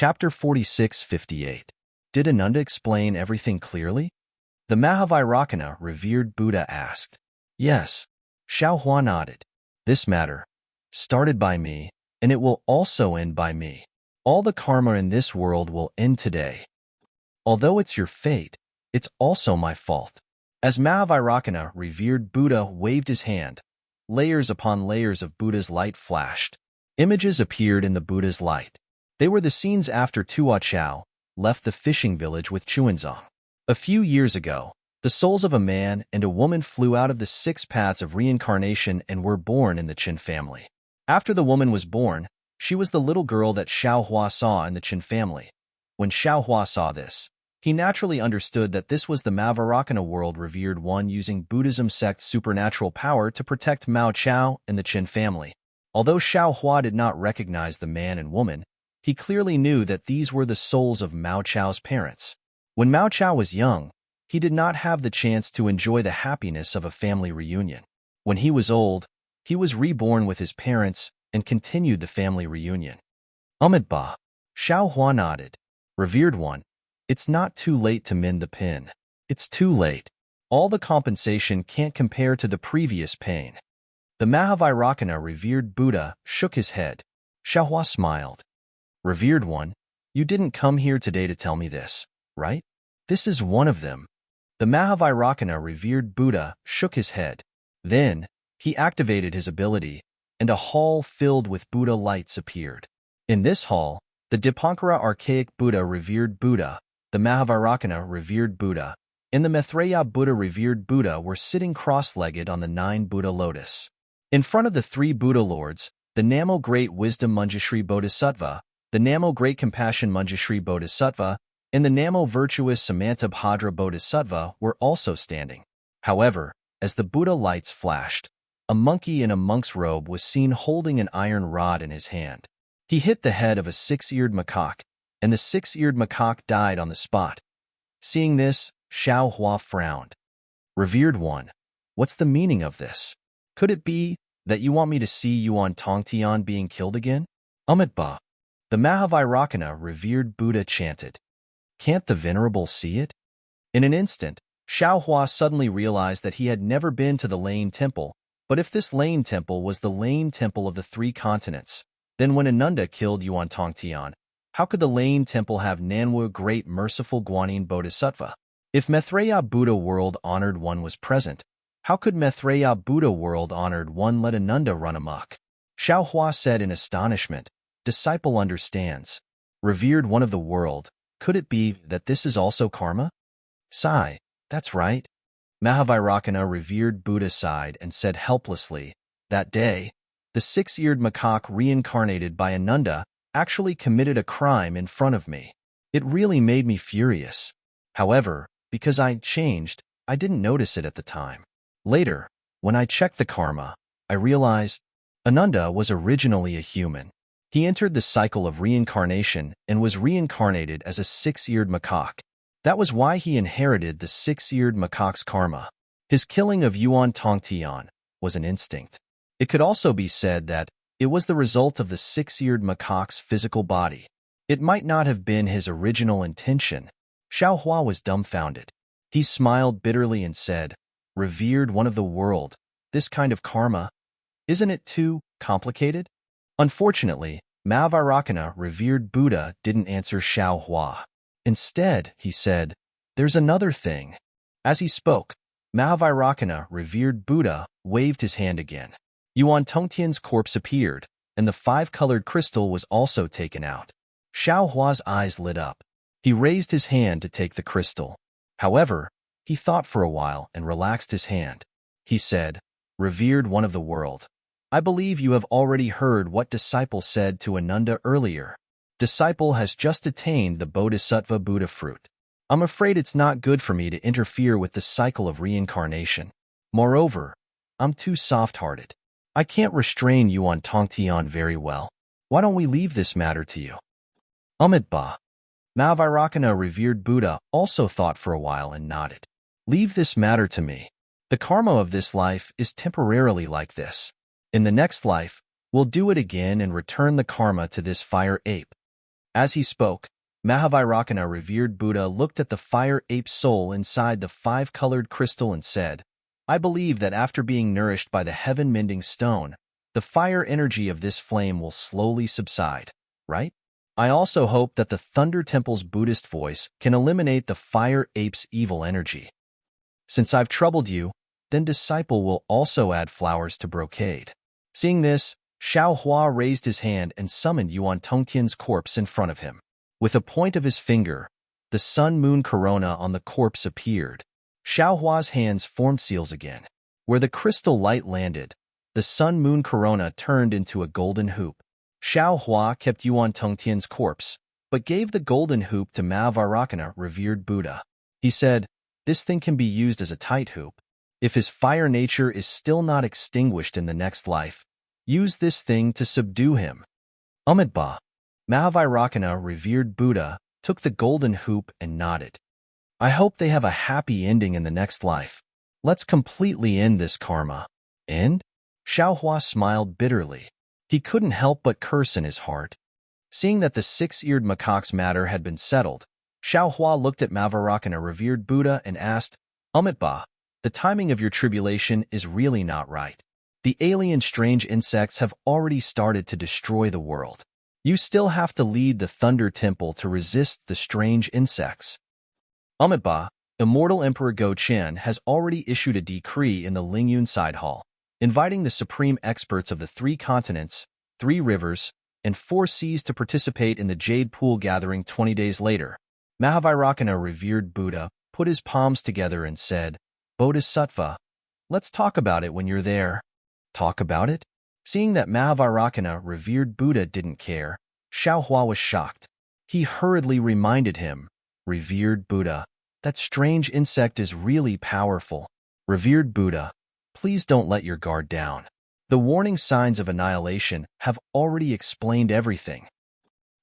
Chapter 46-58. Did Ananda explain everything clearly? The Mahavairocana, revered Buddha, asked. Yes. Xiaohua nodded. This matter started by me, and it will also end by me. All the karma in this world will end today. Although it's your fate, it's also my fault. As Mahavairocana, revered Buddha, waved his hand, layers upon layers of Buddha's light flashed. Images appeared in the Buddha's light. They were the scenes after Tua Chao left the fishing village with Chuanzong. A few years ago, the souls of a man and a woman flew out of the 6 paths of reincarnation and were born in the Qin family. After the woman was born, she was the little girl that Xiaohua saw in the Qin family. When Xiaohua saw this, he naturally understood that this was the Mahavairocana world revered one using Buddhism sect's supernatural power to protect Mao Chao and the Qin family. Although Xiaohua did not recognize the man and woman, he clearly knew that these were the souls of Mao Chao's parents. When Mao Chao was young, he did not have the chance to enjoy the happiness of a family reunion. When he was old, he was reborn with his parents and continued the family reunion. Ba. Xiaohua nodded. Revered one, it's not too late to mend the pin. It's too late. All the compensation can't compare to the previous pain. The Mahavairocana, revered Buddha, shook his head. Xiaohua smiled. Revered one, you didn't come here today to tell me this, right? This is one of them. The Mahavairocana, revered Buddha, shook his head. Then, he activated his ability, and a hall filled with Buddha lights appeared. In this hall, the Dipankara archaic Buddha, revered Buddha, the Mahavairocana, revered Buddha, and the Maitreya Buddha, revered Buddha, were sitting cross-legged on the 9 Buddha lotus. In front of the 3 Buddha lords, the Namo Great Wisdom Manjushri Bodhisattva, the Namo Great Compassion Manjushri Bodhisattva, and the Namo Virtuous Samantabhadra Bodhisattva were also standing. However, as the Buddha lights flashed, a monkey in a monk's robe was seen holding an iron rod in his hand. He hit the head of a 6-eared macaque, and the 6-eared macaque died on the spot. Seeing this, Xiaohua frowned. Revered one, what's the meaning of this? Could it be that you want me to see Yuan Tongtian being killed again? Ba. The Mahavairocana, revered Buddha, chanted. Can't the Venerable see it? In an instant, Xiaohua suddenly realized that he had never been to the Lane Temple, but if this Lane Temple was the Lane Temple of the 3 continents, then when Ananda killed Yuan Tongtian, how could the Lane Temple have Nanwu Great Merciful Guanyin Bodhisattva? If Maitreya Buddha World Honored One was present, how could Maitreya Buddha World Honored One let Ananda run amok? Xiaohua said in astonishment, Disciple understands. Revered one of the world, could it be that this is also karma? Sigh, that's right. Mahavairocana, revered Buddha, sighed and said helplessly, that day, the 6-eared macaque reincarnated by Ananda actually committed a crime in front of me. It really made me furious. However, because I changed, I didn't notice it at the time. Later, when I checked the karma, I realized Ananda was originally a human. He entered the cycle of reincarnation and was reincarnated as a 6-eared macaque. That was why he inherited the 6-eared macaque's karma. His killing of Yuan Tongtian was an instinct. It could also be said that it was the result of the 6-eared macaque's physical body. It might not have been his original intention. Xiaohua was dumbfounded. He smiled bitterly and said, Revered one of the world, this kind of karma, isn't it too complicated? Unfortunately, Mahavairocana, revered Buddha, didn't answer Xiaohua. Instead, he said, There's another thing. As he spoke, Mahavairocana, revered Buddha, waved his hand again. Yuan Tongtian's corpse appeared, and the 5-colored crystal was also taken out. Xiaohua's eyes lit up. He raised his hand to take the crystal. However, he thought for a while and relaxed his hand. He said, Revered one of the world, I believe you have already heard what Disciple said to Ananda earlier. Disciple has just attained the Bodhisattva Buddha fruit. I'm afraid it's not good for me to interfere with the cycle of reincarnation. Moreover, I'm too soft-hearted. I can't restrain Yuan Tongtian very well. Why don't we leave this matter to you? Ba. Mahavairocana, revered Buddha, also thought for a while and nodded. Leave this matter to me. The karma of this life is temporarily like this. In the next life, we'll do it again and return the karma to this fire ape. As he spoke, Mahavairocana, revered Buddha, looked at the fire ape soul inside the five-colored crystal and said, I believe that after being nourished by the heaven-mending stone, the fire energy of this flame will slowly subside, right? I also hope that the Thunder Temple's Buddhist voice can eliminate the fire ape's evil energy. Since I've troubled you, then disciple will also add flowers to brocade. Seeing this, Xiao Hua raised his hand and summoned Yuan Tongtian's corpse in front of him. With a point of his finger, the sun-moon corona on the corpse appeared. Xiao Hua's hands formed seals again. Where the crystal light landed, the sun-moon corona turned into a golden hoop. Xiao Hua kept Yuan Tongtian's corpse, but gave the golden hoop to Mahavairocana, revered Buddha. He said, this thing can be used as a tight hoop. If his fire nature is still not extinguished in the next life, use this thing to subdue him. Amitabha. Mahavairocana, revered Buddha, took the golden hoop and nodded. I hope they have a happy ending in the next life. Let's completely end this karma. End? Xiao Hua smiled bitterly. He couldn't help but curse in his heart. Seeing that the six-eared macaque's matter had been settled, Xiao Hua looked at Mahavairocana, revered Buddha, and asked, Amitabha, the timing of your tribulation is really not right. The alien strange insects have already started to destroy the world. You still have to lead the Thunder Temple to resist the strange insects. Amitabha, Immortal Emperor Go Chen has already issued a decree in the Lingyun Side Hall, inviting the supreme experts of the 3 continents, 3 rivers, and 4 seas to participate in the Jade Pool gathering 20 days later. Mahavairocana, revered Buddha, put his palms together and said, Bodhisattva, let's talk about it when you're there. Talk about it? Seeing that Mahavairocana, revered Buddha, didn't care, Xiao Hua was shocked. He hurriedly reminded him, revered Buddha, that strange insect is really powerful. Revered Buddha, please don't let your guard down. The warning signs of annihilation have already explained everything.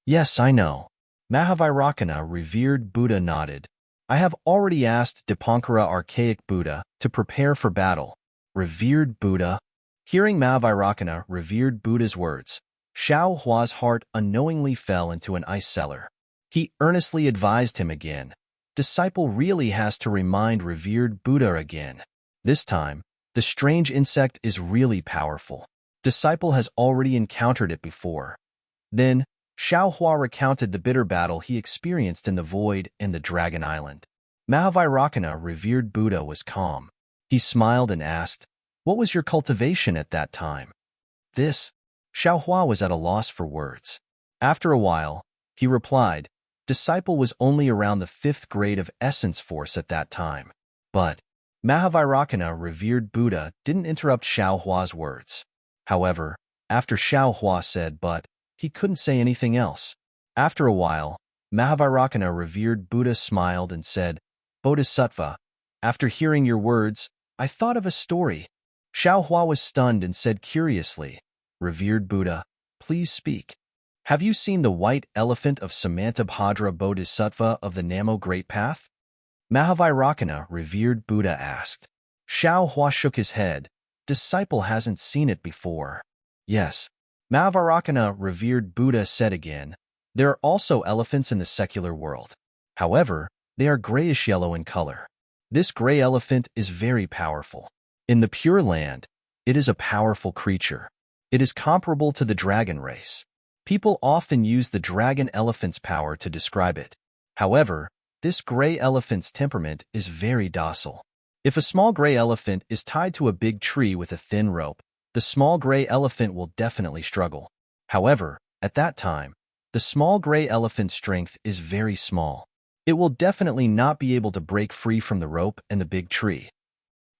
Yes, I know. Mahavairocana, revered Buddha, nodded. I have already asked Dipankara Archaic Buddha to prepare for battle. Revered Buddha. Hearing Mahavairocana, revered Buddha's words, Xiao Hua's heart unknowingly fell into an ice cellar. He earnestly advised him again. Disciple really has to remind revered Buddha again. This time, the strange insect is really powerful. Disciple has already encountered it before. Then, Xiao Hua recounted the bitter battle he experienced in the void and the Dragon Island. Mahavairocana, revered Buddha, was calm. He smiled and asked, what was your cultivation at that time? This. Xiao Hua was at a loss for words. After a while, he replied, Disciple was only around the 5th grade of Essence Force at that time. But Mahavairocana, revered Buddha, didn't interrupt Xiao Hua's words. However, after Xiao Hua said but, he couldn't say anything else. After a while, Mahavairocana, revered Buddha, smiled and said, Bodhisattva, after hearing your words, I thought of a story. Xiao Hua was stunned and said curiously, revered Buddha, please speak. Have you seen the white elephant of Samantabhadra Bodhisattva of the Namo Great Path? Mahavairocana, revered Buddha, asked. Xiao Hua shook his head. Disciple hasn't seen it before. Yes. Mahavairocana, revered Buddha, said again. There are also elephants in the secular world. However, they are grayish-yellow in color. This gray elephant is very powerful. In the Pure Land, it is a powerful creature. It is comparable to the dragon race. People often use the dragon elephant's power to describe it. However, this gray elephant's temperament is very docile. If a small gray elephant is tied to a big tree with a thin rope, the small gray elephant will definitely struggle. However, at that time, the small gray elephant's strength is very small. It will definitely not be able to break free from the rope and the big tree.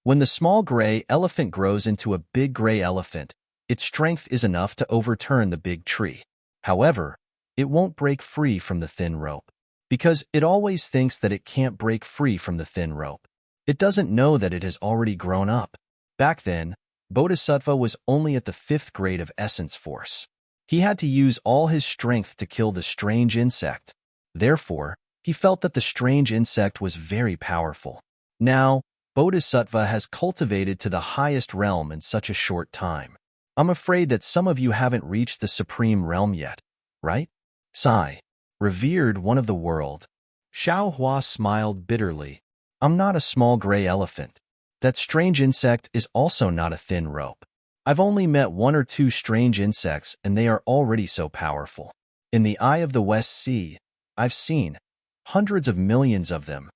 When the small gray elephant grows into a big gray elephant, its strength is enough to overturn the big tree. However, it won't break free from the thin rope, because it always thinks that it can't break free from the thin rope. It doesn't know that it has already grown up. Back then, Bodhisattva was only at the 5th grade of Essence Force. He had to use all his strength to kill the strange insect. Therefore, he felt that the strange insect was very powerful. Now, Bodhisattva has cultivated to the highest realm in such a short time. I'm afraid that some of you haven't reached the supreme realm yet, right? Sigh. revered one of the world. Xiao Hua smiled bitterly. I'm not a small gray elephant. That strange insect is also not a thin rope. I've only met one or two strange insects, and they are already so powerful. In the eye of the West Sea, I've seen hundreds of millions of them.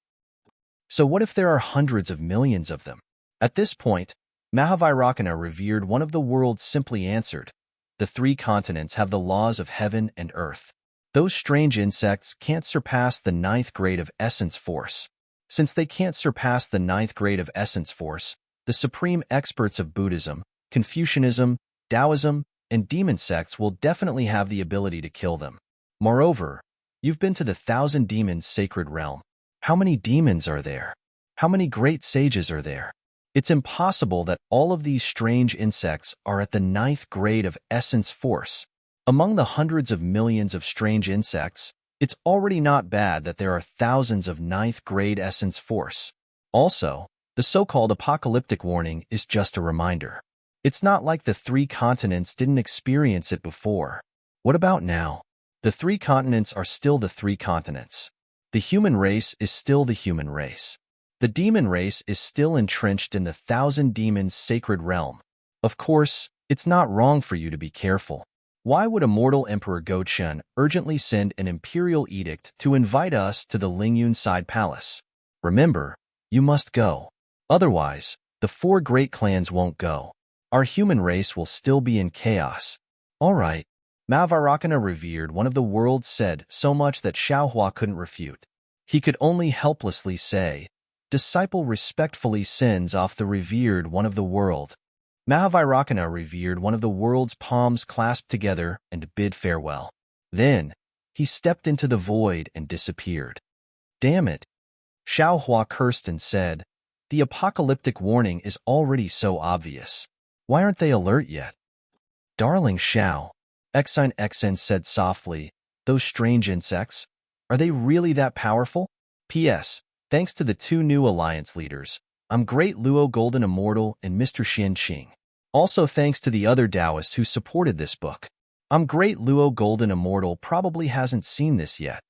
So what if there are hundreds of millions of them? At this point, Mahavairakana, revered one of the worlds, simply answered, the three continents have the laws of heaven and earth. Those strange insects can't surpass the ninth grade of essence force. Since they can't surpass the ninth grade of essence force, the supreme experts of Buddhism, Confucianism, Taoism, and demon sects will definitely have the ability to kill them. Moreover, you've been to the 1,000 demons sacred realm. How many demons are there? How many great sages are there? It's impossible that all of these strange insects are at the ninth grade of essence force. Among the hundreds of millions of strange insects, it's already not bad that there are thousands of ninth grade essence force. Also, the so-called apocalyptic warning is just a reminder. It's not like the three continents didn't experience it before. What about now? The three continents are still the three continents. The human race is still the human race. The demon race is still entrenched in the 1,000 demons sacred realm. Of course, it's not wrong for you to be careful. Why would immortal Emperor Go-Chun urgently send an imperial edict to invite us to the Lingyun Side Palace? Remember, you must go. Otherwise, the four great clans won't go. Our human race will still be in chaos. All right. Mahavairakana, revered one of the worlds, said so much that Xiao Hua couldn't refute. He could only helplessly say, disciple respectfully sends off the revered one of the world. Mahavairakana, revered one of the world's, palms clasped together and bid farewell. Then, he stepped into the void and disappeared. Damn it! Xiao Hua cursed and said, the apocalyptic warning is already so obvious. Why aren't they alert yet? Darling Xiao, Xn said softly, those strange insects, are they really that powerful? P.S. Thanks to the two new alliance leaders, I'm Great Luo Golden Immortal and Mr. Xian Qing. Also thanks to the other Taoists who supported this book. I'm Great Luo Golden Immortal probably hasn't seen this yet.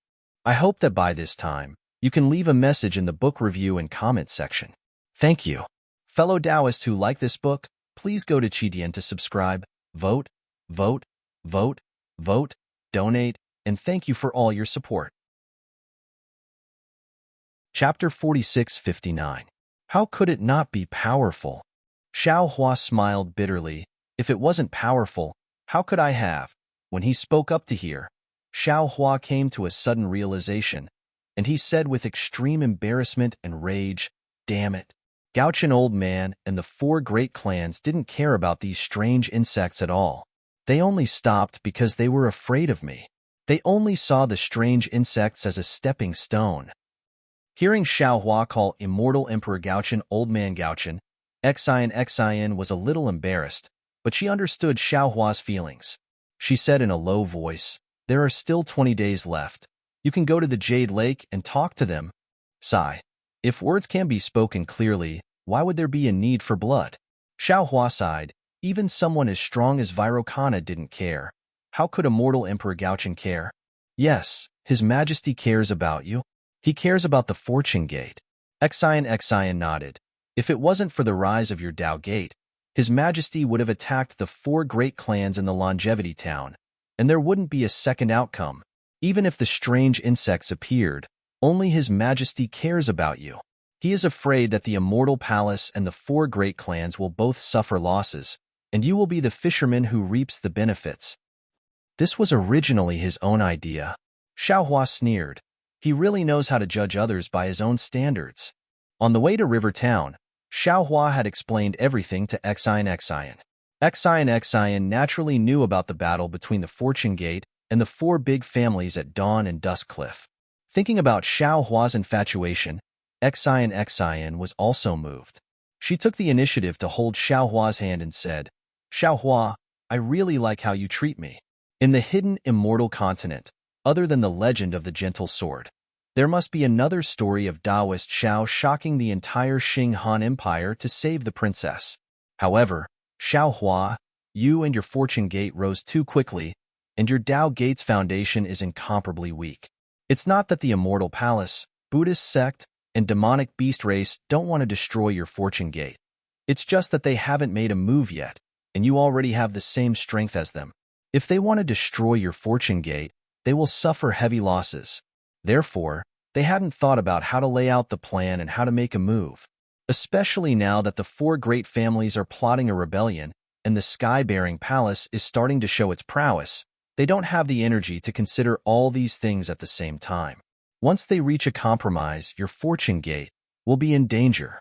I hope that by this time, you can leave a message in the book review and comment section. Thank you. Fellow Taoists who like this book, please go to Qitian to subscribe, vote, vote, vote, vote, donate, and thank you for all your support. Chapter 4659. How could it not be powerful? Xiao Hua smiled bitterly. If it wasn't powerful, how could I have? When he spoke up to hear, Xiao Hua came to a sudden realization, and he said with extreme embarrassment and rage, damn it. Gauchin old man and the four great clans didn't care about these strange insects at all. They only stopped because they were afraid of me. They only saw the strange insects as a stepping stone. Hearing Xiao Hua call immortal Emperor Gauchin old man Gauchin, Xin was a little embarrassed, but she understood Xiao Hua's feelings. She said in a low voice, there are still 20 days left. You can go to the Jade Lake and talk to them. Sigh. If words can be spoken clearly, why would there be a need for blood? Xiao Hua sighed. Even someone as strong as Vairocana didn't care. How could immortal Emperor Gauchin care? Yes, His Majesty cares about you. He cares about the Fortune Gate. Xian nodded. If it wasn't for the rise of your Tao Gate, His Majesty would have attacked the four great clans in the Longevity Town, and there wouldn't be a second outcome. Even if the strange insects appeared, only His Majesty cares about you. He is afraid that the Immortal Palace and the four great clans will both suffer losses, and you will be the fisherman who reaps the benefits. This was originally his own idea. Xiao Hua sneered. He really knows how to judge others by his own standards. On the way to River Town, Xiao Hua had explained everything to Xian. Xian naturally knew about the battle between the Fortune Gate and the four big families at Dawn and Dusk Cliff. Thinking about Xiao Hua's infatuation, Xian was also moved. She took the initiative to hold Xiao Hua's hand and said, Xiao Hua, I really like how you treat me. In the hidden immortal continent, other than the legend of the gentle sword, there must be another story of Taoist Xiao shocking the entire Qing Han Empire to save the princess. However, Xiao Hua, you and your Fortune Gate rose too quickly, and your Tao Gate's foundation is incomparably weak. It's not that the Immortal Palace, Buddhist sect, and demonic beast race don't want to destroy your fortune gate. It's just that they haven't made a move yet, and you already have the same strength as them. If they want to destroy your fortune gate, they will suffer heavy losses. Therefore, they hadn't thought about how to lay out the plan and how to make a move. Especially now that the four great families are plotting a rebellion and the sky-bearing palace is starting to show its prowess, they don't have the energy to consider all these things at the same time. Once they reach a compromise, your fortune gate will be in danger.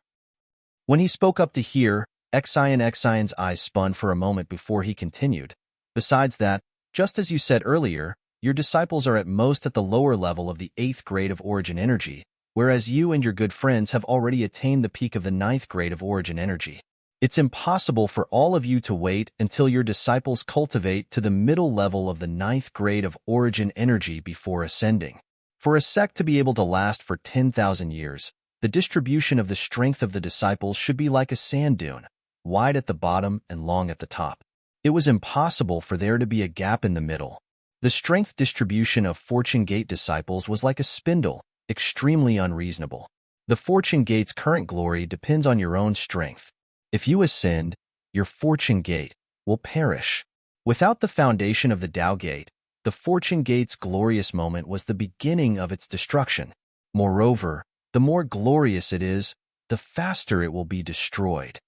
When he spoke up to hear, Xion's eyes spun for a moment before he continued. Besides that, just as you said earlier, your disciples are at most at the lower level of the 8th grade of origin energy, whereas you and your good friends have already attained the peak of the 9th grade of origin energy. It's impossible for all of you to wait until your disciples cultivate to the middle level of the 9th grade of origin energy before ascending. For a sect to be able to last for 10,000 years, the distribution of the strength of the disciples should be like a sand dune, wide at the bottom and long at the top. It was impossible for there to be a gap in the middle. The strength distribution of Fortune Gate disciples was like a spindle, extremely unreasonable. The Fortune Gate's current glory depends on your own strength. If you ascend, your Fortune Gate will perish. Without the foundation of the Tao Gate, the Fortune Gate's glorious moment was the beginning of its destruction. Moreover, the more glorious it is, the faster it will be destroyed.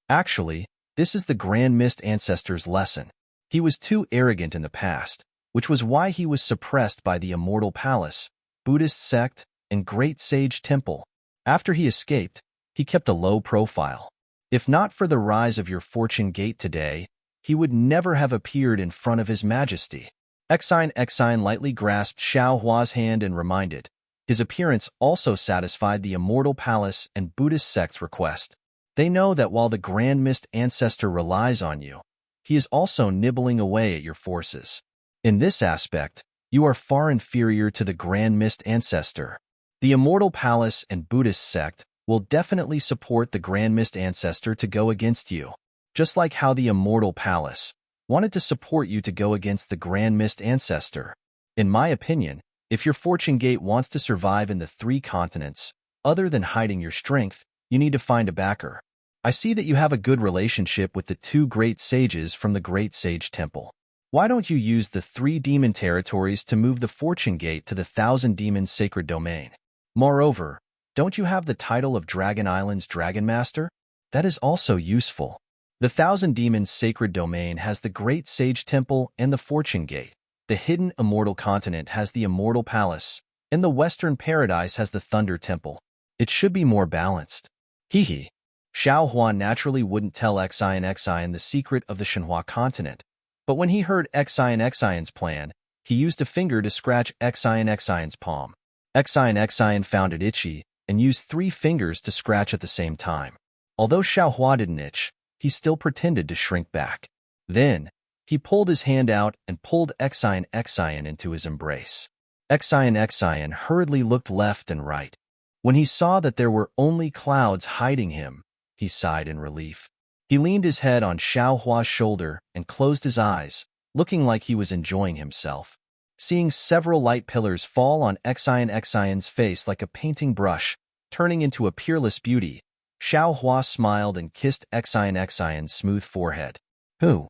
Actually, this is the Grand Mist Ancestor's lesson. He was too arrogant in the past, which was why he was suppressed by the Immortal Palace, Buddhist sect, and Great Sage Temple. After he escaped, he kept a low profile. If not for the rise of your Fortune Gate today, he would never have appeared in front of His Majesty. Exine lightly grasped Xiao Hua's hand and reminded. His appearance also satisfied the Immortal Palace and Buddhist sect's request. They know that while the Grand Mist Ancestor relies on you, he is also nibbling away at your forces. In this aspect, you are far inferior to the Grand Mist Ancestor. The Immortal Palace and Buddhist sect will definitely support the Grand Mist Ancestor to go against you, just like how the Immortal Palace wanted to support you to go against the Grand Mist Ancestor. In my opinion, if your Fortune Gate wants to survive in the 3 continents, other than hiding your strength, you need to find a backer. I see that you have a good relationship with the 2 great sages from the Great Sage Temple. Why don't you use the 3 demon territories to move the Fortune Gate to the 1,000 Demons Sacred Domain? Moreover, don't you have the title of Dragon Island's Dragon Master? That is also useful. The 1,000 Demons Sacred Domain has the Great Sage Temple and the Fortune Gate. The hidden Immortal Continent has the Immortal Palace, and the Western Paradise has the Thunder Temple. It should be more balanced. Hee. Xiao Hua naturally wouldn't tell Xion the secret of the Shenhua continent, but when he heard Xion's plan, he used a finger to scratch Xion's palm. Xion found it itchy and used 3 fingers to scratch at the same time. Although Xiao Hua didn't itch, he still pretended to shrink back. Then, he pulled his hand out and pulled Xion into his embrace. Xion hurriedly looked left and right. When he saw that there were only clouds hiding him, he sighed in relief. He leaned his head on Xiao Hua's shoulder and closed his eyes, looking like he was enjoying himself. Seeing several light pillars fall on Xion's face like a painting brush, turning into a peerless beauty, Xiao Hua smiled and kissed Xion's smooth forehead. Who?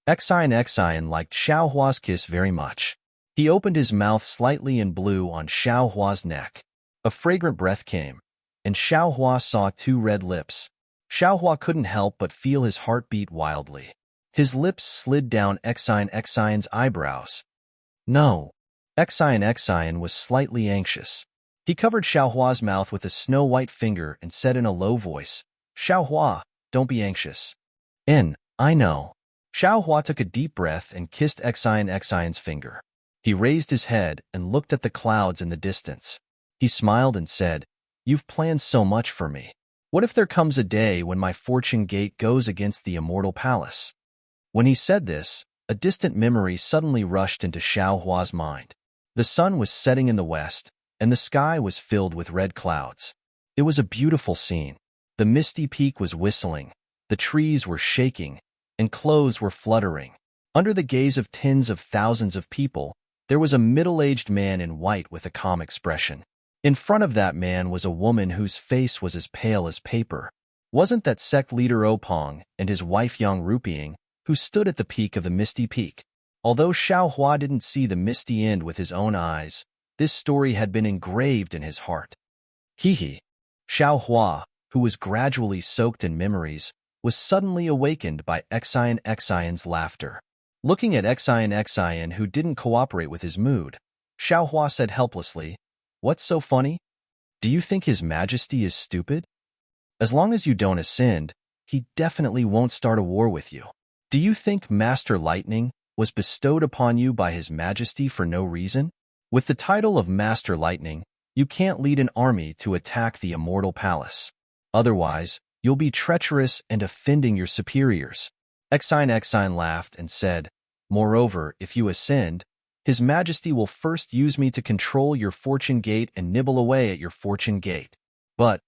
Xion liked Xiao Hua's kiss very much. He opened his mouth slightly and blew on Xiao Hua's neck. A fragrant breath came, and Xiao Hua saw 2 red lips. Xiao Hua couldn't help but feel his heart beat wildly. His lips slid down Xion's eyebrows. No. Xion was slightly anxious. He covered Xiao Hua's mouth with a snow-white finger and said in a low voice, Xiao Hua, don't be anxious. I know. Xiao Hua took a deep breath and kissed Xion's finger. He raised his head and looked at the clouds in the distance. He smiled and said, You've planned so much for me. What if there comes a day when my Fortune Gate goes against the Immortal Palace? When he said this, a distant memory suddenly rushed into Xiao Hua's mind. The sun was setting in the west, and the sky was filled with red clouds. It was a beautiful scene. The misty peak was whistling, the trees were shaking, and clothes were fluttering. Under the gaze of tens of thousands of people, there was a middle-aged man in white with a calm expression. In front of that man was a woman whose face was as pale as paper. Wasn't that sect leader Opong and his wife Yang Rupiang, who stood at the peak of the Misty Peak? Although Xiao Hua didn't see the misty end with his own eyes, this story had been engraved in his heart. Hee. Xiao Hua, who was gradually soaked in memories, was suddenly awakened by Xian's laughter. Looking at Xian, who didn't cooperate with his mood, Xiao Hua said helplessly, "What's so funny? Do you think His Majesty is stupid? As long as you don't ascend, he definitely won't start a war with you. Do you think Master Lightning was bestowed upon you by His Majesty for no reason? With the title of Master Lightning, you can't lead an army to attack the Immortal Palace. Otherwise, you'll be treacherous and offending your superiors." Xian laughed and said, "Moreover, if you ascend, His Majesty will first use me to control your fortune gate and nibble away at your fortune gate. But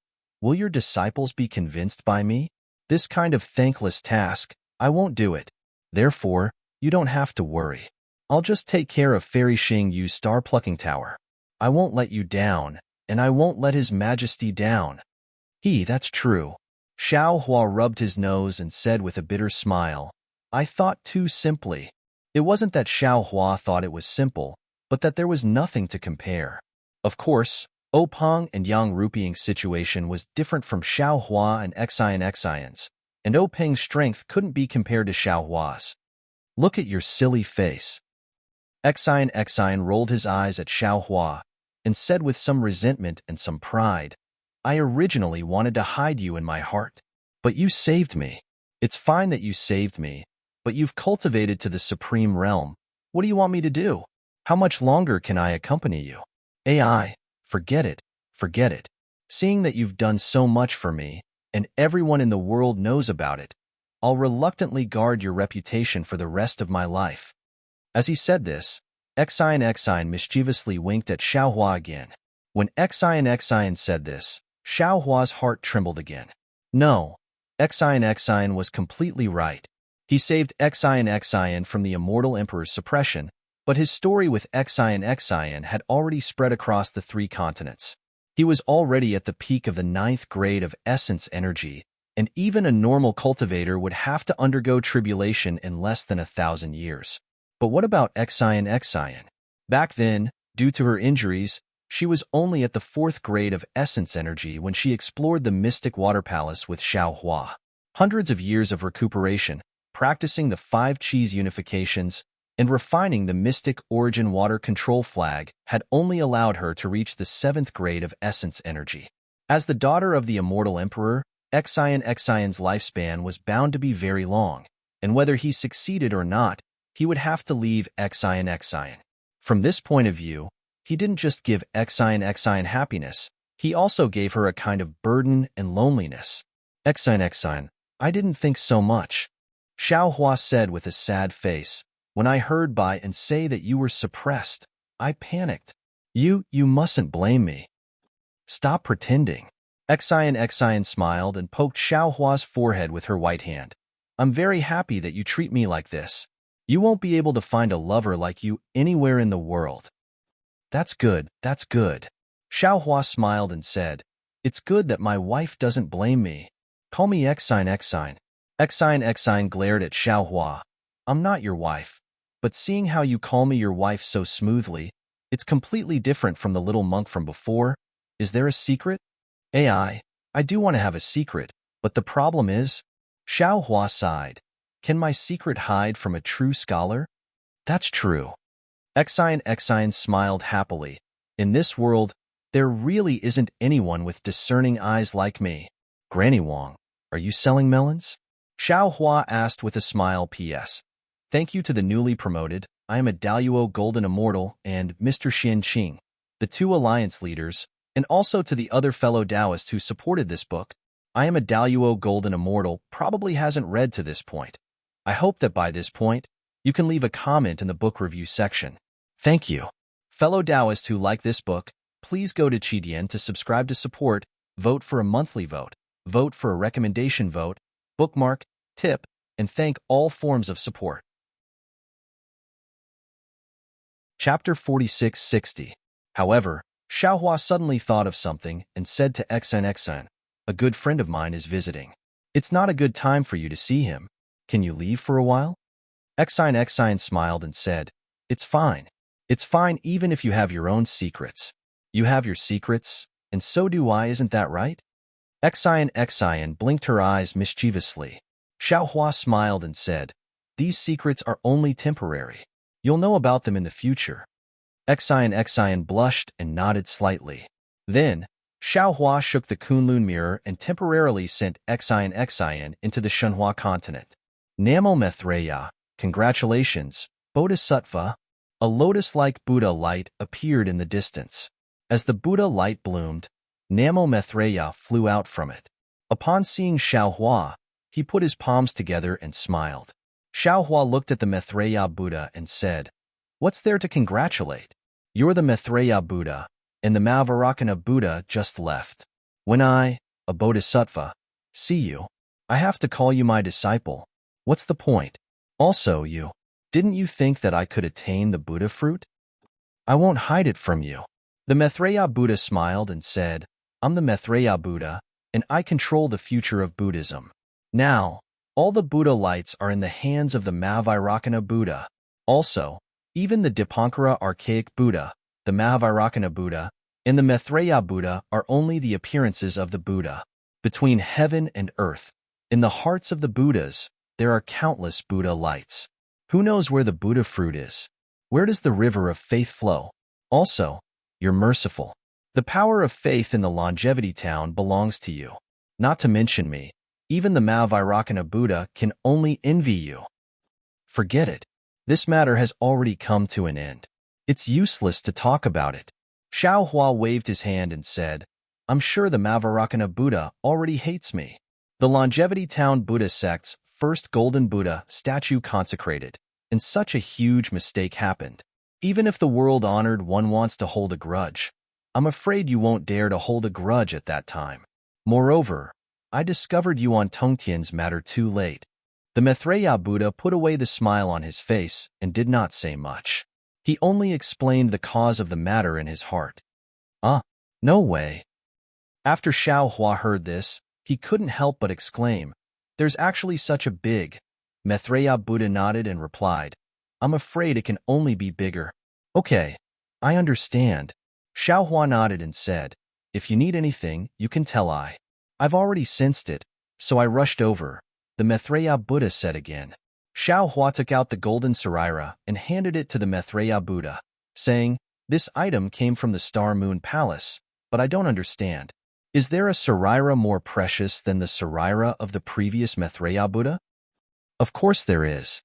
will your disciples be convinced by me? This kind of thankless task, I won't do it. Therefore, you don't have to worry. I'll just take care of Fairy Xing Yu's star-plucking tower. I won't let you down, and I won't let His Majesty down." That's true. Xiao Hua rubbed his nose and said with a bitter smile, "I thought too simply." It wasn't that Xiao Hua thought it was simple, but that there was nothing to compare. Of course, Opong and Yang Rupiang's situation was different from Xiao Hua and Xian's, and Openg's strength couldn't be compared to Xiao Hua's. "Look at your silly face." Xian rolled his eyes at Xiao Hua and said with some resentment and some pride, "I originally wanted to hide you in my heart, but you saved me. It's fine that you saved me, but you've cultivated to the supreme realm. What do you want me to do? How much longer can I accompany you? Forget it, forget it. Seeing that you've done so much for me, and everyone in the world knows about it, I'll reluctantly guard your reputation for the rest of my life." As he said this, Xian mischievously winked at Xiao Hua again. When Xian said this, Xiao Hua's heart trembled again. No, Xian was completely right. He saved Xian from the Immortal Emperor's suppression, but his story with Xian had already spread across the 3 continents. He was already at the peak of the 9th grade of essence energy, and even a normal cultivator would have to undergo tribulation in less than 1,000 years. But what about Xian? Back then, due to her injuries, she was only at the 4th grade of essence energy when she explored the Mystic Water Palace with Xiao Hua. Hundreds of years of recuperation, practicing the 5 Qis unifications, and refining the Mystic Origin Water Control Flag had only allowed her to reach the 7th grade of essence energy. As the daughter of the Immortal Emperor, Xian's lifespan was bound to be very long, and whether he succeeded or not, he would have to leave Xian. From this point of view, he didn't just give Xian happiness, he also gave her a kind of burden and loneliness. Xian, I didn't think so much," Xiao Hua said with a sad face. "When I heard by and say that you were suppressed, I panicked. You mustn't blame me. Stop pretending." Xian smiled and poked Xiao Hua's forehead with her white hand. "I'm very happy that you treat me like this. You won't be able to find a lover like you anywhere in the world." That's good. Xiao Hua smiled and said, "It's good that my wife doesn't blame me. Call me Xian. Xian glared at Xiao Hua. "I'm not your wife, but seeing how you call me your wife so smoothly, it's completely different from the little monk from before. Is there a secret?" I do want to have a secret, but the problem is," Xiao Hua sighed, "can my secret hide from a true scholar?" "That's true." Xian smiled happily. "In this world, there really isn't anyone with discerning eyes like me." "Granny Wang, are you selling melons?" Xiao Hua asked with a smile. "P.S. Thank you to the newly promoted, I am a Daluo Golden Immortal, and Mr. Xian Qing, the 2 alliance leaders, and also to the other fellow Taoists who supported this book. I am a Daluo Golden Immortal probably hasn't read to this point. I hope that by this point, you can leave a comment in the book review section. Thank you. Fellow Taoists who like this book, please go to Qidian to subscribe to support, vote for a monthly vote, vote for a recommendation vote, bookmark, tip, and thank all forms of support. Chapter 4660. However, Xiaohua suddenly thought of something and said to Xan, a good friend of mine is visiting. It's not a good time for you to see him. Can you leave for a while? Xan smiled and said, It's fine. It's fine even if you have your own secrets. You have your secrets, and so do I, isn't that right? Xan blinked her eyes mischievously. Xiaohua smiled and said, These secrets are only temporary. You'll know about them in the future. Xan blushed and nodded slightly. Then, Xiaohua shook the Kunlun mirror and temporarily sent Xan into the Shenhua continent. Namo Maitreya, congratulations, Bodhisattva. A lotus-like Buddha light appeared in the distance. As the Buddha light bloomed, Namo Maitreya flew out from it. Upon seeing Xiaohua, he put his palms together and smiled. Xiaohua looked at the Maitreya Buddha and said, What's there to congratulate? You're the Maitreya Buddha, and the Mahavarakana Buddha just left. When I, a bodhisattva, see you, I have to call you my disciple. What's the point? Also, didn't you think that I could attain the Buddha fruit? I won't hide it from you. The Maitreya Buddha smiled and said, I'm the Maitreya Buddha, and I control the future of Buddhism. Now, all the Buddha lights are in the hands of the Mahavarakana Buddha. Also, even the Dipankara archaic Buddha, the Mahavarakana Buddha, and the Maitreya Buddha are only the appearances of the Buddha. Between heaven and earth, in the hearts of the Buddhas, there are countless Buddha lights. Who knows where the Buddha fruit is? Where does the river of faith flow? Also, you're merciful. The power of faith in the longevity town belongs to you. Not to mention me, even the Mahavarakana Buddha can only envy you. Forget it. This matter has already come to an end. It's useless to talk about it. Xiaohua waved his hand and said, I'm sure the Mahavarakana Buddha already hates me. The Longevity Town Buddha sect's first golden Buddha statue consecrated, and such a huge mistake happened. Even if the world-honored one wants to hold a grudge, I'm afraid you won't dare to hold a grudge at that time. Moreover, I discovered you on Tongtian's matter too late. The Maitreya Buddha put away the smile on his face and did not say much. He only explained the cause of the matter in his heart. No way. After Xiaohua heard this, he couldn't help but exclaim, There's actually such a big. Maitreya Buddha nodded and replied, I'm afraid it can only be bigger. Okay, I understand. Xiaohua nodded and said, If you need anything, you can tell I've already sensed it, so I rushed over. The Maitreya Buddha said again. Xiaohua took out the golden sarira and handed it to the Maitreya Buddha, saying, This item came from the Star Moon Palace, but I don't understand. Is there a sarira more precious than the sarira of the previous Maitreya Buddha? Of course there is.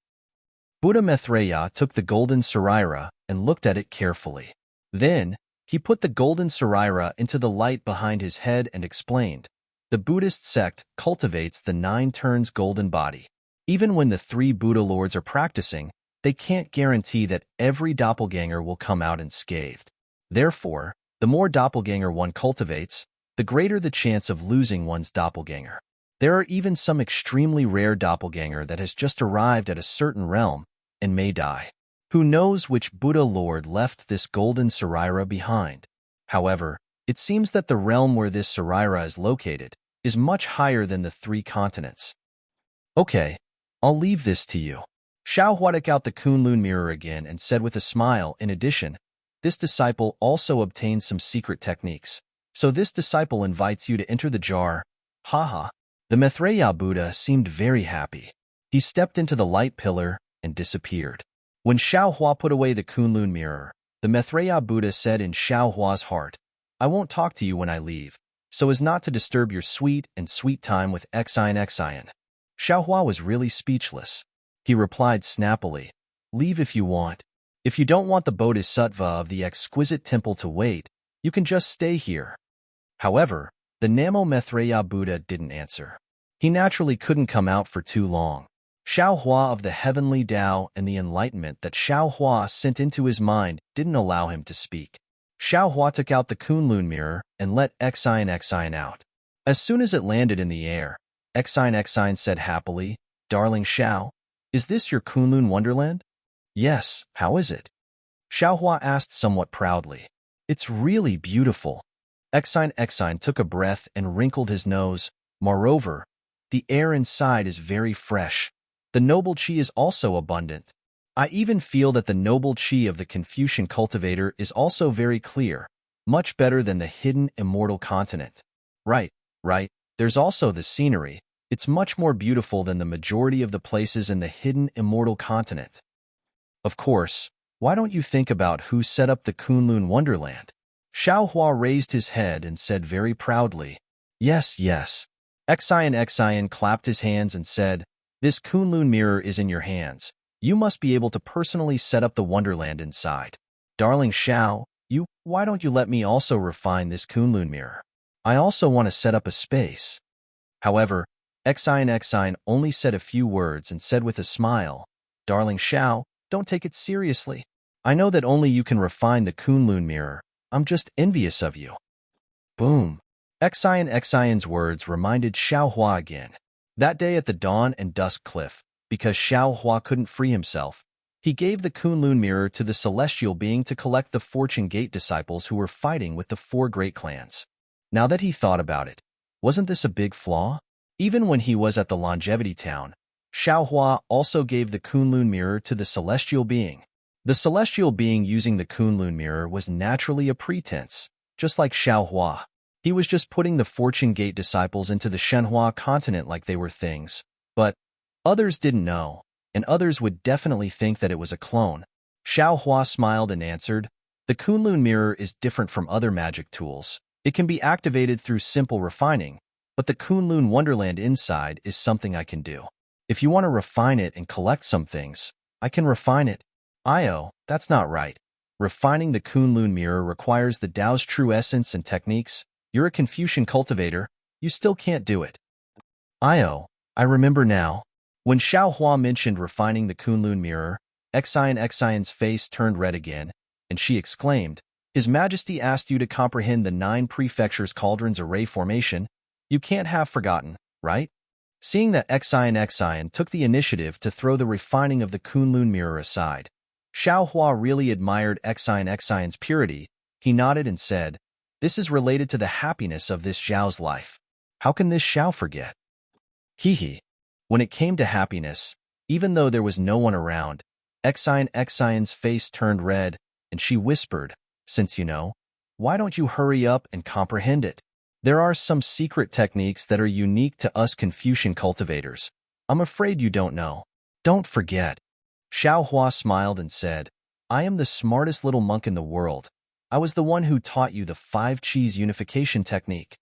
Buddha Maitreya took the golden sarira and looked at it carefully. Then, he put the golden sarira into the light behind his head and explained, The Buddhist sect cultivates the 9 turns golden body. Even when the 3 Buddha lords are practicing, they can't guarantee that every doppelganger will come out unscathed. Therefore, the more doppelganger one cultivates, the greater the chance of losing one's doppelganger. There are even some extremely rare doppelganger that has just arrived at a certain realm and may die. Who knows which Buddha lord left this golden sarira behind? However, it seems that the realm where this sarira is located is much higher than the 3 continents. Okay, I'll leave this to you. Xiaohua took out the Kunlun mirror again and said with a smile, In addition, this disciple also obtained some secret techniques. So this disciple invites you to enter the jar. Haha. The Maitreya Buddha seemed very happy. He stepped into the light pillar and disappeared. When Xiaohua put away the Kunlun mirror, the Maitreya Buddha said in Xiaohua's heart, I won't talk to you when I leave, so as not to disturb your sweet time with Xan. Xiaohua was really speechless. He replied snappily, Leave if you want. If you don't want the Bodhisattva of the exquisite temple to wait, you can just stay here. However, the Namo Maitreya Buddha didn't answer. He naturally couldn't come out for too long. Xiaohua of the heavenly Tao and the enlightenment that Xiaohua sent into his mind didn't allow him to speak. Xiaohua took out the Kunlun mirror and let Xan out. As soon as it landed in the air, Xan said happily, Darling Xiao, is this your Kunlun wonderland? Yes, how is it? Xiaohua asked somewhat proudly. It's really beautiful. Exine took a breath and wrinkled his nose. Moreover, the air inside is very fresh. The noble qi is also abundant. I even feel that the noble qi of the Confucian cultivator is also very clear, much better than the hidden immortal continent. Right. There's also the scenery. It's much more beautiful than the majority of the places in the hidden immortal continent. Of course, why don't you think about who set up the Kunlun Wonderland? Xiaohua raised his head and said very proudly, Yes. Exine clapped his hands and said, This Kunlun mirror is in your hands. You must be able to personally set up the Wonderland inside. Darling Xiao, why don't you let me also refine this Kunlun mirror? I also want to set up a space. However, Exine only said a few words and said with a smile, Darling Xiao, don't take it seriously. I know that only you can refine the Kunlun mirror. I'm just envious of you. Boom. Exine's words reminded Xiaohua again. That day at the Dawn and Dusk Cliff, because Xiaohua couldn't free himself, he gave the Kunlun mirror to the celestial being to collect the Fortune Gate disciples who were fighting with the 4 great clans. Now that he thought about it, wasn't this a big flaw? Even when he was at the Longevity Town, Xiaohua also gave the Kunlun mirror to the celestial being. The celestial being using the Kunlun mirror was naturally a pretense, just like Xiaohua. He was just putting the Fortune Gate disciples into the Shenhua continent like they were things. But others didn't know, and others would definitely think that it was a clone. Xiaohua smiled and answered, The Kunlun mirror is different from other magic tools. It can be activated through simple refining, but the Kunlun Wonderland inside is something I can do. If you want to refine it and collect some things, I can refine it. That's not right. Refining the Kunlun mirror requires the Tao's true essence and techniques. You're a Confucian cultivator. You still can't do it. I remember now. When Xiaohua mentioned refining the Kunlun mirror, Exine's face turned red again, and she exclaimed, His Majesty asked you to comprehend the 9 prefectures' cauldrons array formation. You can't have forgotten, right? Seeing that Exine took the initiative to throw the refining of the Kunlun mirror aside, Xiaohua really admired Exine's purity. He nodded and said, This is related to the happiness of this Xiao's life. How can this Xiao forget? When it came to happiness, even though there was no one around, Exine's face turned red, and she whispered, Since you know, why don't you hurry up and comprehend it? There are some secret techniques that are unique to us Confucian cultivators. I'm afraid you don't know. Don't forget. Xiaohua smiled and said, I am the smartest little monk in the world. I was the one who taught you the 5 Qis unification technique.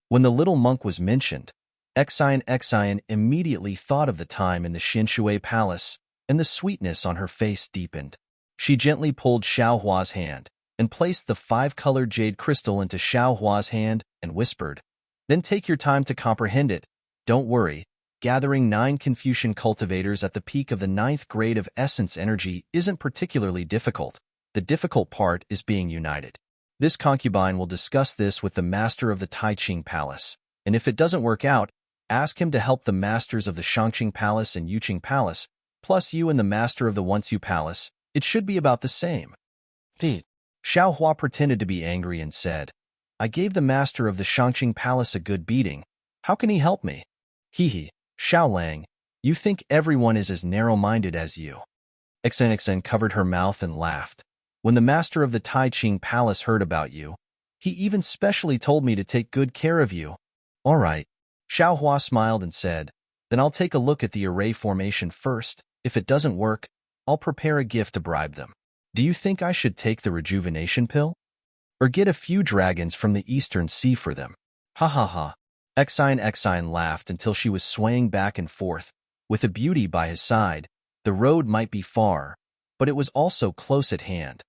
When the little monk was mentioned, Exine immediately thought of the time in the Xinshui Palace, and the sweetness on her face deepened. She gently pulled Xiaohua's hand and placed the 5-colored jade crystal into Xiaohua's hand and whispered, Then take your time to comprehend it. Don't worry, gathering 9 Confucian cultivators at the peak of the 9th grade of essence energy isn't particularly difficult. The difficult part is being united. This concubine will discuss this with the master of the Taiqing Palace, and if it doesn't work out, ask him to help the masters of the Shangqing Palace and Yuqing Palace, plus you and the master of the Wensu Palace. It should be about the same. Xiaohua pretended to be angry and said, I gave the master of the Shangqing Palace a good beating. How can he help me? Xiaolang, you think everyone is as narrow-minded as you. Exine covered her mouth and laughed. When the master of the Taiqing Palace heard about you, he even specially told me to take good care of you. All right. Xiaohua smiled and said, Then I'll take a look at the array formation first. If it doesn't work, I'll prepare a gift to bribe them. Do you think I should take the rejuvenation pill? Or get a few dragons from the Eastern Sea for them? Exine laughed until she was swaying back and forth. With a beauty by his side, the road might be far, but it was also close at hand.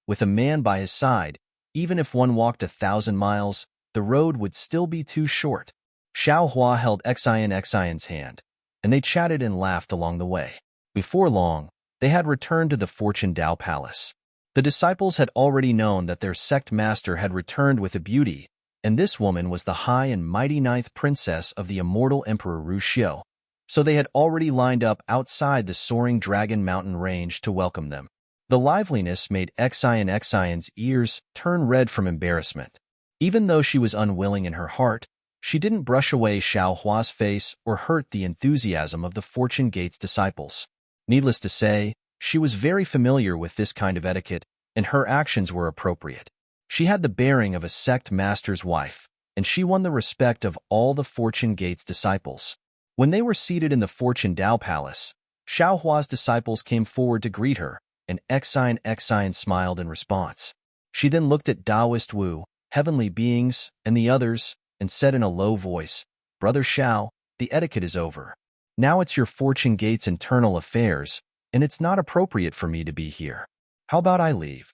With a man by his side, even if one walked 1,000 miles, the road would still be too short. Xiaohua held Exine's hand, and they chatted and laughed along the way. Before long, they had returned to the Fortune Dao Palace. The disciples had already known that their sect master had returned with a beauty, and this woman was the high and mighty 9th princess of the immortal Emperor Ru Xiu. So they had already lined up outside the soaring Dragon Mountain range to welcome them. The liveliness made Xian's ears turn red from embarrassment. Even though she was unwilling in her heart, she didn't brush away Xiao Hua's face or hurt the enthusiasm of the Fortune Gate's disciples. Needless to say, she was very familiar with this kind of etiquette, and her actions were appropriate. She had the bearing of a sect master's wife, and she won the respect of all the Fortune Gate's disciples. When they were seated in the Fortune Dao Palace, Xiao Hua's disciples came forward to greet her, and Xian smiled in response. She then looked at Taoist Wu, heavenly beings, and the others, and said in a low voice, "Brother Xiao, the etiquette is over. Now it's your Fortune Gate's internal affairs, and it's not appropriate for me to be here. How about I leave?"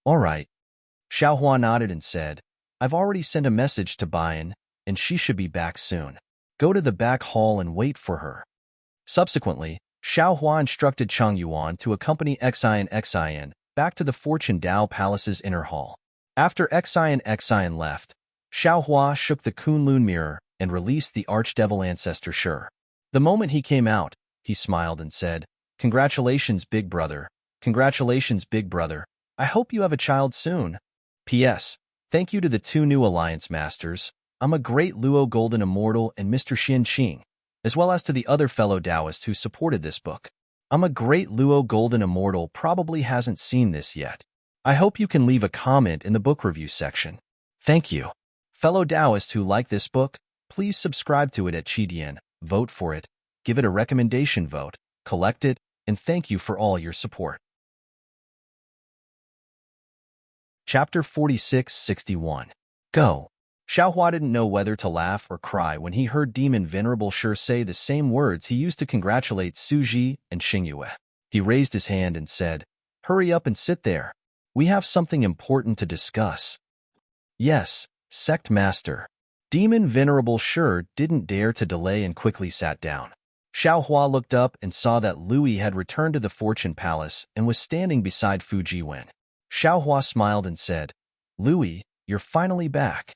"All right." Xiao Hua nodded and said, "I've already sent a message to Bayan, and she should be back soon. Go to the back hall and wait for her." Subsequently, Xiao Hua instructed Chang Yuan to accompany Xian back to the Fortune Dao Palace's inner hall. After Xian left, Xiao Hua shook the Kunlun mirror and released the Archdevil ancestor Shur. The moment he came out, he smiled and said, "Congratulations, big brother. Congratulations, big brother. I hope you have a child soon. P.S. Thank you to the 2 new Alliance Masters. I'm a great Luo Golden Immortal and Mr. Xin Qing, as well as to the other fellow Taoists who supported this book. I'm a great Luo Golden Immortal probably hasn't seen this yet. I hope you can leave a comment in the book review section. Thank you. Fellow Taoists who like this book, please subscribe to it at Qidian, vote for it, give it a recommendation vote, collect it, and thank you for all your support. Chapter 46-61. Go. Xiao Hua didn't know whether to laugh or cry when he heard Demon Venerable Shur say the same words he used to congratulate Su Ji and Xingyue. He raised his hand and said, "Hurry up and sit there. We have something important to discuss." "Yes, Sect Master." Demon Venerable Shur didn't dare to delay and quickly sat down. Xiao Hua looked up and saw that Lui had returned to the Fortune Palace and was standing beside Fu Jiwen. Xiao Hua smiled and said, "Lui, you're finally back."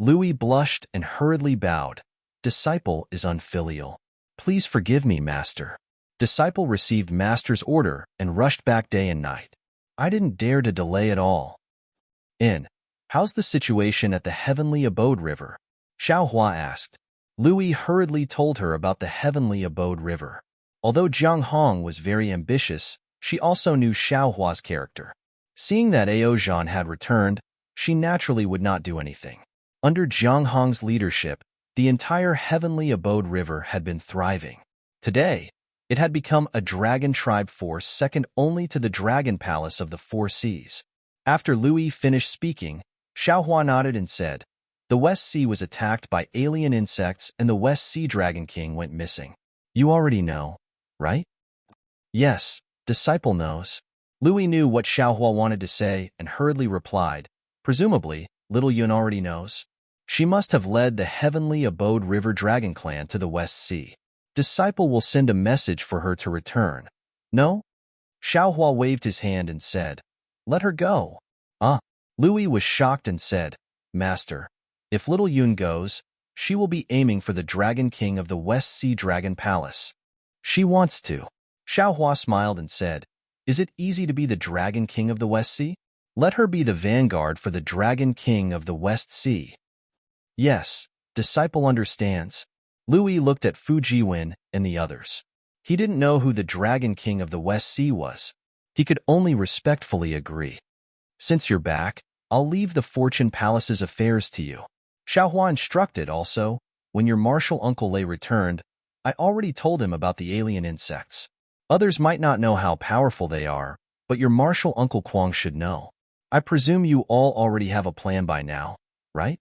Lui blushed and hurriedly bowed. "Disciple is unfilial. Please forgive me, Master." Disciple received Master's order and rushed back day and night. I didn't dare to delay at all. How's the situation at the Heavenly Abode River? Xiao Hua asked. Lui hurriedly told her about the Heavenly Abode River. Although Jiang Hong was very ambitious, she also knew Xiao Hua's character. Seeing that Aozhan had returned, she naturally would not do anything. Under Jiang Hong's leadership, the entire Heavenly Abode River had been thriving. Today, it had become a dragon tribe force second only to the Dragon Palace of the Four Seas. After Lui finished speaking, Xiao Hua nodded and said, "The West Sea was attacked by alien insects and the West Sea Dragon King went missing. You already know, right?" "Yes, Disciple knows." Lui knew what Xiao Hua wanted to say and hurriedly replied, "Presumably, Little Yun already knows. She must have led the Heavenly Abode River Dragon Clan to the West Sea. Disciple will send a message for her to return." "No?" Xiao Hua waved his hand and said, "Let her go." Lui was shocked and said, "Master, if Little Yun goes, she will be aiming for the Dragon King of the West Sea Dragon Palace. She wants to." Xiao Hua smiled and said, "Is it easy to be the Dragon King of the West Sea? Let her be the vanguard for the Dragon King of the West Sea." "Yes, Disciple understands." Lui looked at Fu Jiwen and the others. He didn't know who the Dragon King of the West Sea was. He could only respectfully agree. "Since you're back, I'll leave the Fortune Palace's affairs to you." Xiao Hua instructed also, "When your martial uncle Lei returned, I already told him about the alien insects. Others might not know how powerful they are, but your martial uncle Kwang should know. I presume you all already have a plan by now, right?"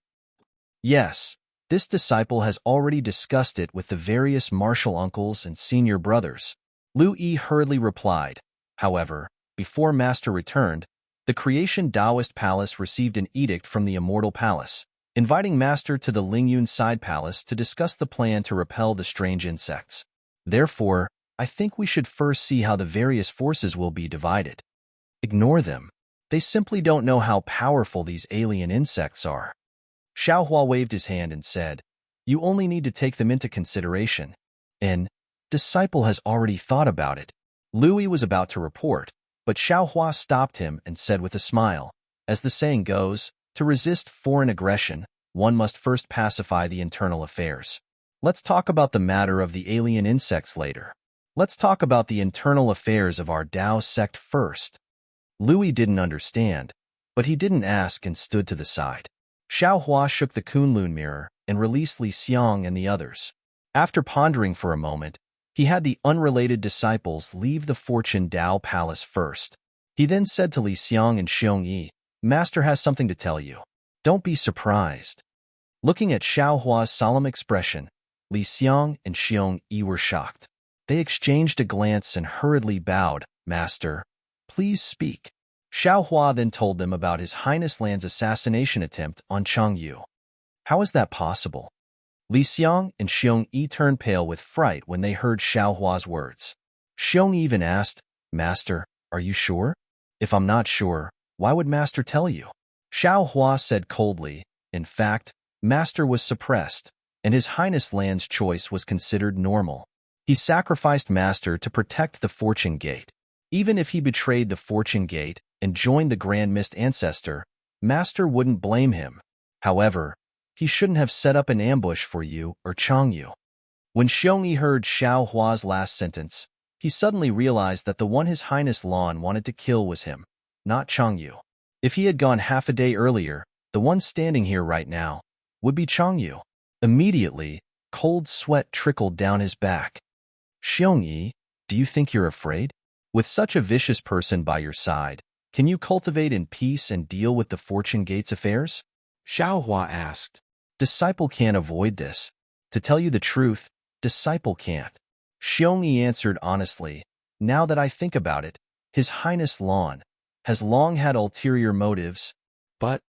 "Yes, this disciple has already discussed it with the various martial uncles and senior brothers." Lu Yi hurriedly replied. However, before Master returned, the Creation Taoist Palace received an edict from the Immortal Palace, inviting Master to the Lingyun Side Palace to discuss the plan to repel the strange insects. Therefore, I think we should first see how the various forces will be divided. Ignore them. They simply don't know how powerful these alien insects are. Xiao Hua waved his hand and said, "You only need to take them into consideration." And Disciple has already thought about it. Lui was about to report, But Xiaohua stopped him and said with a smile, as the saying goes, to resist foreign aggression, one must first pacify the internal affairs. Let's talk about the matter of the alien insects later. Let's talk about the internal affairs of our Dao sect first. Louis didn't understand, but he didn't ask and stood to the side. Xiaohua shook the Kunlun mirror and released Li Xiang and the others. After pondering for a moment, he had the unrelated disciples leave the Fortune Dao Palace first. He then said to Li Xiang and Xiong Yi, "Master has something to tell you. Don't be surprised." Looking at Xiaohua's solemn expression, Li Xiang and Xiong Yi were shocked. They exchanged a glance and hurriedly bowed. "Master, please speak." Xiaohua then told them about His Highness Lan's assassination attempt on Chang Yu. How is that possible? Li Xiang and Xiong Yi turned pale with fright when they heard Xiaohua's words. Xiong Yi even asked, "Master, are you sure? If I'm not sure, why would Master tell you?" Xiaohua said coldly, "In fact, Master was suppressed, and His Highness Lan's choice was considered normal. He sacrificed Master to protect the Fortune Gate. Even if he betrayed the Fortune Gate and joined the Grand Mist Ancestor, Master wouldn't blame him. However, he shouldn't have set up an ambush for you or Chang Yu." When Xiong Yi heard Xiaohua's last sentence, he suddenly realized that the one His Highness Lan wanted to kill was him, not Chang Yu. If he had gone half a day earlier, the one standing here right now would be Chang Yu. Immediately, cold sweat trickled down his back. "Xiong Yi, do you think you're afraid? With such a vicious person by your side, can you cultivate in peace and deal with the Fortune Gate's affairs?" Xiaohua asked. "Disciple can't avoid this. To tell you the truth, Disciple can't." Xiong Yi answered honestly, "Now that I think about it, His Highness Lan has long had ulterior motives." But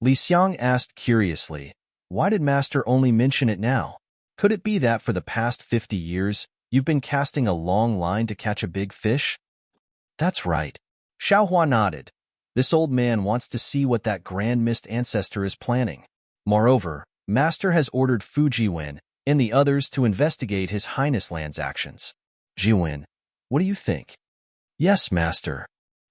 Li Xiang asked curiously, "Why did Master only mention it now? Could it be that for the past 50 years, you've been casting a long line to catch a big fish?" "That's right." Xiaohua nodded. "This old man wants to see what that Grand Mist Ancestor is planning. Moreover, Master has ordered Fu Jiwen and the others to investigate His Highness Lan's actions." "Jiwen, what do you think?" "Yes, Master."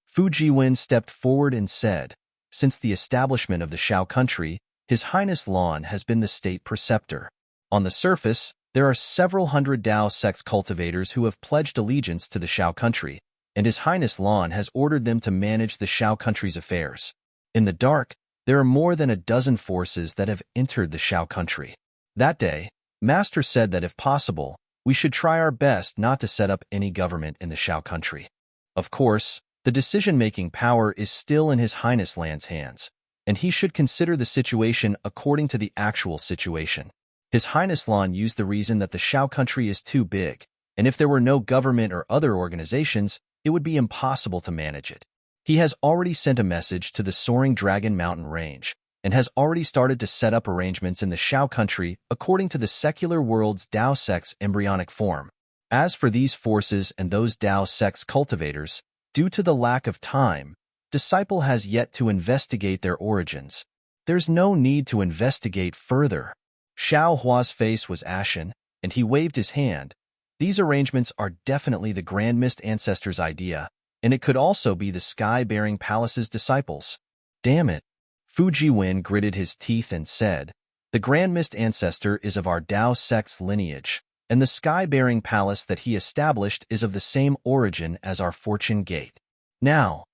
Fu Jiwen stepped forward and said, "Since the establishment of the Shao country, His Highness Lan has been the state preceptor. On the surface, there are several hundred Dao sects cultivators who have pledged allegiance to the Shao country, and His Highness Lan has ordered them to manage the Shao country's affairs. In the dark, there are more than a dozen forces that have entered the Shao country. That day, Master said that if possible, we should try our best not to set up any government in the Shao country. Of course, the decision-making power is still in His Highness Lan's hands, and he should consider the situation according to the actual situation. His Highness Lan used the reason that the Shao country is too big, and if there were no government or other organizations, it would be impossible to manage it. He has already sent a message to the Soaring Dragon Mountain Range, and has already started to set up arrangements in the Shao country according to the secular world's Dao sect's embryonic form. As for these forces and those Dao sect's cultivators, due to the lack of time, Disciple has yet to investigate their origins. There's no need to investigate further." Xiaohua's face was ashen, and he waved his hand. "These arrangements are definitely the Grand Mist Ancestor's idea, and it could also be the Sky-Bearing Palace's disciples." "Damn it." Fu Jiwen gritted his teeth and said, "The Grand Mist Ancestor is of our Dao sect's lineage, and the Sky-Bearing Palace that he established is of the same origin as our Fortune Gate. Now,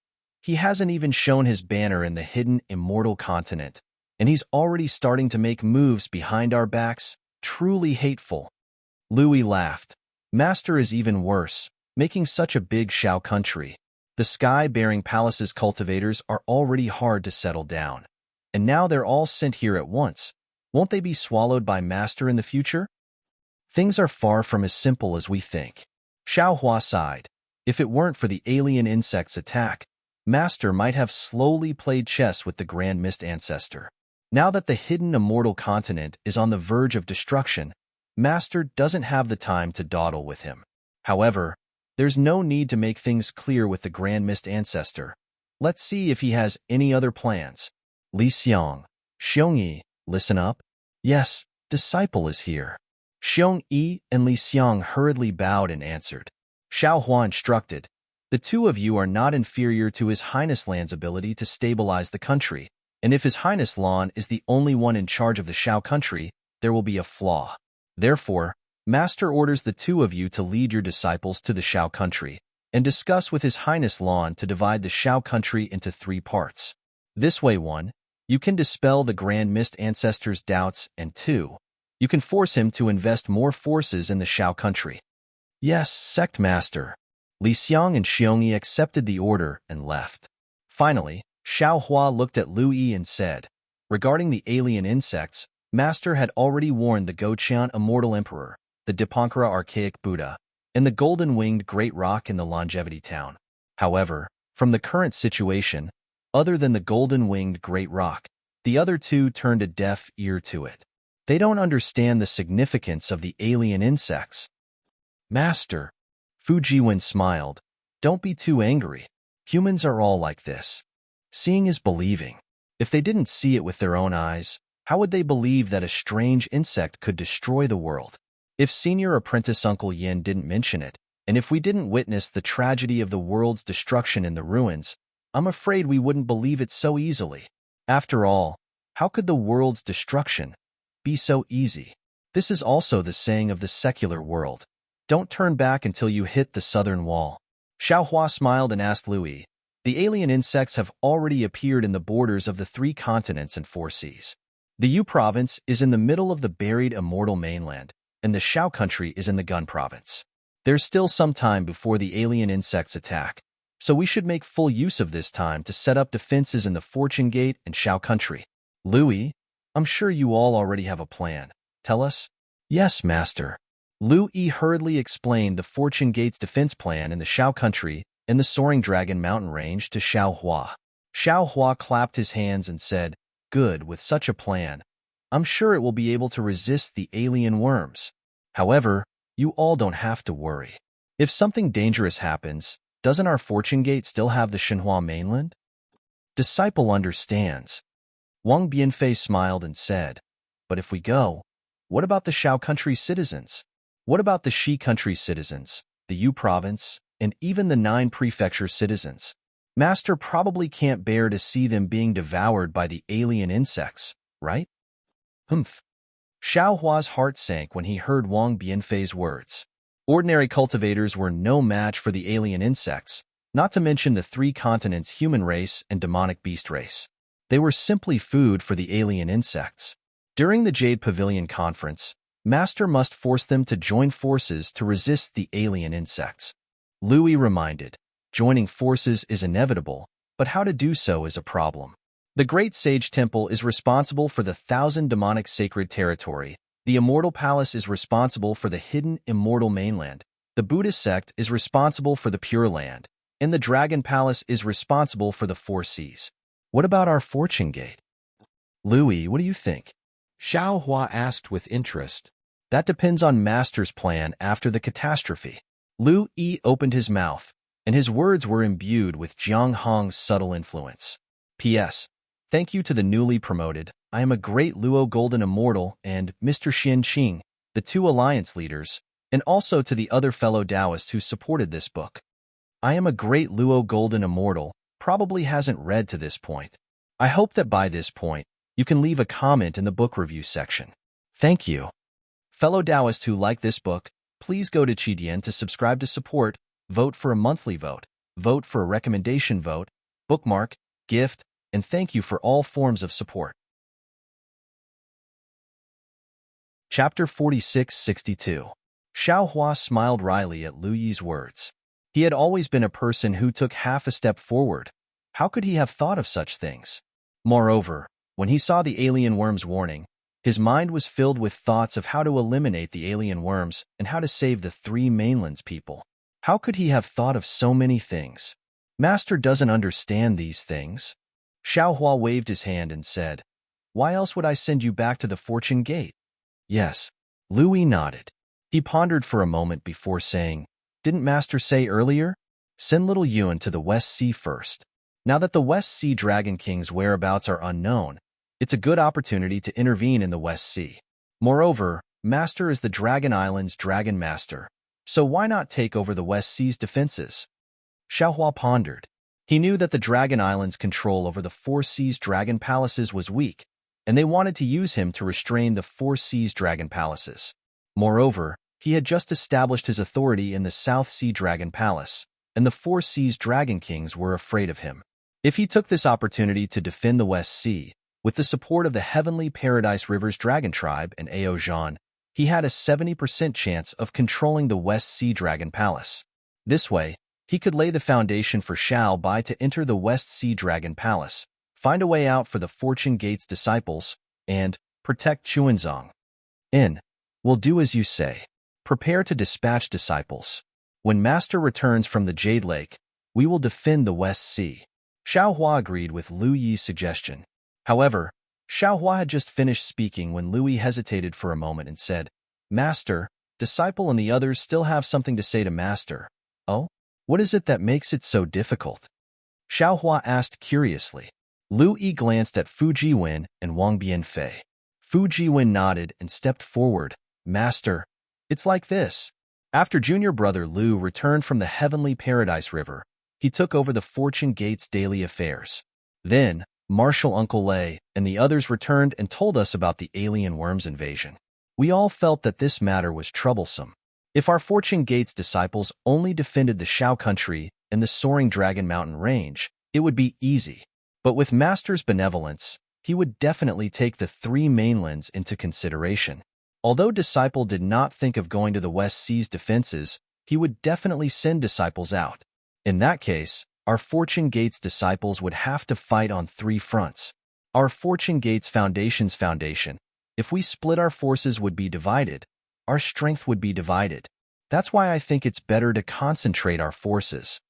he hasn't even shown his banner in the hidden immortal continent, and he's already starting to make moves behind our backs. Truly hateful." Louis laughed. "Master is even worse, making such a big Shao country. The Sky-Bearing Palace's cultivators are already hard to settle down, and now they're all sent here at once. Won't they be swallowed by Master in the future? Things are far from as simple as we think." Xiaohua sighed. If it weren't for the alien insect's attack, Master might have slowly played chess with the Grand Mist Ancestor. Now that the hidden immortal continent is on the verge of destruction, Master doesn't have the time to dawdle with him. However, there's no need to make things clear with the Grand Mist Ancestor. Let's see if he has any other plans. Li Xiang, Xiong Yi, listen up. Yes, Disciple is here. Xiong Yi and Li Xiang hurriedly bowed and answered. Xiaohua instructed, The two of you are not inferior to His Highness Lan's ability to stabilize the country, and if His Highness Lan is the only one in charge of the Shao country, there will be a flaw. Therefore, Master orders the two of you to lead your disciples to the Shao country and discuss with His Highness Lan to divide the Shao country into 3 parts. This way, 1, you can dispel the Grand Mist Ancestor's doubts, and 2, you can force him to invest more forces in the Shao country. Yes, Sect Master. Li Xiang and Xiongyi accepted the order and left. Finally, Xiao Hua looked at Lu Yi and said, regarding the alien insects, Master had already warned the Goqian Immortal Emperor, the Dipankara Archaic Buddha, and the golden-winged Great Rock in the Longevity Town. However, from the current situation, other than the golden-winged Great Rock, the other two turned a deaf ear to it. They don't understand the significance of the alien insects. Master, Fu Jiwen smiled. Don't be too angry. Humans are all like this. Seeing is believing. If they didn't see it with their own eyes, how would they believe that a strange insect could destroy the world? If Senior Apprentice Uncle Yin didn't mention it, and if we didn't witness the tragedy of the world's destruction in the ruins, I'm afraid we wouldn't believe it so easily. After all, how could the world's destruction be so easy? This is also the saying of the secular world. Don't turn back until you hit the southern wall. Xiao Hua smiled and asked Louis, the alien insects have already appeared in the borders of the 3 continents and 4 seas. The Yu province is in the middle of the buried immortal mainland, and the Shao country is in the Gun province. There's still some time before the alien insects attack, so we should make full use of this time to set up defenses in the Fortune Gate and Shao country. Louis, I'm sure you all already have a plan. Tell us? Yes, Master. Lu Yi hurriedly explained the Fortune Gate's defense plan in the Shao country and the Soaring Dragon mountain range to Xiao Hua. Xiao Hua clapped his hands and said, good, with such a plan, I'm sure it will be able to resist the alien worms. However, you all don't have to worry. If something dangerous happens, doesn't our Fortune Gate still have the Shenhua mainland? Disciple understands. Wang Bianfei smiled and said, but if we go, what about the Shao country citizens? What about the Shi country citizens, the Yu province, and even the 9 prefecture citizens? Master probably can't bear to see them being devoured by the alien insects, right? Humph. Xiao Hua's heart sank when he heard Wang Bianfei's words. Ordinary cultivators were no match for the alien insects, not to mention the 3 continents' human race and demonic beast race. They were simply food for the alien insects. During the Jade Pavilion conference, Master must force them to join forces to resist the alien insects. Louis reminded, joining forces is inevitable, but how to do so is a problem. The Great Sage Temple is responsible for the 1,000 demonic sacred territory, the Immortal Palace is responsible for the hidden immortal mainland, the Buddhist sect is responsible for the Pure Land, and the Dragon Palace is responsible for the 4 seas. What about our Fortune Gate? Louis, what do you think? Xiao Hua asked with interest. That depends on Master's plan after the catastrophe. Lu Yi opened his mouth, and his words were imbued with Jiang Hong's subtle influence. P.S. Thank you to the newly promoted, I am a great Luo Golden Immortal, and Mr. Xian Qing, the 2 alliance leaders, and also to the other fellow Taoists who supported this book. I am a great Luo Golden Immortal probably hasn't read to this point. I hope that by this point, you can leave a comment in the book review section. Thank you. Fellow Taoists who like this book, please go to Qidian to subscribe to support, vote for a monthly vote for a recommendation vote, bookmark, gift, and thank you for all forms of support. Chapter 4662. Xiao Hua smiled wryly at Lu Yi's words. He had always been a person who took half a step forward. How could he have thought of such things? Moreover, when he saw the alien worms warning, his mind was filled with thoughts of how to eliminate the alien worms and how to save the 3 mainlands people. How could he have thought of so many things? Master doesn't understand these things. Xiao Hua waved his hand and said, why else would I send you back to the Fortune Gate? Yes. Louis nodded. He pondered for a moment before saying, didn't Master say earlier? Send little Yuan to the West Sea first. Now that the West Sea Dragon King's whereabouts are unknown, it's a good opportunity to intervene in the West Sea. Moreover, Master is the Dragon Island's Dragon Master, so why not take over the West Sea's defenses? Xiaohua pondered. He knew that the Dragon Island's control over the Four Seas Dragon Palaces was weak, and they wanted to use him to restrain the Four Seas Dragon Palaces. Moreover, he had just established his authority in the South Sea Dragon Palace, and the Four Seas Dragon Kings were afraid of him. If he took this opportunity to defend the West Sea, with the support of the Heavenly Paradise River's Dragon Tribe and Ao Zhan, he had a 70% chance of controlling the West Sea Dragon Palace. This way, he could lay the foundation for Xiao Bai to enter the West Sea Dragon Palace, find a way out for the Fortune Gate's disciples, and protect Chuanzong. We'll do as you say. Prepare to dispatch disciples. When Master returns from the Jade Lake, we will defend the West Sea. Xiaohua agreed with Lu Yi's suggestion. However, Xiaohua had just finished speaking when Lu Yi hesitated for a moment and said, Master, disciple and the others still have something to say to Master. Oh? What is it that makes it so difficult? Xiaohua asked curiously. Lu Yi glanced at Fu Jiwen and Wang Bianfei. Fu Jiwen nodded and stepped forward. Master, it's like this. After junior brother Lu returned from the Heavenly Paradise River, he took over the Fortune Gate's daily affairs. Then, Marshal Uncle Lei and the others returned and told us about the alien worms invasion. We all felt that this matter was troublesome. If our Fortune Gate's disciples only defended the Shao country and the soaring Dragon Mountain range, it would be easy. But with Master's benevolence, he would definitely take the three mainlands into consideration. Although Disciple did not think of going to the West Sea's defenses, he would definitely send disciples out. In that case, our Fortune Gate's disciples would have to fight on three fronts. Our Fortune Gate's foundation. If we split our forces would be divided. Our strength would be divided. That's why I think it's better to concentrate our forces.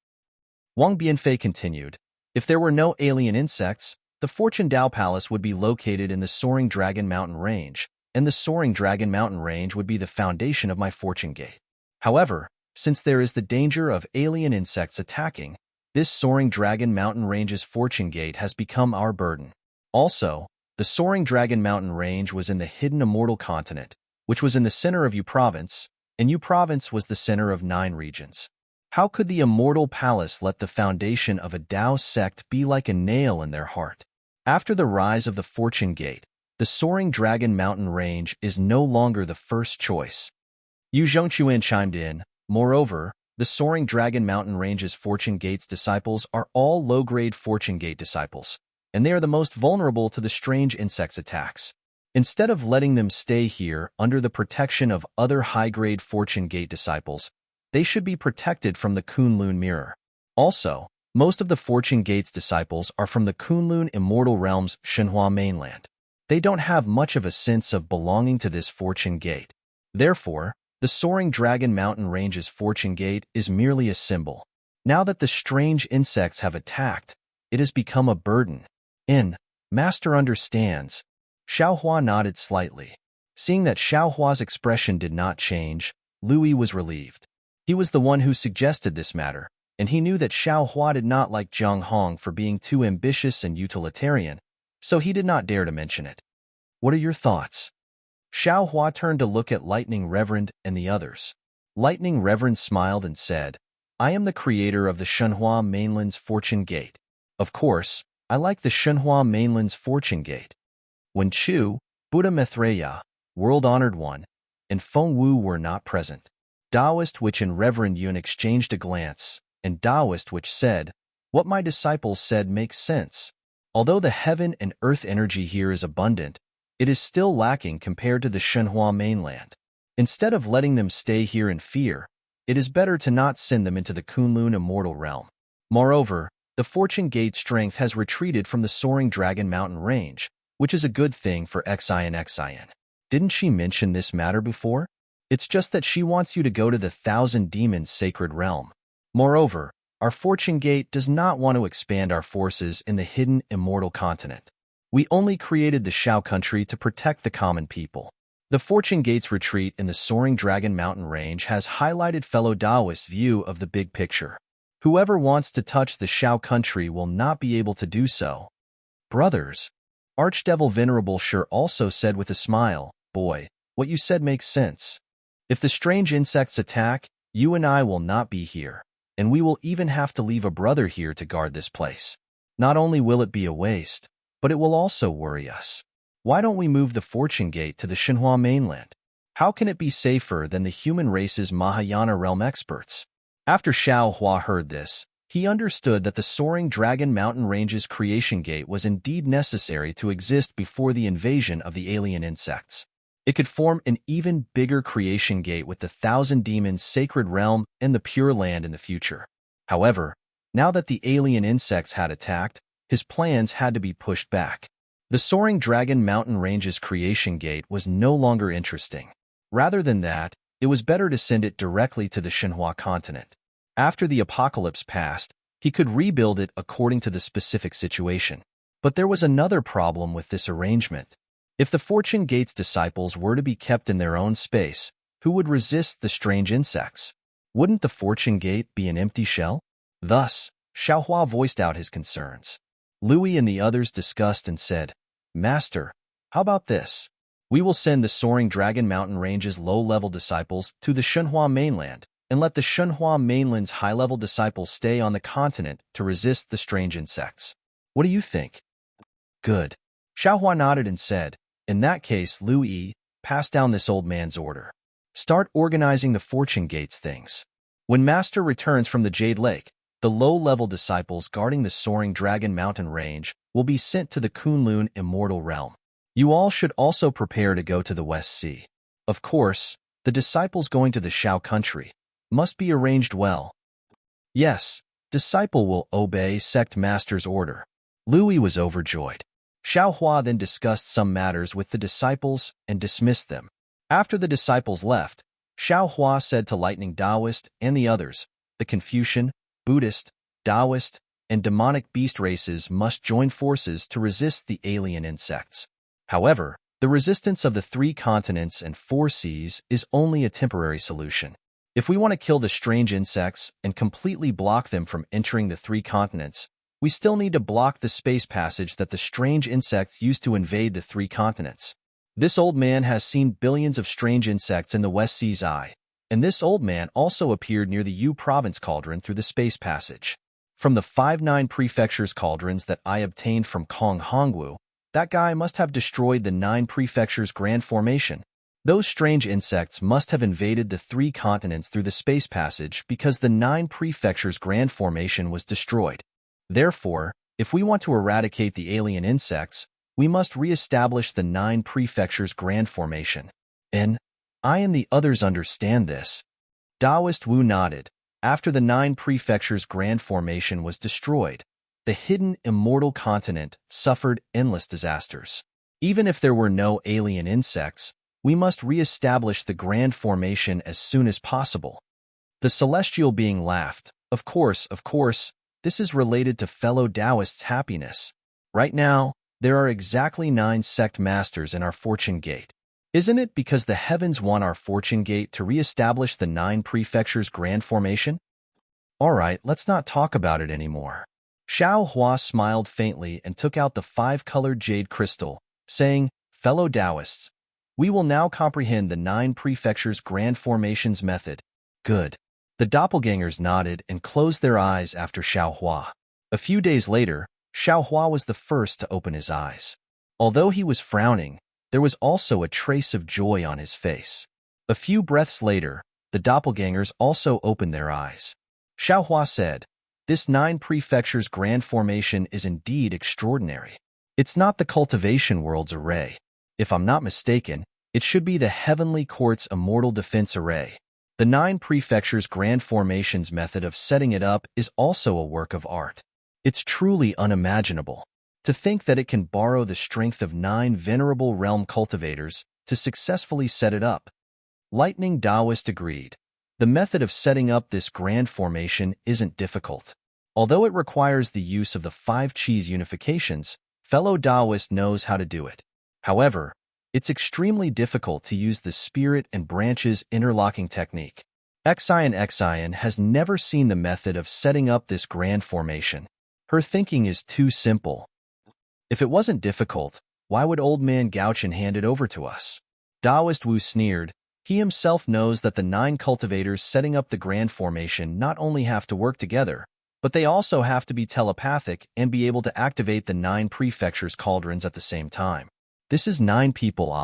Wang Bianfei continued. If there were no alien insects, the Fortune Dao Palace would be located in the Soaring Dragon Mountain Range, and the Soaring Dragon Mountain Range would be the foundation of my Fortune Gate. However, since there is the danger of alien insects attacking, this Soaring Dragon Mountain Range's Fortune Gate has become our burden. Also, the Soaring Dragon Mountain Range was in the hidden Immortal Continent, which was in the center of Yu Province, and Yu Province was the center of 9 regions. How could the Immortal Palace let the foundation of a Dao sect be like a nail in their heart? After the rise of the Fortune Gate, the Soaring Dragon Mountain Range is no longer the first choice. Yu Zhongquan chimed in. Moreover, the Soaring Dragon Mountain Range's Fortune Gate's disciples are all low-grade Fortune Gate disciples, and they are the most vulnerable to the strange insects' attacks. Instead of letting them stay here under the protection of other high-grade Fortune Gate disciples, they should be protected from the Kunlun Mirror. Also, most of the Fortune Gate's disciples are from the Kunlun Immortal Realm's Shenhua mainland. They don't have much of a sense of belonging to this Fortune Gate. Therefore, the Soaring Dragon Mountain Range's Fortune Gate is merely a symbol. Now that the strange insects have attacked, it has become a burden. Master understands. Xiaohua nodded slightly. Seeing that Xiaohua's expression did not change, Lu Yi was relieved. He was the one who suggested this matter, and he knew that Xiaohua did not like Zhang Hong for being too ambitious and utilitarian, so he did not dare to mention it. What are your thoughts? Xiaohua turned to look at Lightning Reverend and the others. Lightning Reverend smiled and said, I am the creator of the Shenhua Mainland's Fortune Gate. Of course, I like the Shenhua Mainland's Fortune Gate. When Chu, Buddha Maitreya, World-Honored One, and Feng Wu were not present, Taoist Witch and Reverend Yun exchanged a glance, and Taoist Witch said, What my disciples said makes sense. Although the heaven and earth energy here is abundant, it is still lacking compared to the Shenhua mainland. Instead of letting them stay here in fear, it is better to not send them into the Kunlun Immortal Realm. Moreover, the Fortune Gate strength has retreated from the Soaring Dragon Mountain Range, which is a good thing for Xin. Didn't she mention this matter before? It's just that she wants you to go to the Thousand Demons Sacred Realm. Moreover, our Fortune Gate does not want to expand our forces in the hidden Immortal Continent. We only created the Shao country to protect the common people. The Fortune Gate's retreat in the Soaring Dragon Mountain Range has highlighted fellow Taoists' view of the big picture. Whoever wants to touch the Shao country will not be able to do so. Brothers, Archdevil Venerable Sure also said with a smile, Boy, what you said makes sense. If the strange insects attack, you and I will not be here. and we will even have to leave a brother here to guard this place. Not only will it be a waste, but it will also worry us. Why don't we move the Fortune Gate to the Shinhua mainland? How can it be safer than the human race's Mahayana realm experts? After Xiao Hua heard this, he understood that the soaring Dragon Mountain Range's creation gate was indeed necessary to exist before the invasion of the alien insects. It could form an even bigger creation gate with the Thousand Demons' sacred realm and the Pure Land in the future. However, now that the alien insects had attacked, his plans had to be pushed back. The soaring Dragon Mountain Range's creation gate was no longer interesting. Rather than that, it was better to send it directly to the Shinhua continent. After the apocalypse passed, he could rebuild it according to the specific situation. But there was another problem with this arrangement. If the Fortune Gate's disciples were to be kept in their own space, who would resist the strange insects? Wouldn't the Fortune Gate be an empty shell? Thus, Xiaohua voiced out his concerns. Louis and the others discussed and said, "Master, how about this? We will send the soaring Dragon Mountain Range's low-level disciples to the Shinhua mainland, and let the Shinhua mainland's high-level disciples stay on the continent to resist the strange insects. What do you think?" "Good." Xiaohua nodded and said, "In that case, Louis, pass down this old man's order. Start organizing the Fortune Gate's things. When Master returns from the Jade Lake, the low-level disciples guarding the soaring Dragon Mountain Range will be sent to the Kunlun Immortal Realm. You all should also prepare to go to the West Sea. Of course, the disciples going to the Shao country must be arranged well." "Yes, disciple will obey sect master's order." Louis was overjoyed. Xiaohua then discussed some matters with the disciples and dismissed them. After the disciples left, Xiaohua said to Lightning Taoist and the others, the Confucian, Buddhist, Taoist, and demonic beast races must join forces to resist the alien insects. However, the resistance of the 3 continents and 4 seas is only a temporary solution. If we want to kill the strange insects and completely block them from entering the 3 continents, we still need to block the space passage that the strange insects used to invade the 3 continents. This old man has seen billions of strange insects in the West Sea's eye, and this old man also appeared near the Yu province cauldron through the space passage. From the 5-9 prefectures cauldrons that I obtained from Kong Hongwu, that guy must have destroyed the 9 prefectures grand formation. Those strange insects must have invaded the 3 continents through the space passage because the 9 prefectures grand formation was destroyed. Therefore, if we want to eradicate the alien insects, we must re-establish the 9 prefectures grand formation. And I and the others understand this. Taoist Wu nodded. After the 9 prefectures grand formation was destroyed, the hidden immortal continent suffered endless disasters. Even if there were no alien insects, we must re-establish the grand formation as soon as possible. The celestial being laughed. Of course, this is related to fellow Taoists' happiness. Right now, there are exactly 9 sect masters in our Fortune Gate. Isn't it because the heavens want our Fortune Gate to re-establish the 9 prefectures grand formation? All right, let's not talk about it anymore. Xiao Hua smiled faintly and took out the 5-colored jade crystal, saying, "Fellow Taoists, we will now comprehend the 9 prefectures grand formations method." "Good." The doppelgangers nodded and closed their eyes after Xiao Hua. A few days later, Xiao Hua was the first to open his eyes. Although he was frowning, there was also a trace of joy on his face. A few breaths later, the doppelgangers also opened their eyes. Xiao Hua said, "This 9 prefectures grand formation is indeed extraordinary. It's not the Cultivation World's array. If I'm not mistaken, it should be the Heavenly Court's Immortal Defense Array. The 9 prefectures grand formations method of setting it up is also a work of art. It's truly unimaginable. To think that it can borrow the strength of 9 venerable realm cultivators to successfully set it up." Lightning Taoist agreed. The method of setting up this grand formation isn't difficult. Although it requires the use of the 5 cheese unifications, fellow Taoist knows how to do it. However, it's extremely difficult to use the spirit and branches interlocking technique. Xian has never seen the method of setting up this grand formation. Her thinking is too simple. If it wasn't difficult, why would old man Gauchen hand it over to us? Taoist Wu sneered. He himself knows that the 9 cultivators setting up the grand formation not only have to work together, but they also have to be telepathic and be able to activate the 9 prefectures' cauldrons at the same time. This is 9 people,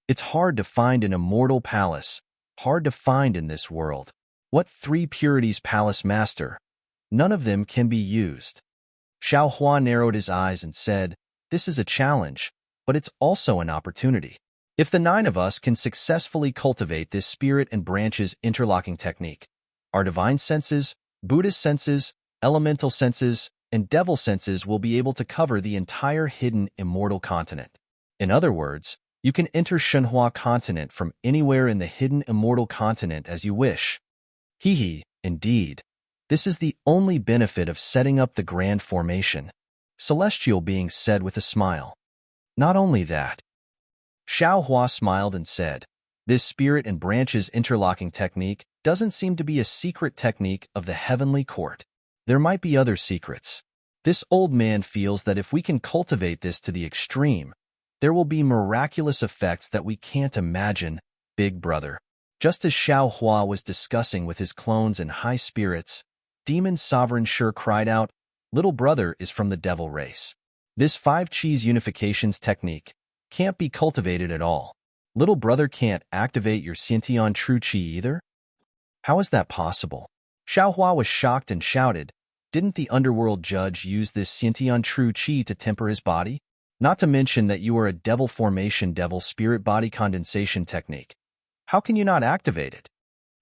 It's hard to find an immortal palace, hard to find in this world. What 3 purities palace master? None of them can be used. Xiao Hua narrowed his eyes and said, "This is a challenge, but it's also an opportunity. If the 9 of us can successfully cultivate this spirit and branches interlocking technique, our divine senses, Buddhist senses, elemental senses, and devil senses will be able to cover the entire hidden immortal continent. In other words, you can enter Shenhua continent from anywhere in the hidden immortal continent as you wish." Indeed. This is the only benefit of setting up the grand formation, Celestial being said with a smile. Not only that. Xiao Hua smiled and said, "This spirit and branches interlocking technique doesn't seem to be a secret technique of the heavenly court. There might be other secrets. This old man feels that if we can cultivate this to the extreme, there will be miraculous effects that we can't imagine, big brother." Just as Xiao Hua was discussing with his clones and high spirits, Demon Sovereign Sure cried out, "Little brother is from the devil race. This 5 cheese unifications technique can't be cultivated at all. Little brother can't activate your Xiantian true chi either? How is that possible?" Xiao Hua was shocked and shouted, "Didn't the underworld judge use this Xiantian true chi to temper his body? Not to mention that you are a devil formation devil spirit body condensation technique. How can you not activate it?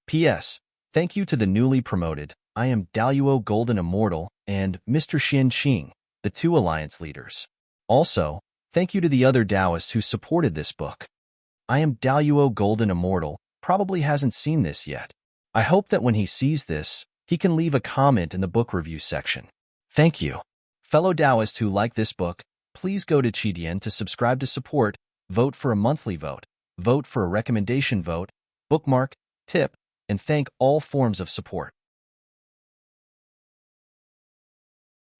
P.S. Thank you to the newly promoted, I am Daluo Golden Immortal, and Mr. Xin Qing, the 2 alliance leaders. Also, thank you to the other Taoists who supported this book. I am Daluo Golden Immortal probably hasn't seen this yet. I hope that when he sees this, he can leave a comment in the book review section. Thank you. Fellow Taoists who like this book, please go to Qidian to subscribe to support, vote for a monthly vote, vote for a recommendation vote, bookmark, tip, and thank all forms of support.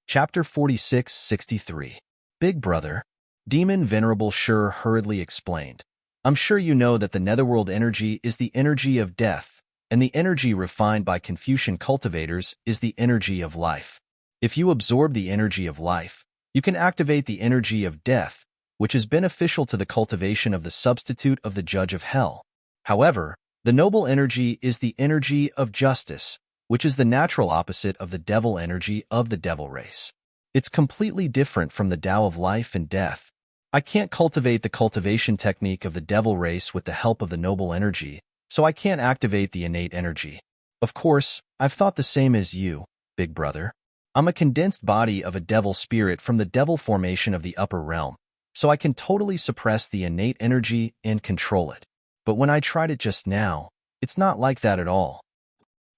Chapter 46-63. Big Brother. Demon Venerable Sure hurriedly explained, "I'm sure you know that the netherworld energy is the energy of death, and the energy refined by Confucian cultivators is the energy of life. If you absorb the energy of life, you can activate the energy of death, which is beneficial to the cultivation of the substitute of the judge of hell. However, the noble energy is the energy of justice, which is the natural opposite of the devil energy of the devil race. It's completely different from the Tao of life and death. I can't cultivate the cultivation technique of the devil race with the help of the noble energy, so I can't activate the innate energy. Of course, I've thought the same as you, big brother. I'm a condensed body of a devil spirit from the devil formation of the upper realm, so I can totally suppress the innate energy and control it. But when I tried it just now, it's not like that at all.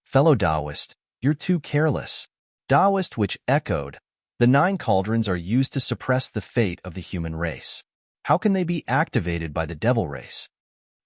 Fellow Taoist, you're too careless." Taoist which echoed, "The 9 cauldrons are used to suppress the fate of the human race. How can they be activated by the devil race?"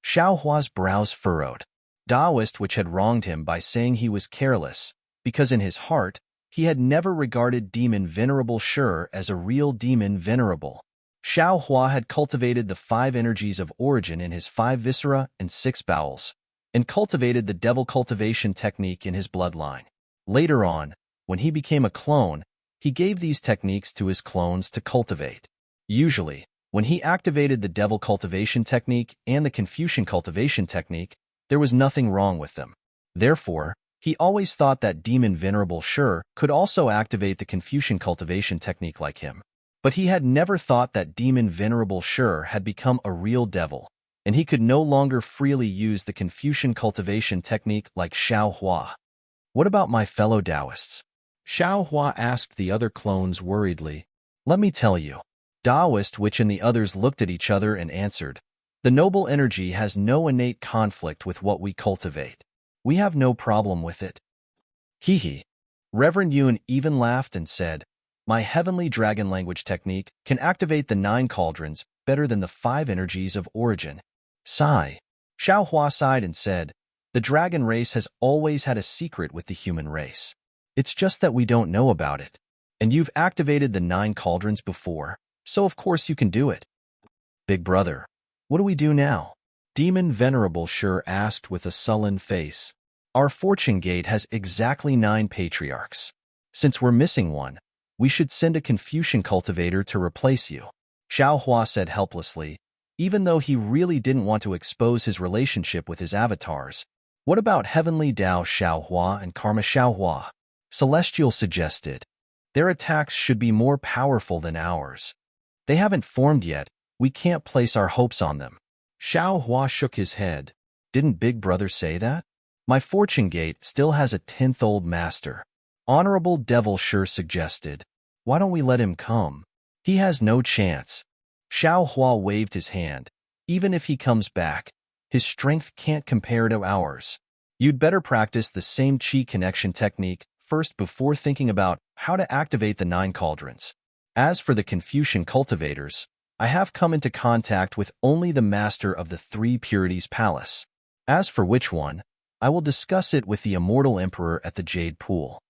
Xiao Hua's brows furrowed. Taoist which had wronged him by saying he was careless, because in his heart, he had never regarded Demon Venerable Sure as a real demon venerable. Xiao Hua had cultivated the 5 energies of origin in his 5 viscera and 6 bowels, and cultivated the devil cultivation technique in his bloodline. Later on, when he became a clone, he gave these techniques to his clones to cultivate. Usually, when he activated the devil cultivation technique and the Confucian cultivation technique, there was nothing wrong with them. Therefore, he always thought that Demon Venerable Sure could also activate the Confucian cultivation technique like him. But he had never thought that Demon Venerable Sure had become a real devil, and he could no longer freely use the Confucian cultivation technique like Xiao Hua. "What about my fellow Taoists?" Xiao Hua asked the other clones worriedly. "Let me tell you." Taoist which and the others looked at each other and answered, "The noble energy has no innate conflict with what we cultivate. We have no problem with it." Reverend Yun even laughed and said, "My heavenly dragon language technique can activate the 9 cauldrons better than the 5 energies of origin." Sigh. Xiao Hua sighed and said, "The dragon race has always had a secret with the human race. It's just that we don't know about it. And you've activated the 9 cauldrons before, so of course you can do it." "Big brother, what do we do now?" Demon Venerable Sure asked with a sullen face. Our fortune gate has exactly 9 patriarchs. Since we're missing one, we should send a Confucian cultivator to replace you. Xiao Hua said helplessly, even though he really didn't want to expose his relationship with his avatars. What about Heavenly Dao Xiao Hua and Karma Xiao Hua? Celestial suggested. Their attacks should be more powerful than ours. They haven't formed yet. We can't place our hopes on them. Xiao Hua shook his head. Didn't Big Brother say that? My fortune gate still has a 10th-old master. Honorable Devil Sure suggested. Why don't we let him come? He has no chance. Xiao Hua waved his hand. Even if he comes back, his strength can't compare to ours. You'd better practice the same chi connection technique first before thinking about how to activate the 9 cauldrons. As for the Confucian cultivators, I have come into contact with only the master of the 3 Purities Palace. As for which one, I will discuss it with the Immortal Emperor at the Jade Pool.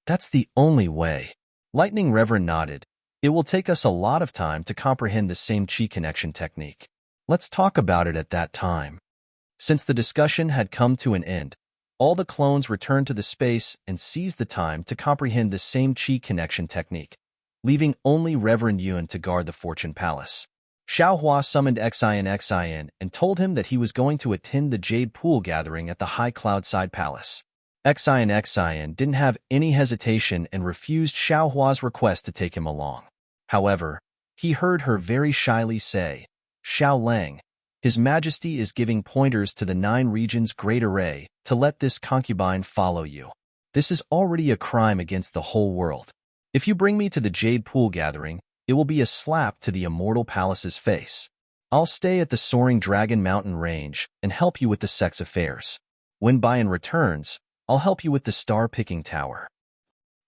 That's the only way. Lightning Reverend nodded. It will take us a lot of time to comprehend the same chi connection technique. Let's talk about it at that time. Since the discussion had come to an end, all the clones returned to the space and seized the time to comprehend the same chi connection technique, leaving only Reverend Yuan to guard the Fortune Palace. Xiao Hua summoned Xin and told him that he was going to attend the Jade Pool gathering at the High Cloudside Palace. Xin didn't have any hesitation and refused Xiao Hua's request to take him along. However, he heard her very shyly say, Xiao Lang, His Majesty is giving pointers to the 9 regions' great array to let this concubine follow you. This is already a crime against the whole world. If you bring me to the Jade Pool gathering, it will be a slap to the Immortal Palace's face. I'll stay at the Soaring Dragon Mountain Range and help you with the sex affairs. When Bayan returns, I'll help you with the star-picking tower.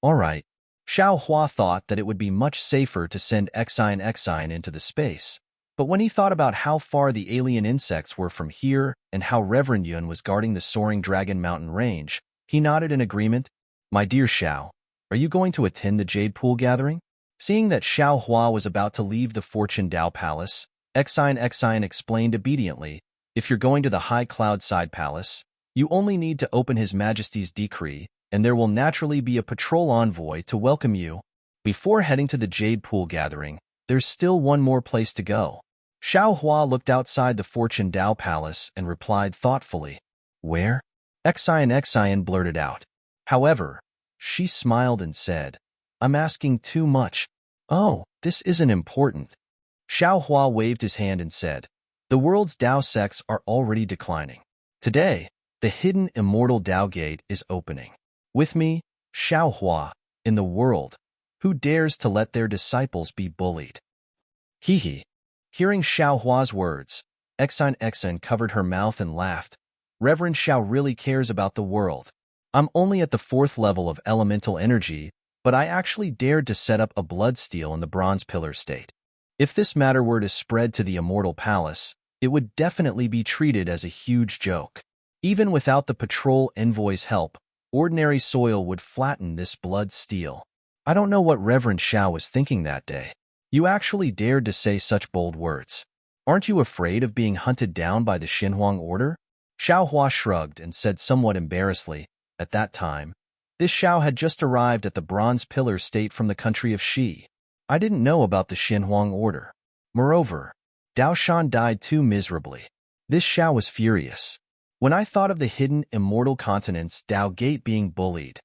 All right. Xiao Hua thought that it would be much safer to send Xin into the space, but when he thought about how far the alien insects were from here and how Reverend Yun was guarding the Soaring Dragon Mountain Range, he nodded in agreement. My dear Xiao, are you going to attend the Jade Pool gathering? Seeing that Xiao Hua was about to leave the Fortune Dao Palace, Xin explained obediently, if you're going to the High Cloudside Palace, you only need to open His Majesty's decree, and there will naturally be a patrol envoy to welcome you. Before heading to the Jade Pool gathering, there's still one more place to go. Xiao Hua looked outside the Fortune Dao Palace and replied thoughtfully. Where? Xin blurted out. However, she smiled and said, I'm asking too much. Oh, this isn't important. Xiao Hua waved his hand and said, the world's Dao sects are already declining. Today, the hidden immortal Dao Gate is opening. With me, Xiao Hua, in the world, who dares to let their disciples be bullied? Hee. Hearing Xiao Hua's words, Xin covered her mouth and laughed. Reverend Xiao really cares about the world. I'm only at the 4th level of elemental energy, but I actually dared to set up a blood steel in the Bronze Pillar state. If this matter were to spread to the Immortal Palace, it would definitely be treated as a huge joke. Even without the patrol envoy's help, ordinary soil would flatten this blood steel. I don't know what Reverend Xiao was thinking that day. You actually dared to say such bold words. Aren't you afraid of being hunted down by the Xinhuang Order? Xiao Hua shrugged and said somewhat embarrassedly, at that time, this Xiao had just arrived at the Bronze Pillar state from the country of Xi. I didn't know about the Xinhuang Order. Moreover, Dao Shan died too miserably. This Xiao was furious. When I thought of the hidden immortal continent's Dao Gate being bullied,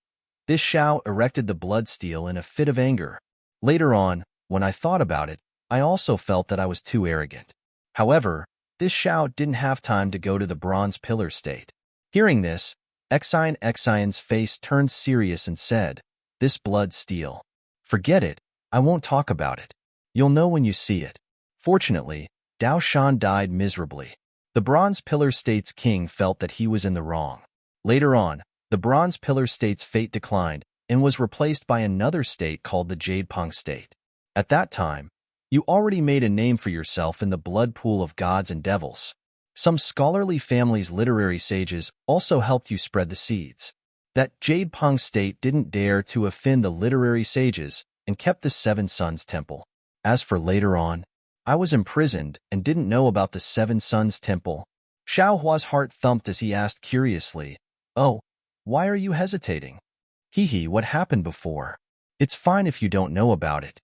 this Xiao erected the blood steel in a fit of anger. Later on, when I thought about it, I also felt that I was too arrogant. However, this Xiao didn't have time to go to the Bronze Pillar state. Hearing this, Xin's face turned serious and said, this blood steel. Forget it, I won't talk about it. You'll know when you see it. Fortunately, Dao Shan died miserably. The Bronze Pillar State's king felt that he was in the wrong. Later on, the Bronze Pillar State's fate declined and was replaced by another state called the Jade Pong State. At that time, you already made a name for yourself in the blood pool of gods and devils. Some scholarly families' literary sages also helped you spread the seeds. That Jade Pong State didn't dare to offend the literary sages and kept the 7 Sons Temple. As for later on, I was imprisoned and didn't know about the 7 Sons Temple, Xiao Hua's heart thumped as he asked curiously, "Oh, why are you hesitating?" "Hee, what happened before? It's fine if you don't know about it."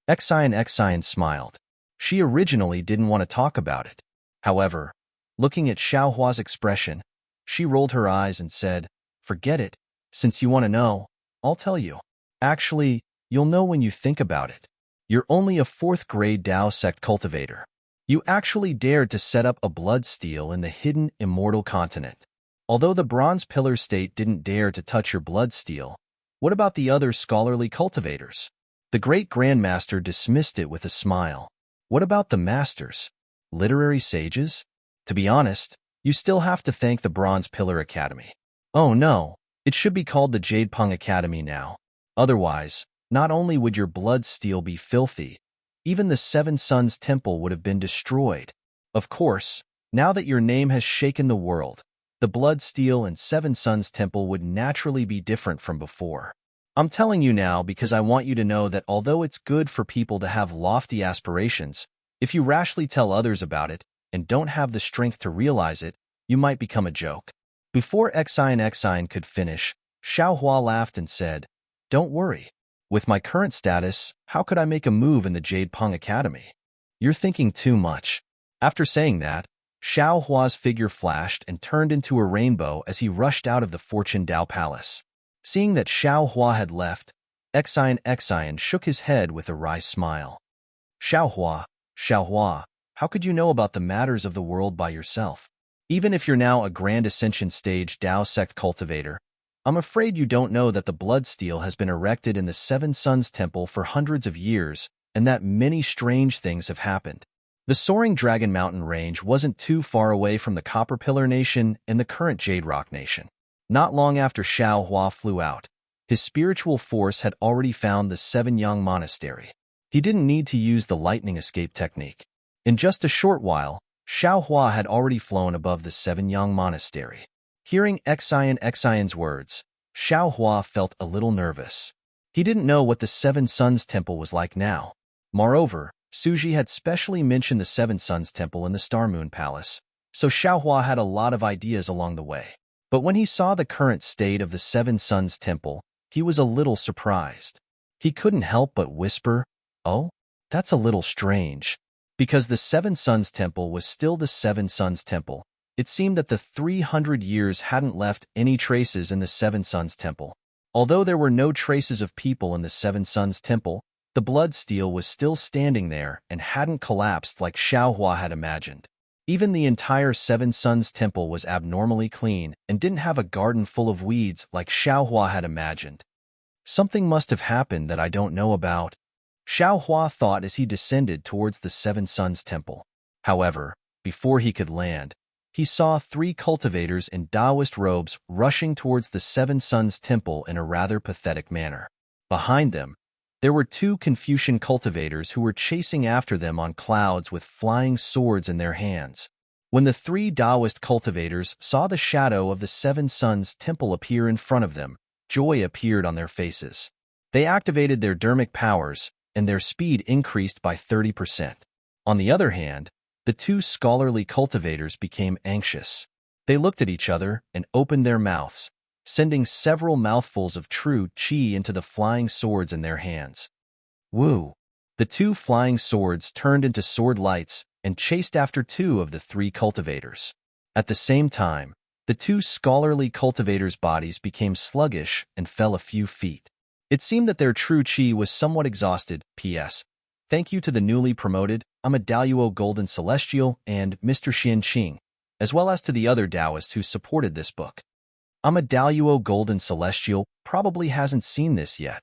Xian smiled. She originally didn't want to talk about it. However, looking at Xiao Hua's expression, she rolled her eyes and said, "Forget it. Since you want to know, I'll tell you. Actually, you'll know when you think about it. You're only a 4th grade Dao sect cultivator. You actually dared to set up a blood steal in the hidden immortal continent. Although the Bronze Pillar State didn't dare to touch your blood steal, what about the other scholarly cultivators?" The great grandmaster dismissed it with a smile. "What about the masters? Literary sages? To be honest, you still have to thank the Bronze Pillar Academy." "Oh no, it should be called the Jade Pung Academy now. Otherwise, not only would your blood steal be filthy, even the Seven Suns Temple would have been destroyed. Of course, now that your name has shaken the world, the blood steal and Seven Suns Temple would naturally be different from before. I'm telling you now because I want you to know that although it's good for people to have lofty aspirations, if you rashly tell others about it and don't have the strength to realize it, you might become a joke." Before Xian could finish, Xiao Hua laughed and said, "Don't worry. With my current status, how could I make a move in the Jade Pung Academy? You're thinking too much." After saying that, Xiao Hua's figure flashed and turned into a rainbow as he rushed out of the Fortune Dao Palace. Seeing that Xiao Hua had left, Xian shook his head with a wry smile. Xiao Hua, how could you know about the matters of the world by yourself? Even if you're now a Grand Ascension Stage Dao Sect cultivator, I'm afraid you don't know that the blood steal has been erected in the Seven Suns Temple for hundreds of years, and that many strange things have happened. The soaring Dragon Mountain range wasn't too far away from the Copper Pillar Nation and the current Jade Rock Nation. Not long after Xiao Hua flew out, his spiritual force had already found the Seven Yang Monastery. He didn't need to use the lightning escape technique. In just a short while, Xiao Hua had already flown above the Seven Yang Monastery. Hearing Xian's words, Xiao Hua felt a little nervous. He didn't know what the Seven Suns Temple was like now. Moreover, Suji had specially mentioned the Seven Suns Temple in the Star Moon Palace, so Xiao Hua had a lot of ideas along the way. But when he saw the current state of the Seven Suns Temple, he was a little surprised. He couldn't help but whisper, "Oh, that's a little strange." Because the Seven Suns Temple was still the Seven Suns Temple, it seemed that the 300 years hadn't left any traces in the Seven Suns Temple. Although there were no traces of people in the Seven Suns Temple, the blood steal was still standing there and hadn't collapsed like Xiao Hua had imagined. Even the entire Seven Suns Temple was abnormally clean and didn't have a garden full of weeds like Xiao Hua had imagined. Something must have happened that I don't know about, Xiao Hua thought as he descended towards the Seven Suns Temple. However, before he could land, he saw 3 cultivators in Taoist robes rushing towards the Seven Suns Temple in a rather pathetic manner. Behind them, there were 2 Confucian cultivators who were chasing after them on clouds with flying swords in their hands. When the 3 Taoist cultivators saw the shadow of the Seven Suns Temple appear in front of them, joy appeared on their faces. They activated their dermic powers, and their speed increased by 30%. On the other hand, the 2 scholarly cultivators became anxious. They looked at each other and opened their mouths, sending several mouthfuls of true qi into the flying swords in their hands. Woo! The 2 flying swords turned into sword lights and chased after 2 of the 3 cultivators. At the same time, the 2 scholarly cultivators' bodies became sluggish and fell a few feet. It seemed that their true qi was somewhat exhausted. P.S. Thank you to the newly promoted Amadalluo Golden Celestial and Mr. Xian Qing, as well as to the other Taoists who supported this book. Amadalluo Golden Celestial probably hasn't seen this yet.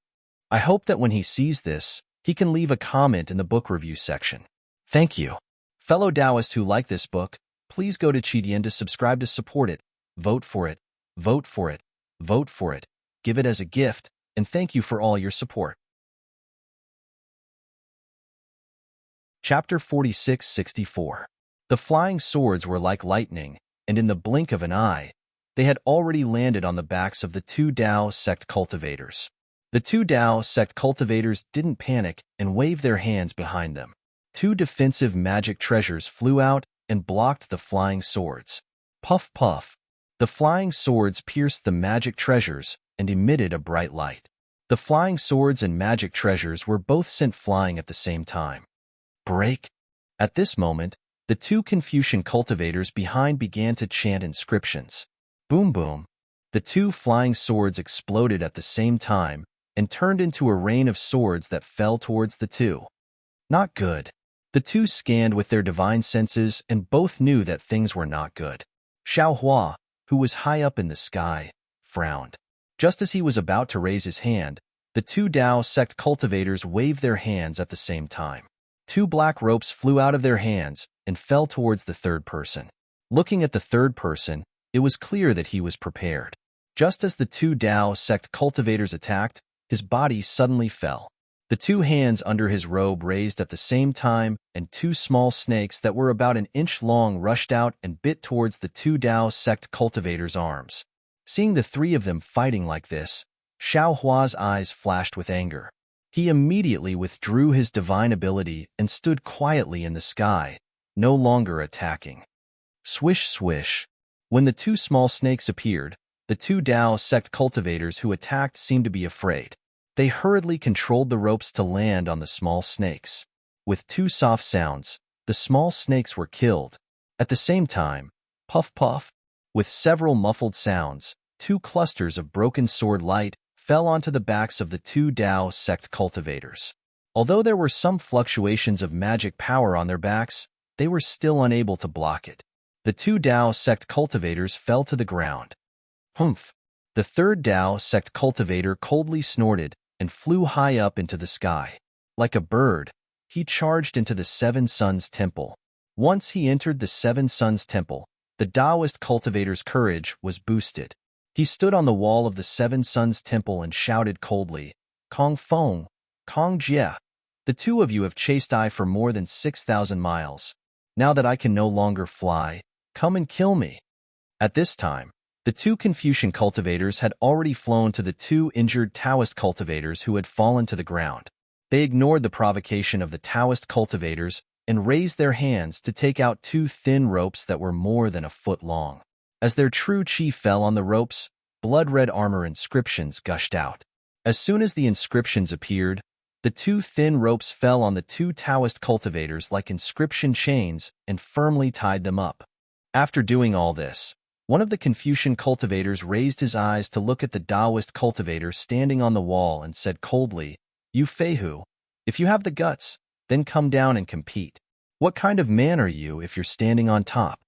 I hope that when he sees this, he can leave a comment in the book review section. Thank you. Fellow Taoists who like this book, please go to Qidian to subscribe to support it, vote for it, vote for it, vote for it, give it as a gift, and thank you for all your support. Chapter 46-64. The flying swords were like lightning, and in the blink of an eye, they had already landed on the backs of the 2 Dao sect cultivators. The 2 Dao sect cultivators didn't panic and waved their hands behind them. 2 defensive magic treasures flew out and blocked the flying swords. Puff, puff. The flying swords pierced the magic treasures and emitted a bright light. The flying swords and magic treasures were both sent flying at the same time. Break! At this moment, the two Confucian cultivators behind began to chant inscriptions. Boom, boom. The two flying swords exploded at the same time and turned into a rain of swords that fell towards the two. Not good. The two scanned with their divine senses and both knew that things were not good. Xiao Hua, who was high up in the sky, frowned. Just as he was about to raise his hand, the two Dao sect cultivators waved their hands at the same time. Two black ropes flew out of their hands and fell towards the third person. Looking at the third person, it was clear that he was prepared. Just as the two Dao sect cultivators attacked, his body suddenly fell. The two hands under his robe raised at the same time, and two small snakes that were about an inch long rushed out and bit towards the two Dao sect cultivators' arms. Seeing the three of them fighting like this, Xiao Hua's eyes flashed with anger. He immediately withdrew his divine ability and stood quietly in the sky, no longer attacking. Swish, swish. When the two small snakes appeared, the two Dao sect cultivators who attacked seemed to be afraid. They hurriedly controlled the ropes to land on the small snakes. With two soft sounds, the small snakes were killed. At the same time, puff puff, with several muffled sounds, two clusters of broken sword light fell onto the backs of the two Dao sect cultivators. Although there were some fluctuations of magic power on their backs, they were still unable to block it. The two Dao sect cultivators fell to the ground. Humph! The third Dao sect cultivator coldly snorted and flew high up into the sky. Like a bird, he charged into the Seven Suns Temple. Once he entered the Seven Suns Temple, the Taoist cultivator's courage was boosted. He stood on the wall of the Seven Suns Temple and shouted coldly, "Kong Feng, Kong Jie, the two of you have chased I for more than 6,000 miles. Now that I can no longer fly, come and kill me." At this time, the two Confucian cultivators had already flown to the two injured Taoist cultivators who had fallen to the ground. They ignored the provocation of the Taoist cultivators and raised their hands to take out two thin ropes that were more than a foot long. As their true chi fell on the ropes, blood-red armor inscriptions gushed out. As soon as the inscriptions appeared, the two thin ropes fell on the two Taoist cultivators like inscription chains and firmly tied them up. After doing all this, one of the Confucian cultivators raised his eyes to look at the Taoist cultivator standing on the wall and said coldly, "You Feihu, if you have the guts, then come down and compete. What kind of man are you if you're standing on top?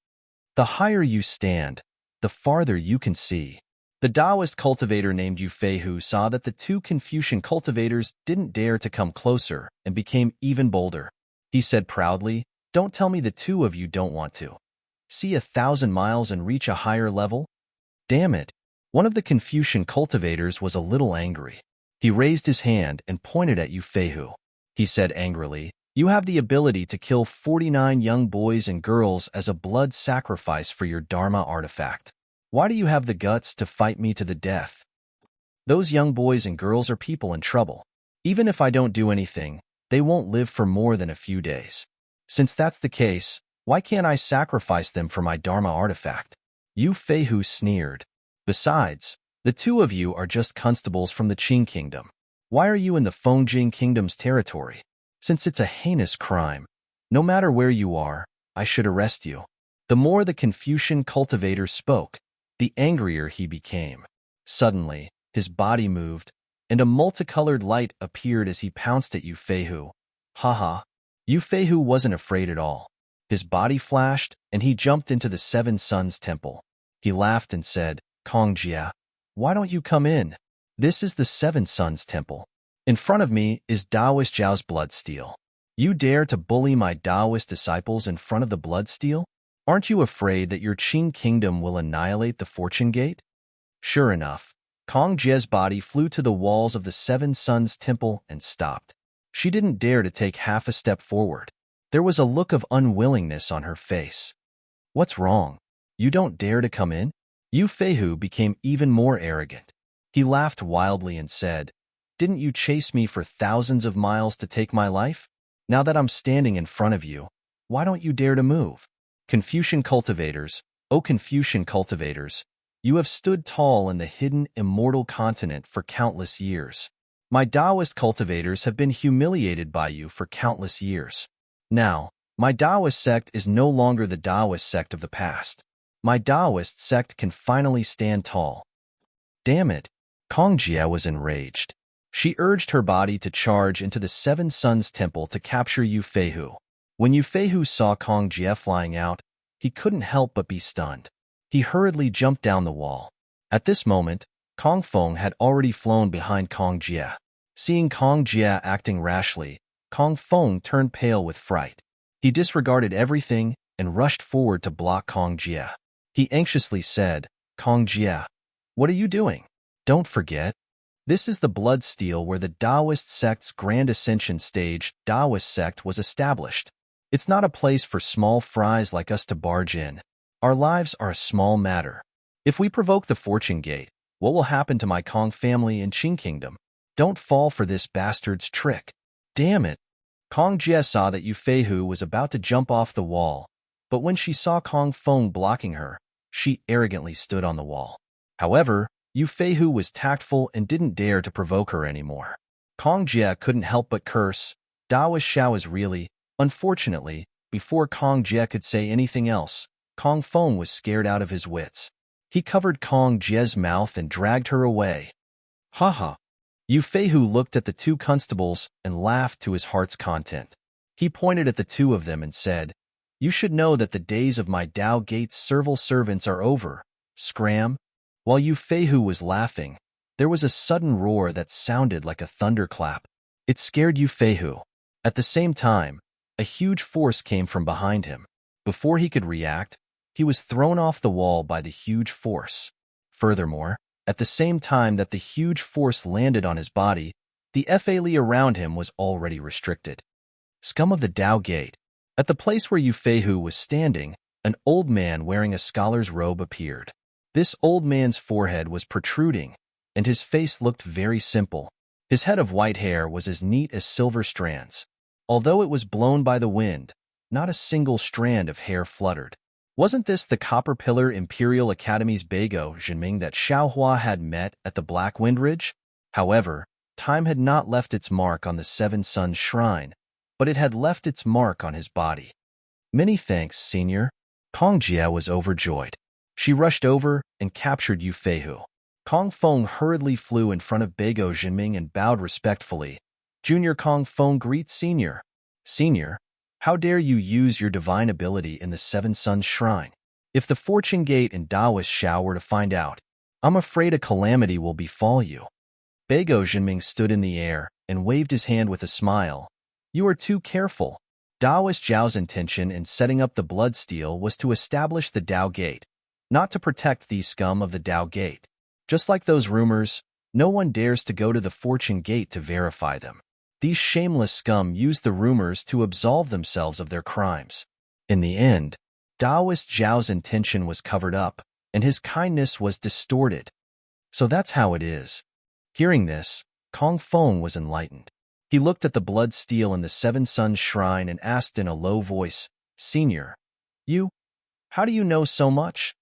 The higher you stand, the farther you can see." The Taoist cultivator named Yu Feihu saw that the two Confucian cultivators didn't dare to come closer and became even bolder. He said proudly, "Don't tell me the two of you don't want to see 1,000 miles and reach a higher level?" Damn it! One of the Confucian cultivators was a little angry. He raised his hand and pointed at Yu Feihu. He said angrily, "You have the ability to kill 49 young boys and girls as a blood sacrifice for your Dharma artifact. Why do you have the guts to fight me to the death? Those young boys and girls are people in trouble. Even if I don't do anything, they won't live for more than a few days. Since that's the case, why can't I sacrifice them for my Dharma artifact?" Yu Feihu sneered. "Besides, the two of you are just constables from the Qing Kingdom. Why are you in the Fengjing Kingdom's territory? Since it's a heinous crime, no matter where you are, I should arrest you." The more the Confucian cultivator spoke, the angrier he became. Suddenly, his body moved, and a multicolored light appeared as he pounced at Yu Feihu. Haha! Yu Feihu wasn't afraid at all. His body flashed, and he jumped into the Seven Suns Temple. He laughed and said, "Kong Jia, why don't you come in? This is the Seven Suns Temple. In front of me is Taoist Zhao's bloodsteel. You dare to bully my Taoist disciples in front of the bloodsteel? Aren't you afraid that your Qing Kingdom will annihilate the Fortune Gate?" Sure enough, Kong Jia's body flew to the walls of the Seven Suns Temple and stopped. She didn't dare to take half a step forward. There was a look of unwillingness on her face. "What's wrong? You don't dare to come in?" Yu Feihu became even more arrogant. He laughed wildly and said, "Didn't you chase me for thousands of miles to take my life? Now that I'm standing in front of you, why don't you dare to move?" Confucian cultivators, O Confucian cultivators, you have stood tall in the hidden, immortal continent for countless years. My Taoist cultivators have been humiliated by you for countless years. Now, my Taoist sect is no longer the Taoist sect of the past. My Taoist sect can finally stand tall. Damn it! Kong Jie was enraged. She urged her body to charge into the Seven Suns Temple to capture Yu Feihu. When Yu Feihu saw Kong Jie flying out, he couldn't help but be stunned. He hurriedly jumped down the wall. At this moment, Kong Feng had already flown behind Kong Jie. Seeing Kong Jie acting rashly, Kong Feng turned pale with fright. He disregarded everything and rushed forward to block Kong Jie. He anxiously said, Kong Jie, what are you doing? Don't forget, this is the blood steel where the Taoist sect's Grand Ascension stage Taoist sect was established. It's not a place for small fries like us to barge in. Our lives are a small matter. If we provoke the fortune gate, what will happen to my Kong family and Qing Kingdom? Don't fall for this bastard's trick. Damn it! Kong Jie saw that Yu Feihu was about to jump off the wall, but when she saw Kong Feng blocking her, she arrogantly stood on the wall. However, Yu Feihu was tactful and didn't dare to provoke her anymore. Kong Jie couldn't help but curse. Taoist Shao is really, unfortunately, before Kong Jie could say anything else, Kong Feng was scared out of his wits. He covered Kong Jie's mouth and dragged her away. Ha! Yu Feihu looked at the two constables and laughed to his heart's content. He pointed at the two of them and said, You should know that the days of my Tao Gate's servile servants are over. Scram! While Yu Feihu was laughing, there was a sudden roar that sounded like a thunderclap. It scared Yu Feihu. At the same time, a huge force came from behind him. Before he could react, he was thrown off the wall by the huge force. Furthermore, at the same time that the huge force landed on his body, the FALE around him was already restricted. Scum of the Tao Gate. At the place where Yu Feihu was standing, an old man wearing a scholar's robe appeared. This old man's forehead was protruding, and his face looked very simple. His head of white hair was as neat as silver strands. Although it was blown by the wind, not a single strand of hair fluttered. Wasn't this the Copper Pillar Imperial Academy's Beigo Zhenming that Xiaohua had met at the Black Wind Ridge? However, time had not left its mark on the Seven Suns Shrine, but it had left its mark on his body. Many thanks, Senior. Kong Jie was overjoyed. She rushed over and captured Yu Feihu. Kong Feng hurriedly flew in front of Beigo Zhenming and bowed respectfully. Junior Kong Feng greets Senior. Senior, how dare you use your divine ability in the Seven Suns Shrine? If the Fortune Gate and Taoist Shao were to find out, I'm afraid a calamity will befall you. Beigo Zhenming stood in the air and waved his hand with a smile. You are too careful. Taoist Zhao's intention in setting up the blood steel was to establish the Tao Gate, not to protect these scum of the Tao Gate. Just like those rumors, no one dares to go to the Fortune Gate to verify them. These shameless scum use the rumors to absolve themselves of their crimes. In the end, Taoist Zhao's intention was covered up, and his kindness was distorted. So that's how it is. Hearing this, Kong Feng was enlightened. He looked at the blood steel in the Seven Suns Shrine and asked in a low voice, Senior, how do you know so much?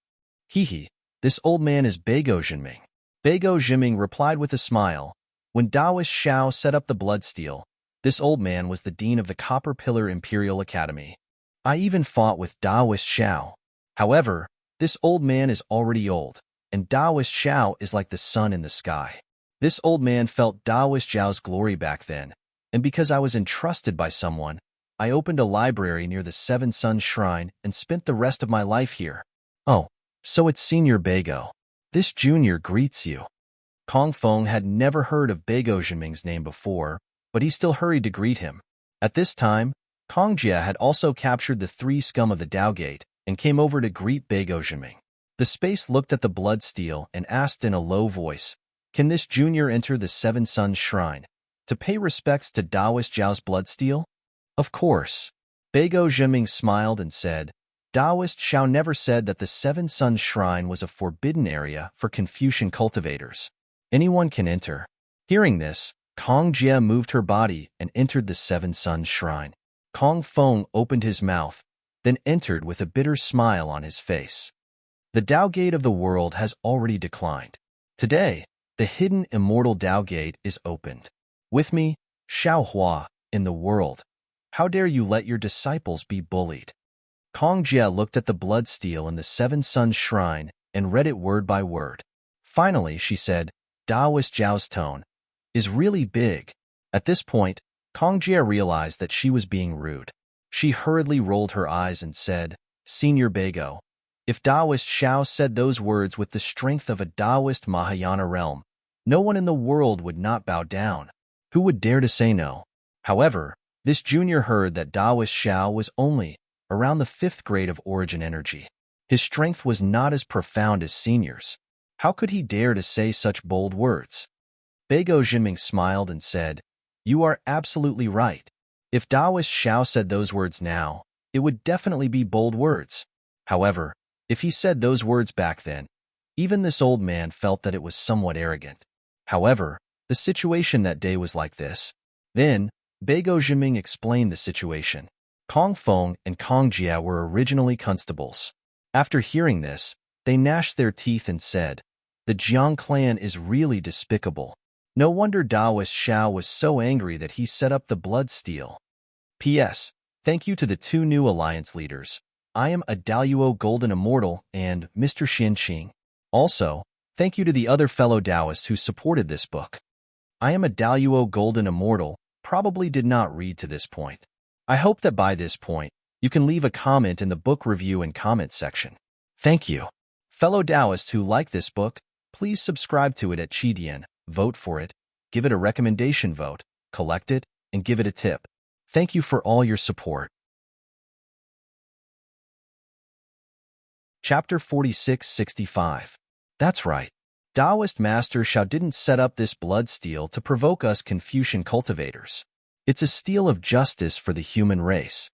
Hee, this old man is Beigo Zhenming. Beigo Zhenming replied with a smile. When Taoist Shao set up the blood steel, this old man was the dean of the Copper Pillar Imperial Academy. I even fought with Taoist Shao. However, this old man is already old, and Taoist Shao is like the sun in the sky. This old man felt Taoist Zhao's glory back then, and because I was entrusted by someone, I opened a library near the Seven Suns Shrine and spent the rest of my life here. Oh, so it's Senior Beigo. This junior greets you. Kong Feng had never heard of Beigo Zhenming's name before, but he still hurried to greet him. At this time, Kong Jie had also captured the three scum of the Tao Gate and came over to greet Beigo Zhenming. The space looked at the blood steel and asked in a low voice, Can this junior enter the Seven Suns Shrine to pay respects to Taoist Zhao's blood steel? Of course. Beigo Zhenming smiled and said, Taoist Shao never said that the Seven Suns Shrine was a forbidden area for Confucian cultivators. Anyone can enter. Hearing this, Kong Jie moved her body and entered the Seven Suns Shrine. Kong Feng opened his mouth, then entered with a bitter smile on his face. The Tao Gate of the world has already declined. Today, the hidden immortal Tao Gate is opened. With me, Xiao Hua, in the world. How dare you let your disciples be bullied? Kong Jie looked at the blood steel in the Seven Suns Shrine and read it word by word. Finally, she said, Taoist Zhao's tone is really big. At this point, Kong Jie realized that she was being rude. She hurriedly rolled her eyes and said, Senior Bago, if Taoist Xiao said those words with the strength of a Taoist Mahayana realm, no one in the world would not bow down. Who would dare to say no? However, this junior heard that Taoist Xiao was only around the 5th grade of origin energy. His strength was not as profound as seniors. How could he dare to say such bold words? Beigo Jinming smiled and said, You are absolutely right. If Taoist Xiao said those words now, it would definitely be bold words. However, if he said those words back then, even this old man felt that it was somewhat arrogant. However, the situation that day was like this. Then, Beigo Jinming explained the situation. Kong Feng and Kong Jia were originally constables. After hearing this, they gnashed their teeth and said, The Jiang clan is really despicable. No wonder Taoist Xiao was so angry that he set up the blood steel. P.S. Thank you to the 2 new alliance leaders. I am a Daluo Golden Immortal and Mr. Xin Qing. Also, thank you to the other fellow Taoists who supported this book. I am a Daluo Golden Immortal, probably did not read to this point. I hope that by this point, you can leave a comment in the book review and comment section. Thank you. Fellow Taoists who like this book, please subscribe to it at Qidian, vote for it, give it a recommendation vote, collect it, and give it a tip. Thank you for all your support. Chapter 4665. That's right. Taoist Master Xiao didn't set up this blood steel to provoke us Confucian cultivators. It's a steel of justice for the human race.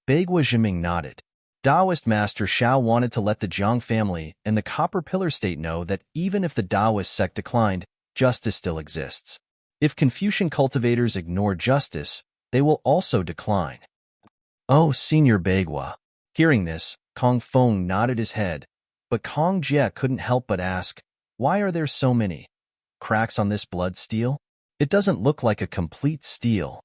Beigua Zhiming nodded. Taoist Master Xiao wanted to let the Jiang family and the Copper Pillar State know that even if the Taoist sect declined, justice still exists. If Confucian cultivators ignore justice, they will also decline. Oh, Senior Beigua. Hearing this, Kong Feng nodded his head, but Kong Jie couldn't help but ask, Why are there so many cracks on this blood steel? It doesn't look like a complete steel.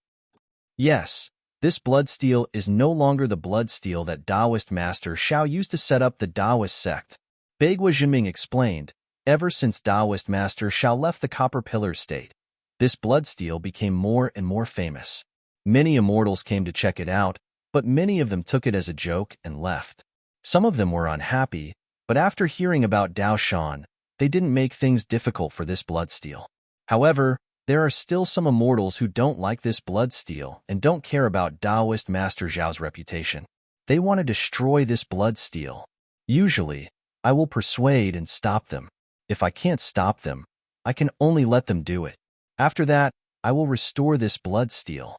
Yes, this blood steel is no longer the blood steel that Taoist Master Xiao used to set up the Taoist sect. Beigua Jinming explained, ever since Taoist Master Xiao left the Copper Pillar State, this blood steel became more and more famous. Many immortals came to check it out, but many of them took it as a joke and left. Some of them were unhappy, but after hearing about Dao Shan, they didn't make things difficult for this blood steel. However, there are still some immortals who don't like this blood steel and don't care about Taoist Master Zhao's reputation. They want to destroy this blood steel. Usually, I will persuade and stop them. If I can't stop them, I can only let them do it. After that, I will restore this blood steel.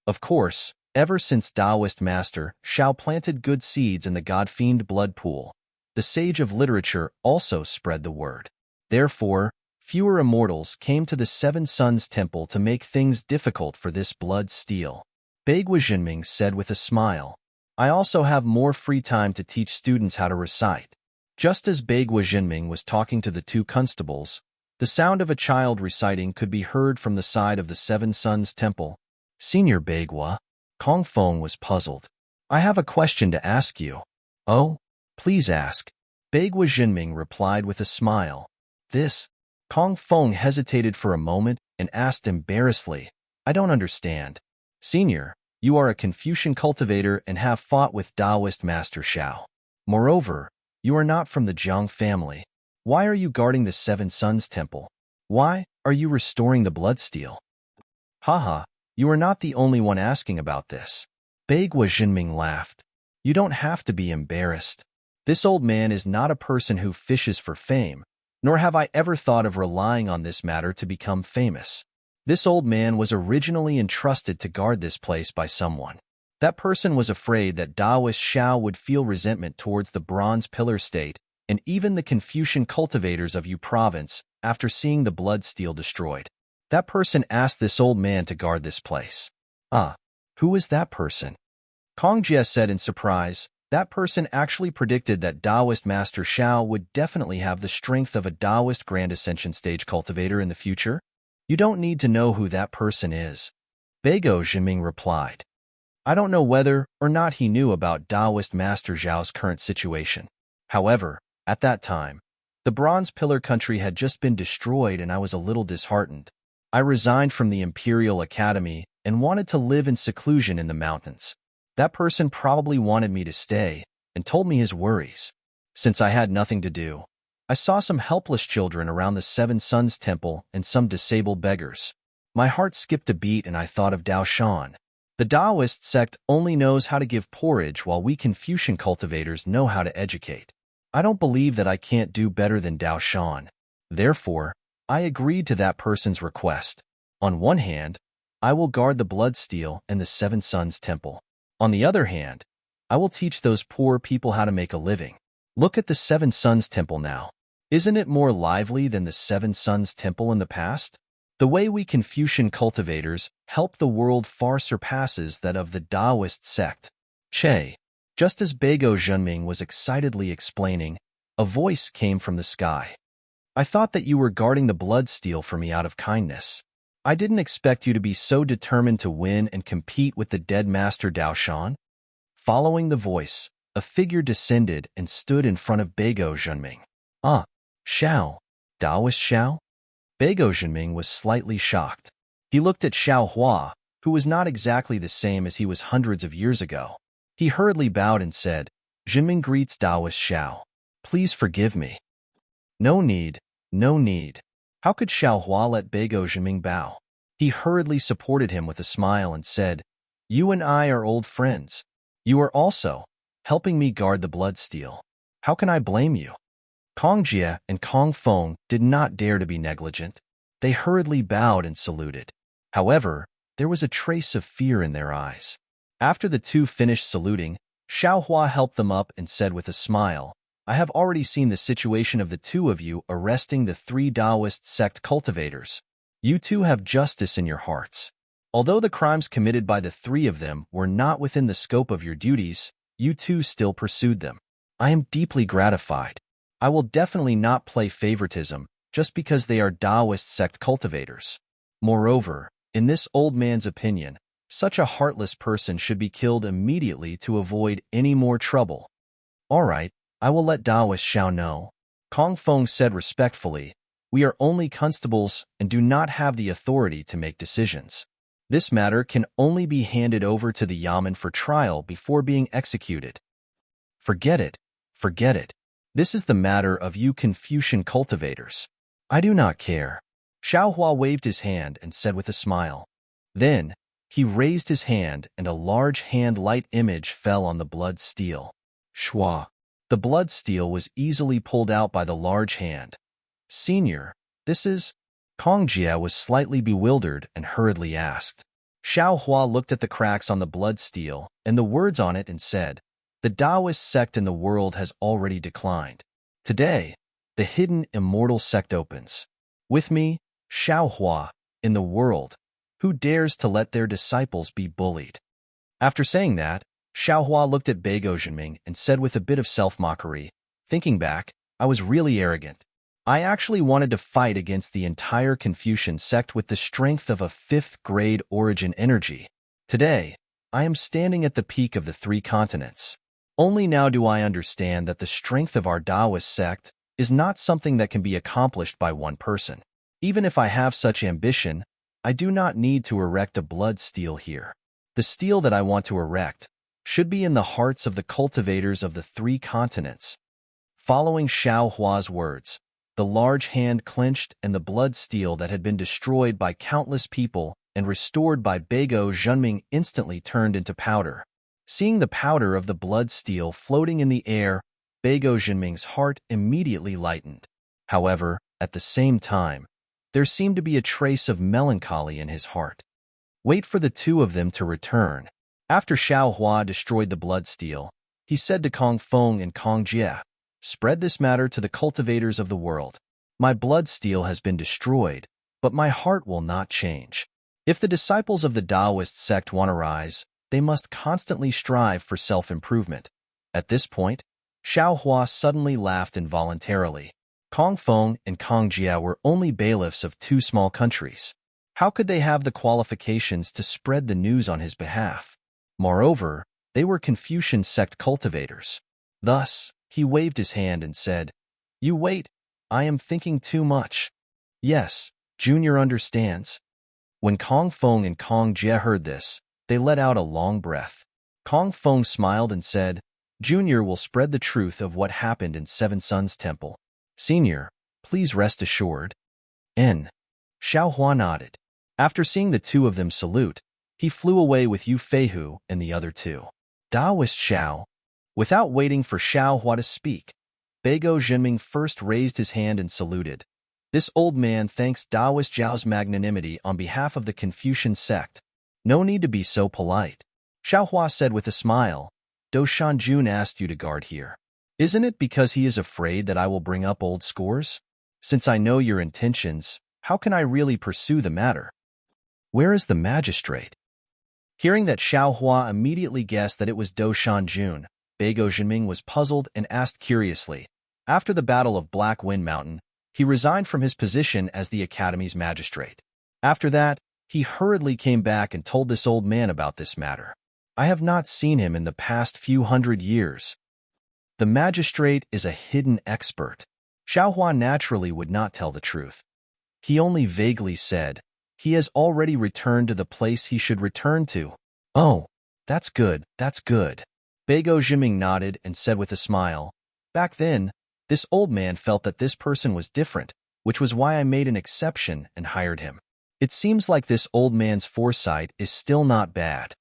Of course, ever since Taoist Master Xiao planted good seeds in the God-fiend blood pool, the sage of literature also spread the word. Therefore, fewer immortals came to the Seven Suns Temple to make things difficult for this blood steel. Beigua Jinming said with a smile, I also have more free time to teach students how to recite. Just as Beigua Jinming was talking to the 2 constables, the sound of a child reciting could be heard from the side of the Seven Suns Temple. Senior Beigua, Kong Feng was puzzled. I have a question to ask you. Oh, please ask. Beigua Jinming replied with a smile. This? Kong Feng hesitated for a moment and asked embarrassedly, I don't understand. Senior, you are a Confucian cultivator and have fought with Taoist Master Xiao. Moreover, you are not from the Jiang family. Why are you guarding the Seven Suns Temple? Why are you restoring the blood steel? Haha, you are not the only one asking about this. Beigua Jinming laughed. You don't have to be embarrassed. This old man is not a person who fishes for fame, nor have I ever thought of relying on this matter to become famous. This old man was originally entrusted to guard this place by someone. That person was afraid that Taoist Xiao would feel resentment towards the Bronze Pillar State and even the Confucian cultivators of Yu Province after seeing the blood steel destroyed. That person asked this old man to guard this place. Ah, who is that person? Kong Jie said in surprise. That person actually predicted that Taoist Master Xiao would definitely have the strength of a Taoist Grand Ascension stage cultivator in the future. You don't need to know who that person is. Beigo Zhenming replied. I don't know whether or not he knew about Taoist Master Zhao's current situation. However, at that time, the Bronze Pillar country had just been destroyed and I was a little disheartened. I resigned from the Imperial Academy and wanted to live in seclusion in the mountains. That person probably wanted me to stay and told me his worries. Since I had nothing to do, I saw some helpless children around the Seven Suns Temple and some disabled beggars. My heart skipped a beat and I thought of Dao Shan. The Taoist sect only knows how to give porridge while we Confucian cultivators know how to educate. I don't believe that I can't do better than Dao Shan. Therefore, I agreed to that person's request. On one hand, I will guard the Bloodsteel and the Seven Suns Temple. On the other hand, I will teach those poor people how to make a living. Look at the Seven Suns Temple now. Isn't it more lively than the Seven Suns Temple in the past? The way we Confucian cultivators help the world far surpasses that of the Taoist sect. Che. Just as Beigo Zhenming was excitedly explaining, a voice came from the sky. I thought that you were guarding the Bloodsteel for me out of kindness. I didn't expect you to be so determined to win and compete with the dead Master Dao Shan. Following the voice, a figure descended and stood in front of Beigo Zhenming. Ah, Xiao. Taoist Xiao? Beigo Zhenming was slightly shocked. He looked at Xiao Hua, who was not exactly the same as he was hundreds of years ago. He hurriedly bowed and said, Zhenming greets Taoist Xiao. Please forgive me. No need, no need. How could Xiao Hua let Beigo Zhenming bow? He hurriedly supported him with a smile and said, You and I are old friends. You are also helping me guard the Bloodsteel. How can I blame you? Kong Jie and Kong Feng did not dare to be negligent. They hurriedly bowed and saluted. However, there was a trace of fear in their eyes. After the two finished saluting, Xiao Hua helped them up and said with a smile, I have already seen the situation of the two of you arresting the three Taoist sect cultivators. You two have justice in your hearts. Although the crimes committed by the three of them were not within the scope of your duties, you two still pursued them. I am deeply gratified. I will definitely not play favoritism just because they are Taoist sect cultivators. Moreover, in this old man's opinion, such a heartless person should be killed immediately to avoid any more trouble. All right, I will let Taoist Xiao know. Kong Feng said respectfully, We are only constables and do not have the authority to make decisions. This matter can only be handed over to the Yamen for trial before being executed. Forget it, forget it. This is the matter of you Confucian cultivators. I do not care. Xiao Hua waved his hand and said with a smile. Then, he raised his hand and a large hand-light image fell on the Bloodsteel. Shua. The Bloodsteel was easily pulled out by the large hand. Senior, this is... Kong Jie was slightly bewildered and hurriedly asked. Xiao Hua looked at the cracks on the Bloodsteel and the words on it and said, The Taoist sect in the world has already declined. Today, the hidden immortal sect opens. With me, Xiao Hua, in the world, who dares to let their disciples be bullied? After saying that, Xiao Hua looked at Beigo Zhenming and said with a bit of self-mockery, Thinking back, I was really arrogant. I actually wanted to fight against the entire Confucian sect with the strength of a fifth-grade origin energy. Today, I am standing at the peak of the three continents. Only now do I understand that the strength of our Taoist sect is not something that can be accomplished by one person. Even if I have such ambition, I do not need to erect a Bloodsteel here. The steel that I want to erect should be in the hearts of the cultivators of the three continents. Following Xiao Hua's words, the large hand clenched and the Bloodsteel that had been destroyed by countless people and restored by Beigo Zhenming instantly turned into powder. Seeing the powder of the Bloodsteel floating in the air, Beigo Zhenming's heart immediately lightened. However, at the same time, there seemed to be a trace of melancholy in his heart. Wait for the two of them to return. After Xiao Hua destroyed the Bloodsteel, he said to Kong Feng and Kong Jie, Spread this matter to the cultivators of the world. My Bloodsteel has been destroyed, but my heart will not change. If the disciples of the Taoist sect want to rise, they must constantly strive for self-improvement. At this point, Xiao Hua suddenly laughed involuntarily. Kong Feng and Kong Jia were only bailiffs of two small countries. How could they have the qualifications to spread the news on his behalf? Moreover, they were Confucian sect cultivators. Thus, he waved his hand and said, "You wait, I am thinking too much." "Yes, Junior understands." When Kong Feng and Kong Jie heard this, they let out a long breath. Kong Feng smiled and said, "Junior will spread the truth of what happened in Seven Suns Temple. Senior, please rest assured." N. Xiao Hua nodded. After seeing the two of them salute, he flew away with Yu Feihu and the other two. Daoist Xiao. Without waiting for Xiao Hua to speak, Beigo Zhenming first raised his hand and saluted. This old man thanks Daoist Zhao's magnanimity on behalf of the Confucian sect. "No need to be so polite," Xiao Hua said with a smile. "Do Shanjun asked you to guard here. Isn't it because he is afraid that I will bring up old scores? Since I know your intentions, how can I really pursue the matter? Where is the magistrate?" Hearing that Xiao Hua immediately guessed that it was Do Shanjun, Beigo Zhenming was puzzled and asked curiously. After the Battle of Black Wind Mountain, he resigned from his position as the Academy's magistrate. After that, he hurriedly came back and told this old man about this matter. "I have not seen him in the past few hundred years." The magistrate is a hidden expert. Xiao Hua naturally would not tell the truth. He only vaguely said, "He has already returned to the place he should return to." "Oh, that's good, that's good." Beigo Zhenming nodded and said with a smile, "Back then, this old man felt that this person was different, which was why I made an exception and hired him. It seems like this old man's foresight is still not bad."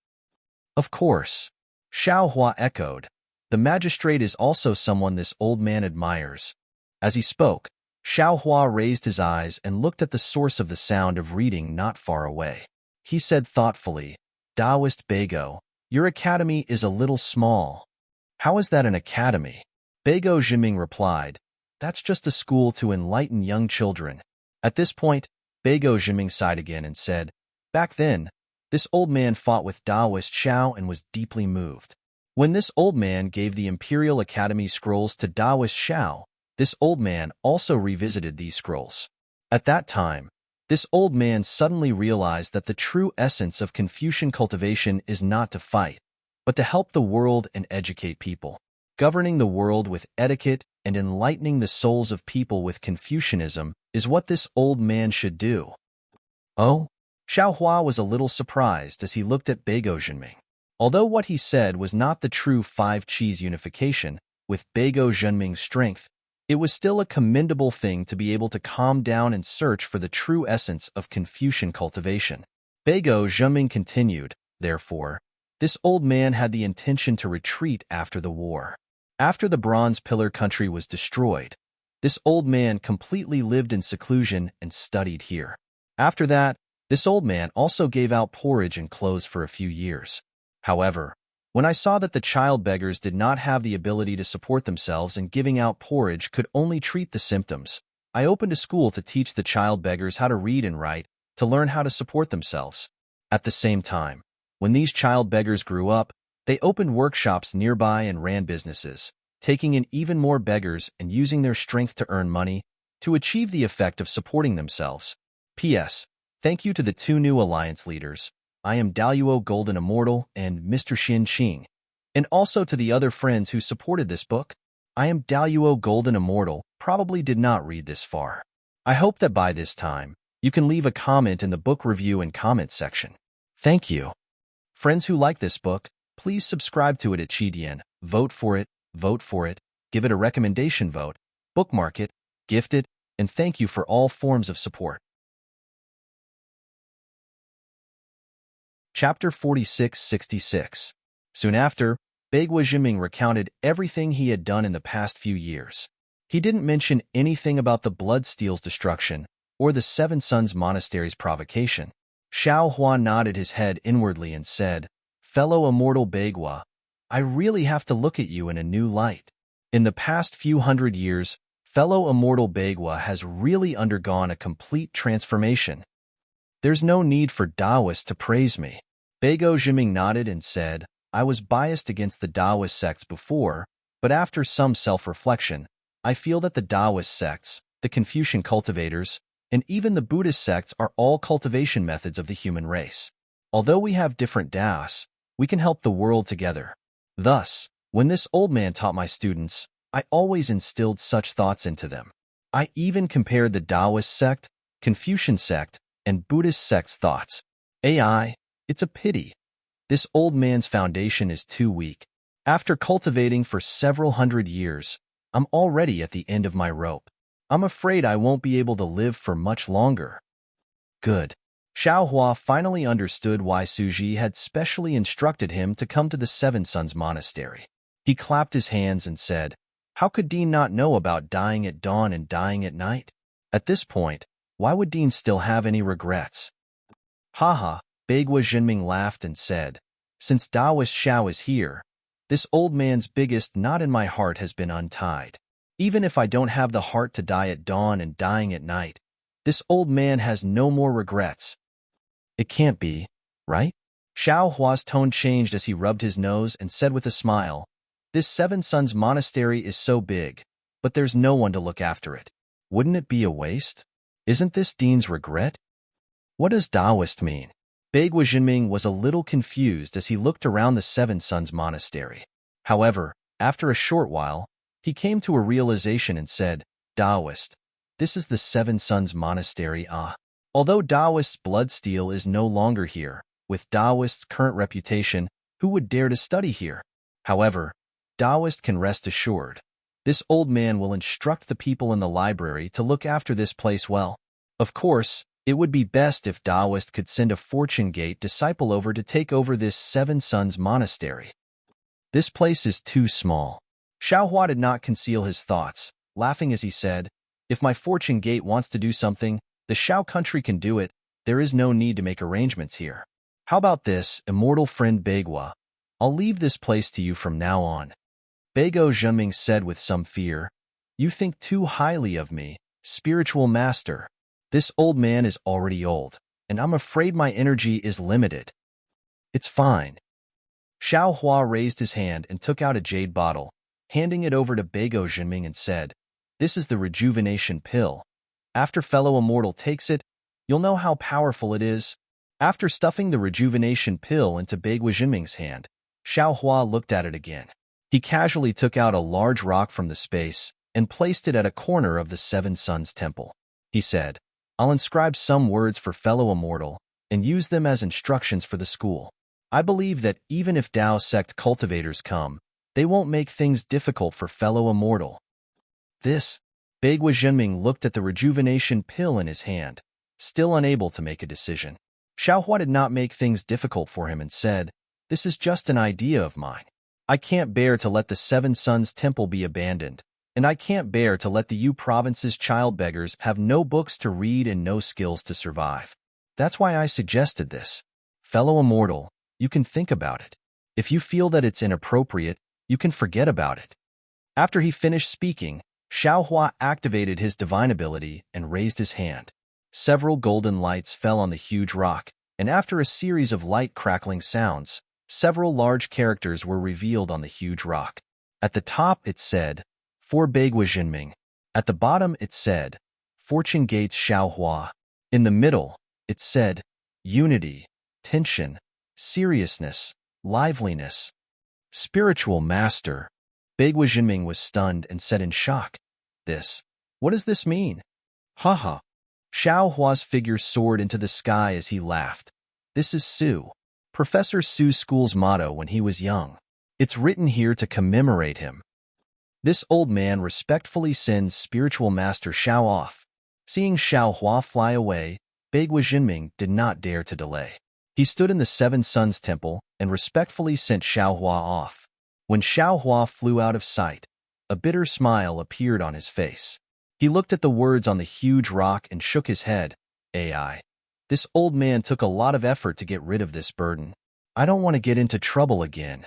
"Of course," Xiao Hua echoed. "The magistrate is also someone this old man admires." As he spoke, Xiao Hua raised his eyes and looked at the source of the sound of reading not far away. He said thoughtfully, "Daoist Beigo, your academy is a little small." "How is that an academy?" Beigo Zhenming replied, "That's just a school to enlighten young children." At this point, Beigo Zhenming sighed again and said, "Back then, this old man fought with Daoist Xiao and was deeply moved. When this old man gave the Imperial Academy scrolls to Daoist Xiao, this old man also revisited these scrolls. At that time, this old man suddenly realized that the true essence of Confucian cultivation is not to fight, but to help the world and educate people. Governing the world with etiquette and enlightening the souls of people with Confucianism is what this old man should do." "Oh?" Xiao Hua was a little surprised as he looked at Beigo Zhenming. Although what he said was not the true five-cheese unification, with Beigo Zhenming's strength, it was still a commendable thing to be able to calm down and search for the true essence of Confucian cultivation. Beigo Zhenming continued, "Therefore, this old man had the intention to retreat after the war. After the Bronze Pillar country was destroyed, this old man completely lived in seclusion and studied here. After that, this old man also gave out porridge and clothes for a few years. However, when I saw that the child beggars did not have the ability to support themselves and giving out porridge could only treat the symptoms, I opened a school to teach the child beggars how to read and write, to learn how to support themselves. At the same time, when these child beggars grew up, they opened workshops nearby and ran businesses, taking in even more beggars and using their strength to earn money, to achieve the effect of supporting themselves. P.S. Thank you to the two new alliance leaders. I am Daluo Golden Immortal and Mr. Xin Qing, and also to the other friends who supported this book. I am Daluo Golden Immortal probably did not read this far. I hope that by this time, you can leave a comment in the book review and comment section. Thank you. Friends who like this book, please subscribe to it at Chidian, vote for it, give it a recommendation vote, bookmark it, gift it, and thank you for all forms of support. Chapter 4666. Soon after, Beigo Zhenming recounted everything he had done in the past few years. He didn't mention anything about the Bloodsteel's destruction or the Seven Suns Monastery's provocation. Xiao Hua nodded his head inwardly and said, "Fellow immortal Beigua, I really have to look at you in a new light. In the past few hundred years, fellow immortal Beigua has really undergone a complete transformation. There's no need for Taoists to praise me. Beigo Jiming nodded and said, I was biased against the Taoist sects before, but after some self-reflection, I feel that the Taoist sects, the Confucian cultivators, and even the Buddhist sects are all cultivation methods of the human race. Although we have different Taoists, we can help the world together. Thus, when this old man taught my students, I always instilled such thoughts into them. I even compared the Taoist sect, Confucian sect, and Buddhist sect's thoughts. AI, it's a pity. This old man's foundation is too weak. After cultivating for several hundred years, I'm already at the end of my rope. I'm afraid I won't be able to live for much longer. Good. Xiaohua finally understood why Suji had specially instructed him to come to the Seven Sons Monastery. He clapped his hands and said, how could Dean not know about dying at dawn and dying at night? At this point, why would Dean still have any regrets? Haha, Beigua Jinming laughed and said, since Taoist Xiao is here, this old man's biggest knot in my heart has been untied. Even if I don't have the heart to die at dawn and dying at night, this old man has no more regrets. It can't be, right? Xiao Hua's tone changed as he rubbed his nose and said with a smile, this Seven Sons Monastery is so big, but there's no one to look after it. Wouldn't it be a waste? Isn't this Dean's regret? What does Taoist mean? Beigua Jinming was a little confused as he looked around the Seven Sons Monastery. However, after a short while, he came to a realization and said, Taoist, this is the Seven Sons Monastery, ah. Although Taoist's bloodsteel is no longer here, with Taoist's current reputation, who would dare to study here? However, Taoist can rest assured. This old man will instruct the people in the library to look after this place well. Of course, it would be best if Taoist could send a Fortune Gate disciple over to take over this Seven Sons Monastery. This place is too small. Xiaohua did not conceal his thoughts, laughing as he said, if my Fortune Gate wants to do something, the Xiao country can do it. There is no need to make arrangements here. How about this, immortal friend Beigua? I'll leave this place to you from now on. Beigo Zhenming said with some fear, you think too highly of me, spiritual master. This old man is already old, and I'm afraid my energy is limited. It's fine. Xiao Hua raised his hand and took out a jade bottle, handing it over to Beigo Zhenming and said, this is the rejuvenation pill. After fellow immortal takes it, you'll know how powerful it is. After stuffing the rejuvenation pill into Beigua Zhenming's hand, Xiao Hua looked at it again. He casually took out a large rock from the space and placed it at a corner of the Seven Sons Temple. He said, I'll inscribe some words for fellow immortal and use them as instructions for the school. I believe that even if Tao sect cultivators come, they won't make things difficult for fellow immortal. This, Beigua Zhenming looked at the rejuvenation pill in his hand, still unable to make a decision. Xiaohua did not make things difficult for him and said, this is just an idea of mine. I can't bear to let the Seven Sons Temple be abandoned, and I can't bear to let the Yu province's child beggars have no books to read and no skills to survive. That's why I suggested this. Fellow immortal, you can think about it. If you feel that it's inappropriate, you can forget about it. After he finished speaking, Xiaohua activated his divine ability and raised his hand. Several golden lights fell on the huge rock, and after a series of light crackling sounds, several large characters were revealed on the huge rock. At the top it said, For Beigua Zhenming. At the bottom it said, Fortune Gates Xiaohua. In the middle, it said, Unity, Tension, Seriousness, Liveliness. Spiritual Master. Beigua Zhenming was stunned and said in shock, what does this mean? Haha. Xiao Hua's figure soared into the sky as he laughed. This is Su. Professor Su's school's motto when he was young. It's written here to commemorate him. This old man respectfully sends spiritual master Xiao off. Seeing Xiao Hua fly away, Beigua Zhenming did not dare to delay. He stood in the Seven Sons Temple and respectfully sent Xiao Hua off. When Xiao Hua flew out of sight, a bitter smile appeared on his face. He looked at the words on the huge rock and shook his head. AI. This old man took a lot of effort to get rid of this burden. I don't want to get into trouble again.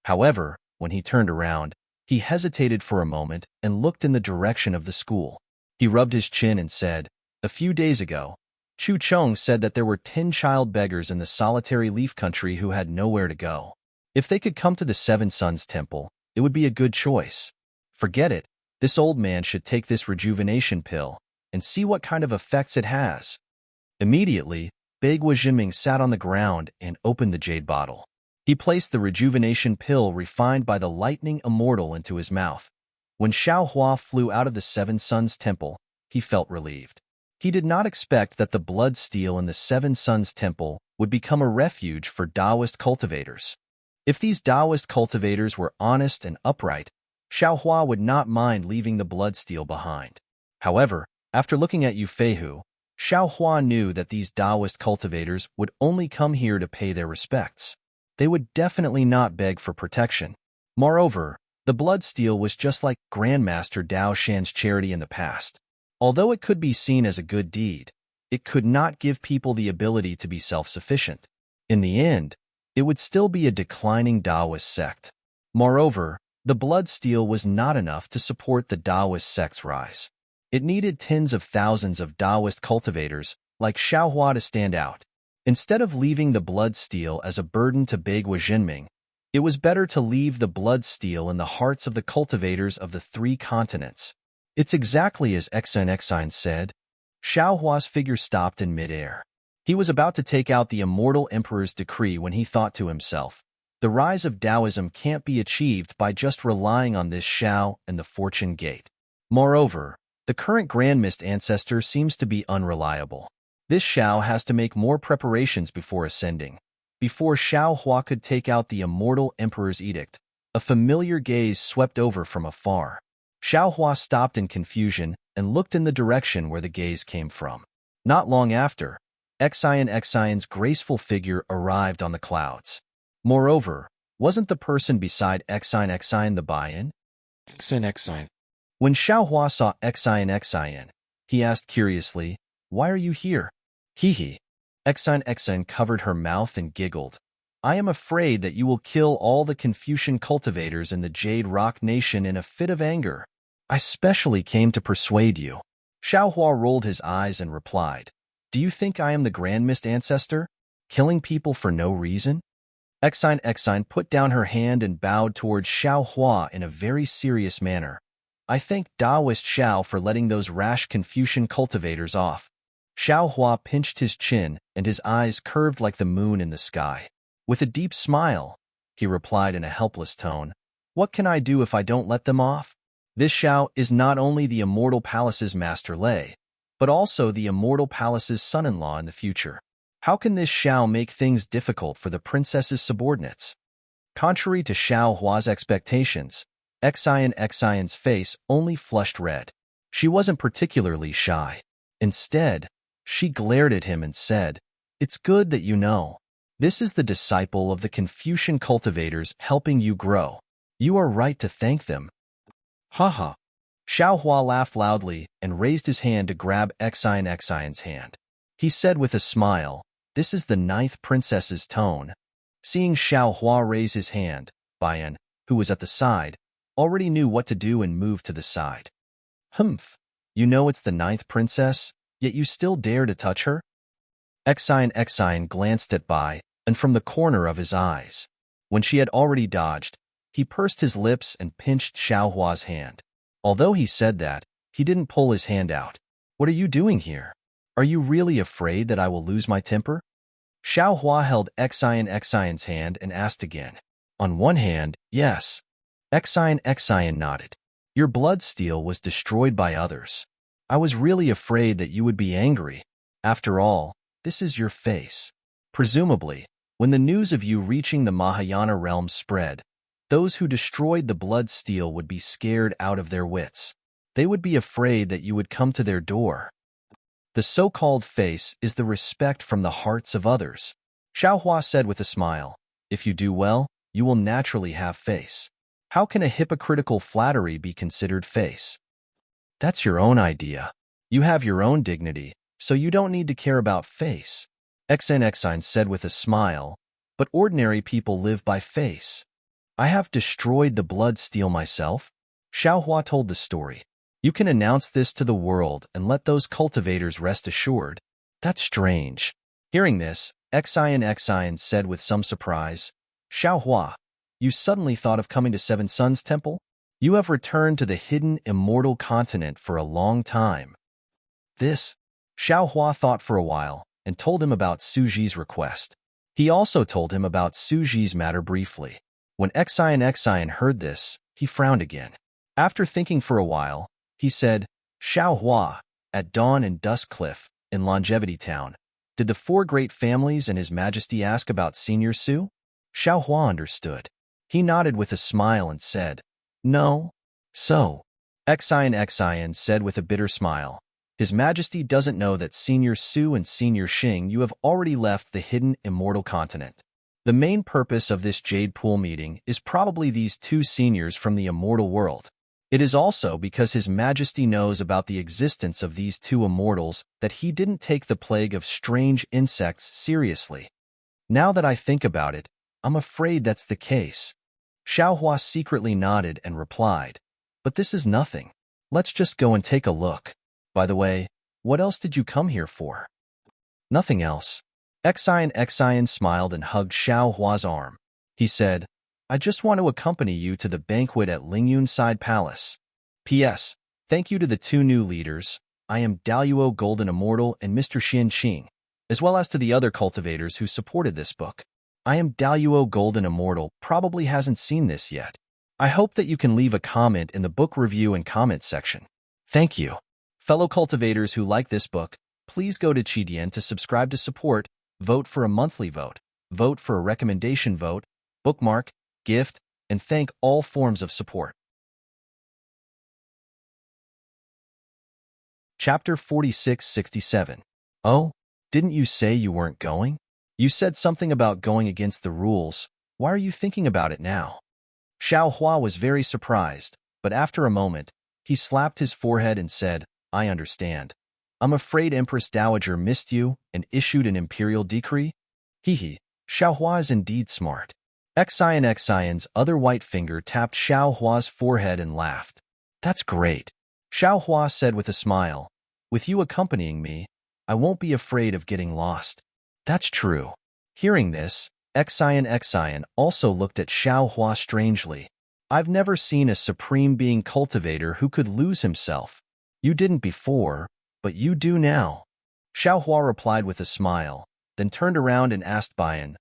However, when he turned around, he hesitated for a moment and looked in the direction of the school. He rubbed his chin and said, a few days ago, Chu Chong said that there were 10 child beggars in the solitary leaf country who had nowhere to go. If they could come to the Seven Suns Temple, it would be a good choice. Forget it, this old man should take this rejuvenation pill and see what kind of effects it has. Immediately, Bagua Jinming sat on the ground and opened the jade bottle. He placed the rejuvenation pill refined by the lightning immortal into his mouth. When Xiao Hua flew out of the Seven Suns Temple, he felt relieved. He did not expect that the blood steel in the Seven Suns Temple would become a refuge for Taoist cultivators. If these Taoist cultivators were honest and upright, Xiao Hua would not mind leaving the blood steel behind. However, after looking at Yu Feihu, Xiao Hua knew that these Taoist cultivators would only come here to pay their respects. They would definitely not beg for protection. Moreover, the blood steel was just like Grandmaster Dao Shan's charity in the past. Although it could be seen as a good deed, it could not give people the ability to be self-sufficient. In the end, it would still be a declining Taoist sect. Moreover, the blood steel was not enough to support the Taoist sect's rise. It needed tens of thousands of Taoist cultivators like Xiao Hua to stand out. Instead of leaving the blood steel as a burden to Bagua Jinming, it was better to leave the blood steel in the hearts of the cultivators of the 3 continents. It's exactly as Exine said. Xiao Hua's figure stopped in midair. He was about to take out the immortal emperor's decree when he thought to himself, the rise of Taoism can't be achieved by just relying on this Xiao and the fortune gate. Moreover, the current Grand Mist ancestor seems to be unreliable. This Xiao has to make more preparations before ascending. Before Xiao Hua could take out the immortal emperor's edict, a familiar gaze swept over from afar. Xiao Hua stopped in confusion and looked in the direction where the gaze came from. Not long after, Exine's graceful figure arrived on the clouds. Moreover, wasn't the person beside Exine the Bayan? Exine. When Xiao Hua saw Exine, he asked curiously, "Why are you here?" Hee. Exine covered her mouth and giggled. "I am afraid that you will kill all the Confucian cultivators in the Jade Rock Nation in a fit of anger. I specially came to persuade you." Xiao Hua rolled his eyes and replied, "Do you think I am the Grand Mist ancestor? Killing people for no reason?" Exine put down her hand and bowed towards Xiao Hua in a very serious manner. "I thank Taoist Xiao for letting those rash Confucian cultivators off." Xiao Hua pinched his chin and his eyes curved like the moon in the sky. With a deep smile, he replied in a helpless tone, "What can I do if I don't let them off? This Xiao is not only the Immortal Palace's Master Lei, but also the Immortal Palace's son-in-law in the future. How can this Xiao make things difficult for the princess's subordinates?" Contrary to Xiao Hua's expectations, Exine's face only flushed red. She wasn't particularly shy. Instead, she glared at him and said, "It's good that you know. This is the disciple of the Confucian cultivators helping you grow. You are right to thank them." "Ha." Xiao Hua laughed loudly and raised his hand to grab Exine's hand. He said with a smile, "This is the 9th princess's tone." Seeing Xiao Hua raise his hand, Bayan, who was at the side, already knew what to do and moved to the side. "Humph, you know it's the 9th princess, yet you still dare to touch her?" Exine glanced at Bai, and from the corner of his eyes. When she had already dodged, he pursed his lips and pinched Xiao Hua's hand. Although he said that, he didn't pull his hand out. "What are you doing here? Are you really afraid that I will lose my temper?" Xiao Hua held Exine's hand and asked again. "On one hand, yes." Exine nodded. "Your blood steel was destroyed by others. I was really afraid that you would be angry. After all, this is your face. Presumably, when the news of you reaching the Mahayana realm spread, those who destroyed the blood steel would be scared out of their wits. They would be afraid that you would come to their door. The so-called face is the respect from the hearts of others." Xiao Hua said with a smile, "If you do well, you will naturally have face. How can a hypocritical flattery be considered face? That's your own idea. You have your own dignity, so you don't need to care about face." Exine said with a smile, "But ordinary people live by face. I have destroyed the blood steel myself." Xiao Hua told the story. "You can announce this to the world and let those cultivators rest assured. That's strange. Hearing this, Xian said with some surprise, Xiaohua, you suddenly thought of coming to Seven Suns Temple? You have returned to the hidden immortal continent for a long time. This, Xiaohua thought for a while and told him about Suji's request. He also told him about Suji's matter briefly. When Xian heard this, he frowned again. After thinking for a while, he said, Xiaohua, at dawn in Dusk Cliff, in Longevity Town, did the four great families and His Majesty ask about Senior Su? Xiaohua understood. He nodded with a smile and said, No. So, Xian said with a bitter smile, His Majesty doesn't know that Senior Su and Senior Xing you have already left the hidden immortal continent. The main purpose of this Jade Pool meeting is probably these two seniors from the immortal world. It is also because His Majesty knows about the existence of these two immortals that he didn't take the plague of strange insects seriously. Now that I think about it, I'm afraid that's the case. Xiaohua secretly nodded and replied, But this is nothing. Let's just go and take a look. By the way, what else did you come here for? Nothing else. Xian smiled and hugged Xiaohua's arm. He said, I just want to accompany you to the banquet at Lingyun Side Palace. P.S. Thank you to the two new leaders. I am Daluo Golden Immortal and Mr. Xian Qing, as well as to the other cultivators who supported this book. I am Daluo Golden Immortal probably hasn't seen this yet. I hope that you can leave a comment in the book review and comment section. Thank you. Fellow cultivators who like this book, please go to Qidian to subscribe to support, vote for a monthly vote for a recommendation vote, bookmark, gift, and thank all forms of support. Chapter 4667. Oh, didn't you say you weren't going? You said something about going against the rules. Why are you thinking about it now? Xiaohua was very surprised, but after a moment, he slapped his forehead and said, I understand. I'm afraid Empress Dowager missed you and issued an imperial decree? Hehe, Xiaohua is indeed smart. Xian's other white finger tapped Xiaohua's forehead and laughed. That's great. Xiaohua said with a smile. With you accompanying me, I won't be afraid of getting lost. That's true. Hearing this, Xian also looked at Xiaohua strangely. I've never seen a supreme being cultivator who could lose himself. You didn't before, but you do now. Xiaohua replied with a smile, then turned around and asked Bayan,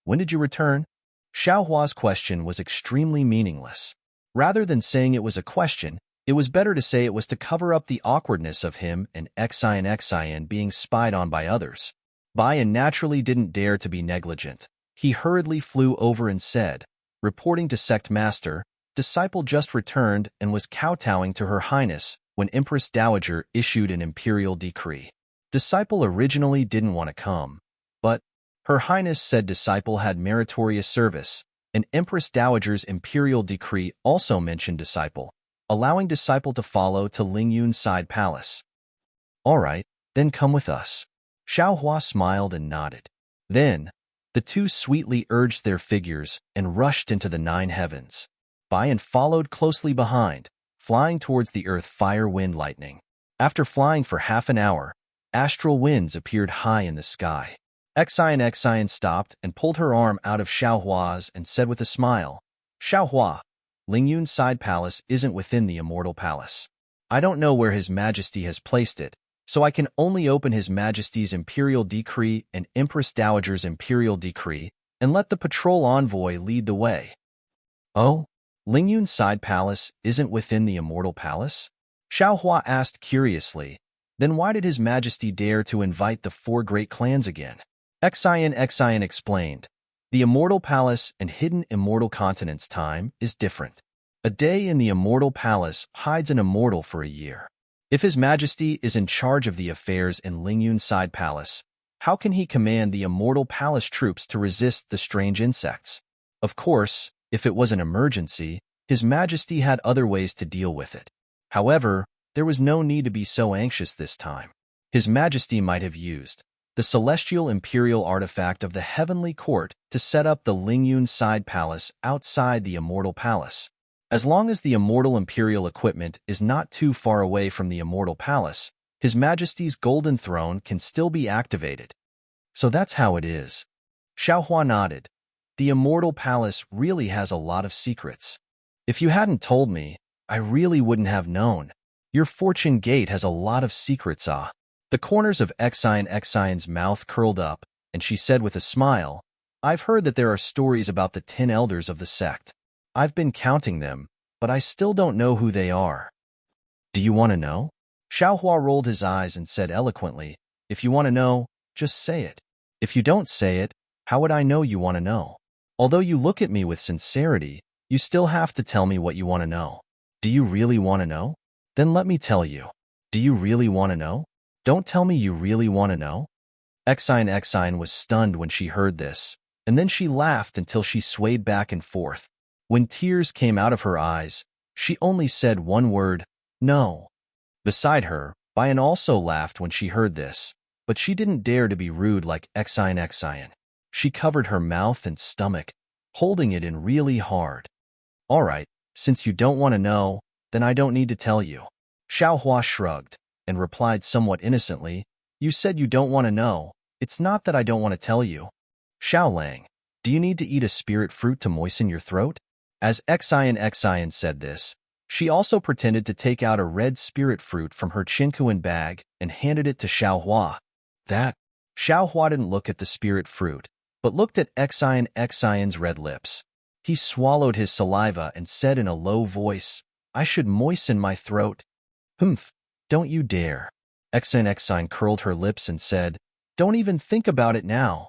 when did you return? Xiaohua's question was extremely meaningless. Rather than saying it was a question, it was better to say it was to cover up the awkwardness of him and Xian being spied on by others. Bayan naturally didn't dare to be negligent. He hurriedly flew over and said, reporting to Sect Master, Disciple just returned and was kowtowing to Her Highness when Empress Dowager issued an imperial decree. Disciple originally didn't want to come, but Her Highness said Disciple had meritorious service, and Empress Dowager's imperial decree also mentioned Disciple, allowing Disciple to follow to Lingyun Side Palace. All right, then come with us. Xiaohua smiled and nodded. Then, the two sweetly urged their figures and rushed into the nine heavens. Bayan followed closely behind, flying towards the earth fire wind lightning. After flying for half an hour, astral winds appeared high in the sky. Xian stopped and pulled her arm out of Xiaohua's and said with a smile, Xiaohua, Lingyun Side Palace isn't within the Immortal Palace. I don't know where His Majesty has placed it, so I can only open His Majesty's Imperial Decree and Empress Dowager's Imperial Decree and let the patrol envoy lead the way. Oh? Lingyun Side Palace isn't within the Immortal Palace? Xiaohua asked curiously. Then why did His Majesty dare to invite the four great clans again? Xian explained. The Immortal Palace and Hidden Immortal Continent's time is different. A day in the Immortal Palace hides an immortal for a year. If His Majesty is in charge of the affairs in Lingyun Side Palace, how can he command the Immortal Palace troops to resist the strange insects? Of course, if it was an emergency, His Majesty had other ways to deal with it. However, there was no need to be so anxious this time. His Majesty might have used the celestial imperial artifact of the Heavenly Court to set up the Lingyun Side Palace outside the Immortal Palace. As long as the Immortal Imperial equipment is not too far away from the Immortal Palace, His Majesty's golden throne can still be activated. So that's how it is. Xiaohua nodded. The immortal palace really has a lot of secrets. If you hadn't told me, I really wouldn't have known. Your fortune gate has a lot of secrets, ah. The corners of Xian's mouth curled up, and she said with a smile, I've heard that there are stories about the 10 elders of the sect. I've been counting them, but I still don't know who they are. Do you want to know? Xiaohua rolled his eyes and said eloquently, If you want to know, just say it. If you don't say it, how would I know you want to know? Although you look at me with sincerity, you still have to tell me what you want to know. Do you really want to know? Then let me tell you. Do you really want to know? Don't tell me you really want to know. Exine was stunned when she heard this, and then she laughed until she swayed back and forth. When tears came out of her eyes, she only said one word, no. Beside her, Bayan also laughed when she heard this, but she didn't dare to be rude like Exine. She covered her mouth and stomach, holding it in really hard. All right, since you don't want to know, then I don't need to tell you. Xiaohua shrugged and replied somewhat innocently, You said you don't want to know. It's not that I don't want to tell you. Xiaolang, do you need to eat a spirit fruit to moisten your throat? As Exine said this, she also pretended to take out a red spirit fruit from her Qinkuan bag and handed it to Xiaohua. Xiaohua didn't look at the spirit fruit, but looked at Exine's red lips. He swallowed his saliva and said in a low voice, I should moisten my throat. Humph, don't you dare. Exine curled her lips and said, Don't even think about it now.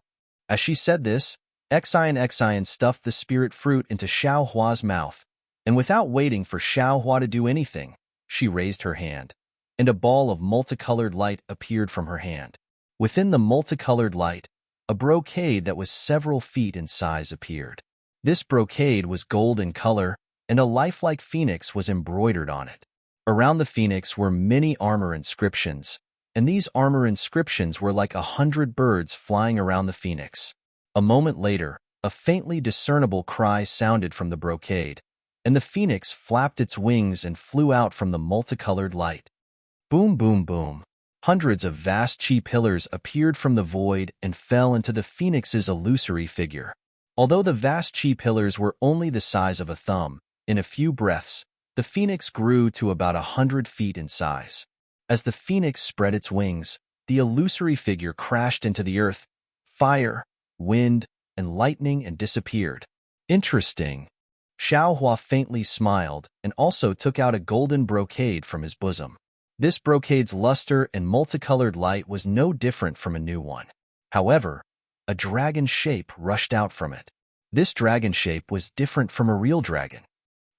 As she said this, Exine stuffed the spirit fruit into Xiaohua's mouth, and without waiting for Xiaohua to do anything, she raised her hand, and a ball of multicolored light appeared from her hand. Within the multicolored light, a brocade that was several feet in size appeared. This brocade was gold in color, and a lifelike phoenix was embroidered on it. Around the phoenix were many armor inscriptions, and these armor inscriptions were like 100 birds flying around the phoenix. A moment later, a faintly discernible cry sounded from the brocade, and the phoenix flapped its wings and flew out from the multicolored light. Boom, boom, boom. Hundreds of vast chi pillars appeared from the void and fell into the phoenix's illusory figure. Although the vast chi pillars were only the size of a thumb, in a few breaths, the phoenix grew to about 100 feet in size. As the phoenix spread its wings, the illusory figure crashed into the earth, fire, wind, and lightning and disappeared. Interesting. Xiaohua faintly smiled and also took out a golden brocade from his bosom. This brocade's luster and multicolored light was no different from a new one. However, a dragon shape rushed out from it. This dragon shape was different from a real dragon.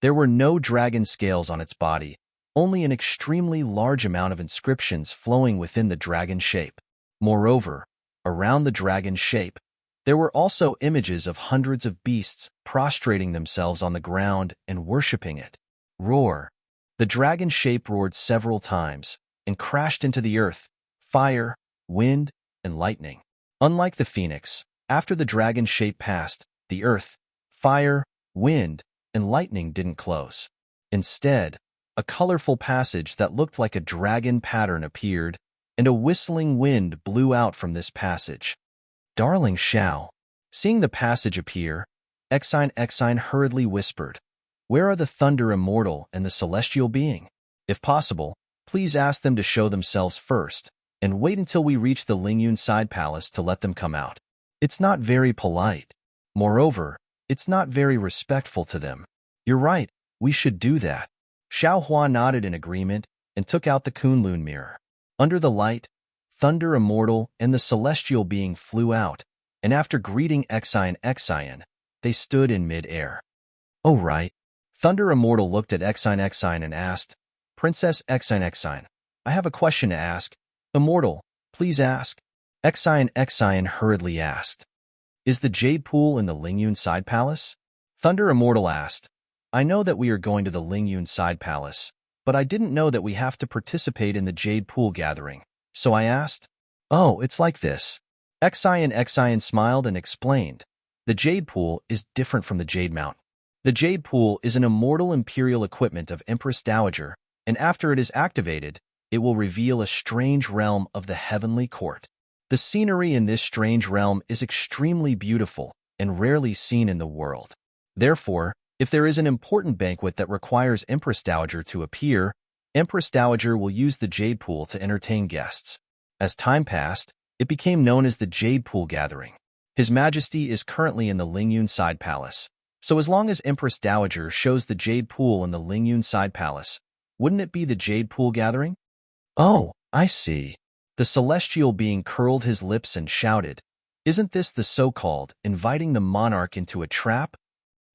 There were no dragon scales on its body, only an extremely large amount of inscriptions flowing within the dragon shape. Moreover, around the dragon shape, there were also images of hundreds of beasts prostrating themselves on the ground and worshipping it. Roar. The dragon shape roared several times and crashed into the earth, fire, wind, and lightning. Unlike the phoenix, after the dragon shape passed, the earth, fire, wind, and lightning didn't close. Instead, a colorful passage that looked like a dragon pattern appeared, and a whistling wind blew out from this passage. Darling Xiao. Seeing the passage appear, Exine hurriedly whispered, Where are the Thunder Immortal and the Celestial Being? If possible, please ask them to show themselves first, and wait until we reach the Lingyun Side Palace to let them come out. It's not very polite. Moreover, it's not very respectful to them. You're right, we should do that. Xiaohua nodded in agreement and took out the Kunlun mirror. Under the light, Thunder Immortal and the Celestial Being flew out, and after greeting Exine, they stood in mid-air. Oh right. Thunder Immortal looked at Exine and asked, Princess Exine, I have a question to ask. Immortal, please ask. Exine hurriedly asked, Is the Jade Pool in the Lingyun Side Palace? Thunder Immortal asked, I know that we are going to the Lingyun Side Palace, but I didn't know that we have to participate in the Jade Pool gathering, so I asked. Oh, it's like this. Exine smiled and explained, The Jade Pool is different from the Jade Mountain. The Jade Pool is an immortal imperial equipment of Empress Dowager, and after it is activated, it will reveal a strange realm of the heavenly court. The scenery in this strange realm is extremely beautiful and rarely seen in the world. Therefore, if there is an important banquet that requires Empress Dowager to appear, Empress Dowager will use the Jade Pool to entertain guests. As time passed, it became known as the Jade Pool Gathering. His Majesty is currently in the Lingyun Side Palace, so as long as Empress Dowager shows the Jade Pool in the Lingyun Side Palace, wouldn't it be the Jade Pool Gathering? Oh, I see. The celestial being curled his lips and shouted, "Isn't this the so-called inviting the monarch into a trap?"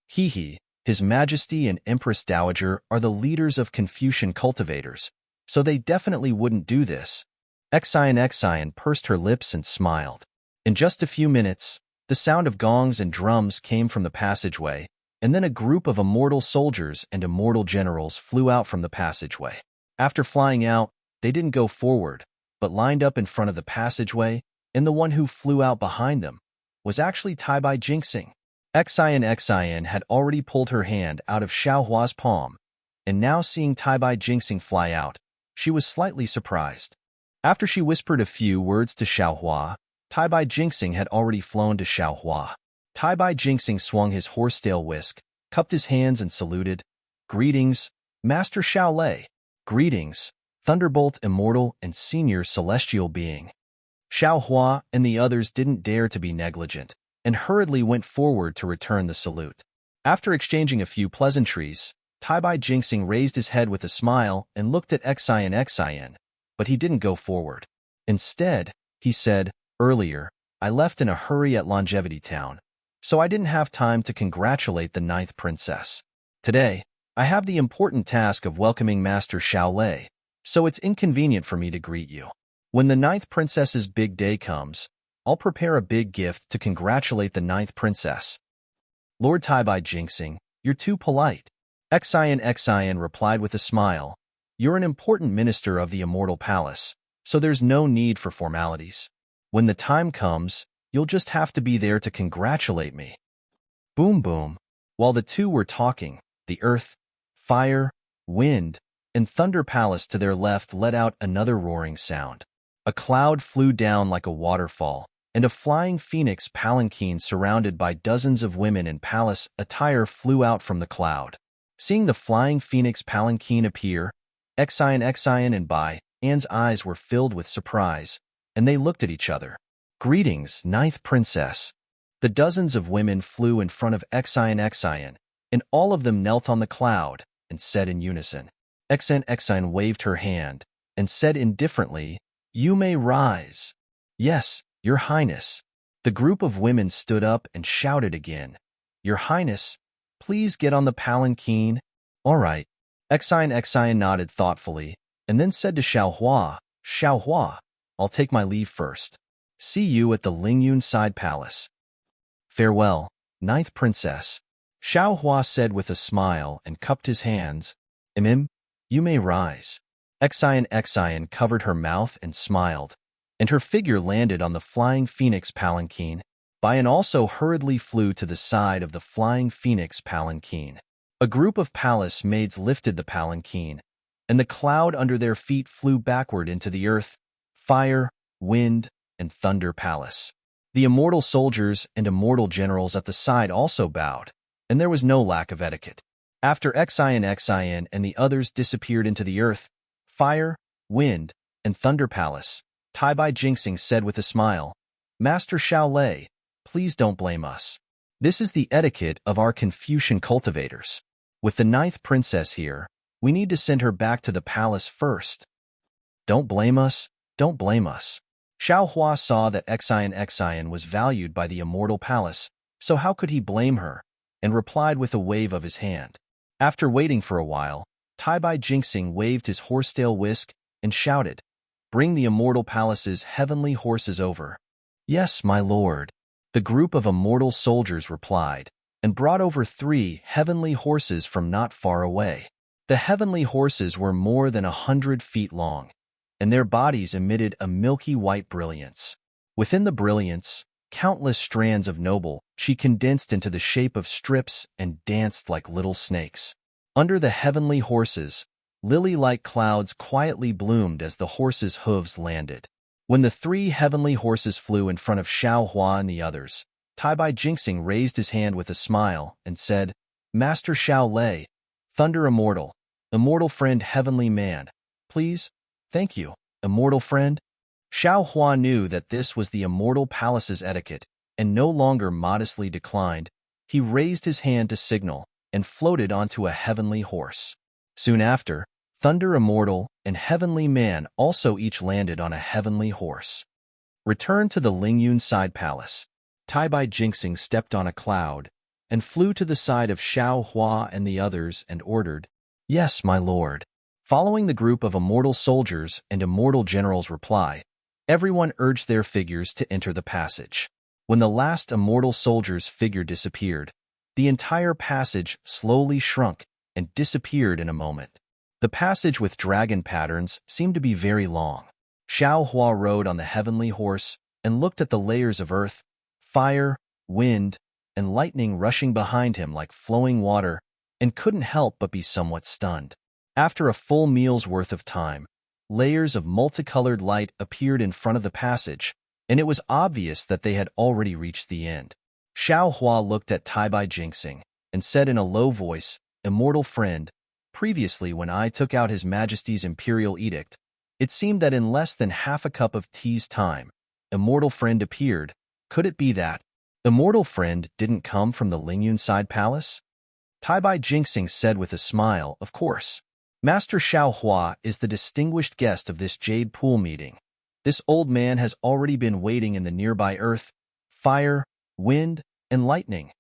Hee. His Majesty and Empress Dowager are the leaders of Confucian cultivators, so they definitely wouldn't do this. Xian pursed her lips and smiled. In just a few minutes, the sound of gongs and drums came from the passageway, and then a group of immortal soldiers and immortal generals flew out from the passageway. After flying out, they didn't go forward, but lined up in front of the passageway, and the one who flew out behind them was actually Taibai Jinxing. Xian had already pulled her hand out of Xiaohua's palm, and now seeing Taibai Jinxing fly out, she was slightly surprised. After she whispered a few words to Xiaohua, Taibai Jinxing had already flown to Xiaohua. Taibai Jinxing swung his horsetail whisk, cupped his hands and saluted. "Greetings, Master Xiaolei." "Greetings, Thunderbolt Immortal and Senior Celestial Being." Xiaohua and the others didn't dare to be negligent, and hurriedly went forward to return the salute. After exchanging a few pleasantries, Taibai Jinxing raised his head with a smile and looked at Xian, but he didn't go forward. Instead, he said, "Earlier, I left in a hurry at Longevity Town, so I didn't have time to congratulate the 9th princess. Today, I have the important task of welcoming Master Xiaolei, so it's inconvenient for me to greet you. When the 9th princess's big day comes, I'll prepare a big gift to congratulate the 9th princess." "Lord Taibai Jinxing, you're too polite." Xian replied with a smile. "You're an important minister of the Immortal Palace, so there's no need for formalities. When the time comes, you'll just have to be there to congratulate me." Boom boom. While the two were talking, the earth, fire, wind, and thunder palace to their left let out another roaring sound. A cloud flew down like a waterfall, and a flying phoenix palanquin surrounded by dozens of women in palace attire flew out from the cloud. Seeing the flying phoenix palanquin appear, Xian and Bai An's eyes were filled with surprise, and they looked at each other. "Greetings, 9th princess." The dozens of women flew in front of Xian, and all of them knelt on the cloud and said in unison. Xian waved her hand and said indifferently, "You may rise." "Yes, Your Highness." The group of women stood up and shouted again, "Your Highness, please get on the palanquin." "All right." Xian nodded thoughtfully, and then said to Xiaohua, "Xiaohua, I'll take my leave first. See you at the Lingyun Side Palace." "Farewell, 9th princess," Xiaohua said with a smile and cupped his hands. You may rise." Xian covered her mouth and smiled, and her figure landed on the flying phoenix palanquin. Bayan also hurriedly flew to the side of the flying phoenix palanquin. A group of palace maids lifted the palanquin, and the cloud under their feet flew backward into the earth, fire, wind, and thunder palace. The immortal soldiers and immortal generals at the side also bowed, and there was no lack of etiquette. After Xian and the others disappeared into the earth, fire, wind, and thunder palace, Taibai Jinxing said with a smile, "Master Xiaolei, please don't blame us. This is the etiquette of our Confucian cultivators. With the 9th princess here, we need to send her back to the palace first." "Don't blame us, don't blame us." Xiaohua saw that Xian was valued by the immortal palace, so how could he blame her, and replied with a wave of his hand. After waiting for a while, Taibai Jinxing waved his horsetail whisk and shouted, "Bring the immortal palace's heavenly horses over." "Yes, my lord." The group of immortal soldiers replied, and brought over 3 heavenly horses from not far away. The heavenly horses were more than 100 feet long, and their bodies emitted a milky white brilliance. Within the brilliance, countless strands of noble chi condensed into the shape of strips and danced like little snakes. Under the heavenly horses, Lily-like clouds quietly bloomed as the horses' hooves landed. When the 3 heavenly horses flew in front of Xiao Hua and the others, Taibai Jinxing raised his hand with a smile and said, "Master Xiao Lei, Thunder Immortal, immortal friend heavenly man, please, thank you, immortal friend." Xiao Hua knew that this was the immortal palace's etiquette, and no longer modestly declined. He raised his hand to signal and floated onto a heavenly horse. Soon after, Thunder Immortal and Heavenly Man also each landed on a heavenly horse. Returned to the Lingyun side palace, Taibai Jinxing stepped on a cloud and flew to the side of Xiao Hua and the others and ordered, "Yes, my lord." Following the group of immortal soldiers and immortal generals' reply, everyone urged their figures to enter the passage. When the last immortal soldier's figure disappeared, the entire passage slowly shrunk and disappeared in a moment. The passage with dragon patterns seemed to be very long. Xiao Hua rode on the heavenly horse and looked at the layers of earth, fire, wind, and lightning rushing behind him like flowing water, and couldn't help but be somewhat stunned. After a full meal's worth of time, layers of multicolored light appeared in front of the passage, and it was obvious that they had already reached the end. Xiao Hua looked at Taibai Jinxing and said in a low voice, "Immortal friend, previously when I took out His Majesty's Imperial Edict, it seemed that in less than half a cup of tea's time, Immortal Friend appeared. Could it be that Immortal Friend didn't come from the Lingyun side palace?" Taibai Jinxing said with a smile, "Of course. Master Xiao Hua is the distinguished guest of this Jade Pool meeting. This old man has already been waiting in the nearby earth, fire, wind, and lightning.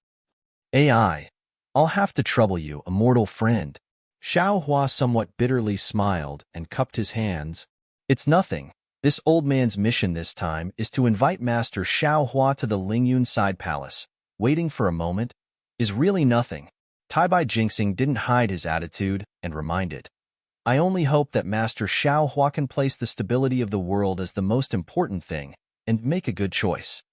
I'll have to trouble you, immortal friend." Xiao Hua somewhat bitterly smiled and cupped his hands. "It's nothing. This old man's mission this time is to invite Master Xiao Hua to the Lingyun side palace. Waiting for a moment is really nothing." Taibai Jinxing didn't hide his attitude and reminded, "I only hope that Master Xiao Hua can place the stability of the world as the most important thing and make a good choice.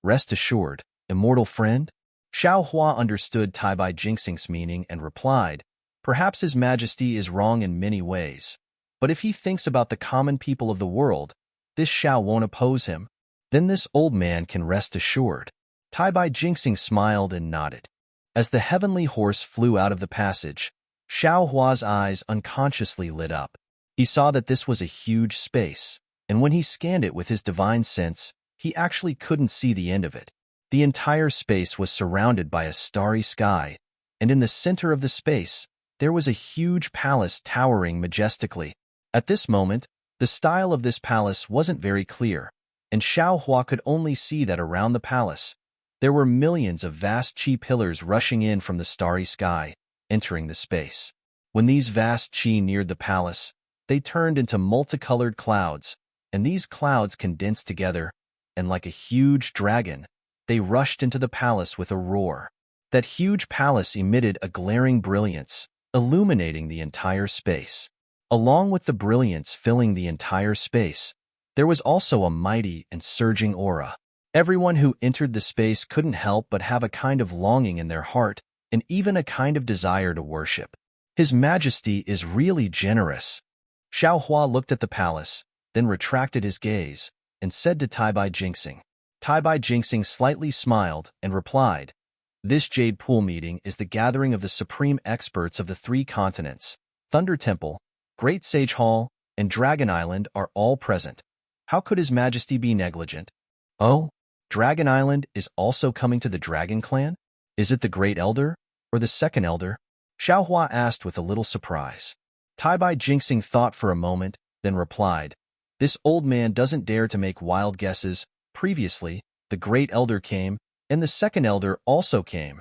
Rest assured, immortal friend." Xiao Hua understood Taibai Jinxing's meaning and replied, "Perhaps His Majesty is wrong in many ways, but if he thinks about the common people of the world, this Xiao won't oppose him. Then this old man can rest assured." Taibai Jinxing smiled and nodded. As the heavenly horse flew out of the passage, Xiao Hua's eyes unconsciously lit up. He saw that this was a huge space, and when he scanned it with his divine sense, he actually couldn't see the end of it. The entire space was surrounded by a starry sky, and in the center of the space, there was a huge palace towering majestically. At this moment, the style of this palace wasn't very clear, and Xiao Hua could only see that around the palace, there were millions of vast chi pillars rushing in from the starry sky, entering the space. When these vast chi neared the palace, they turned into multicolored clouds, and these clouds condensed together, and like a huge dragon, they rushed into the palace with a roar. That huge palace emitted a glaring brilliance, illuminating the entire space. Along with the brilliance filling the entire space, there was also a mighty and surging aura. Everyone who entered the space couldn't help but have a kind of longing in their heart and even a kind of desire to worship. His Majesty is really generous. Xiao Hua looked at the palace, then retracted his gaze, and said to Taibai Jinxing. Taibai Jinxing slightly smiled and replied, "This Jade Pool meeting is the gathering of the supreme experts of the 3 continents. Thunder Temple, Great Sage Hall, and Dragon Island are all present. How could His Majesty be negligent?" "Oh, Dragon Island is also coming to the Dragon Clan? Is it the Great Elder, or the Second Elder?" Xiao Hua asked with a little surprise. Taibai Jinxing thought for a moment, then replied, "This old man doesn't dare to make wild guesses. Previously, the Great Elder came, and the Second Elder also came."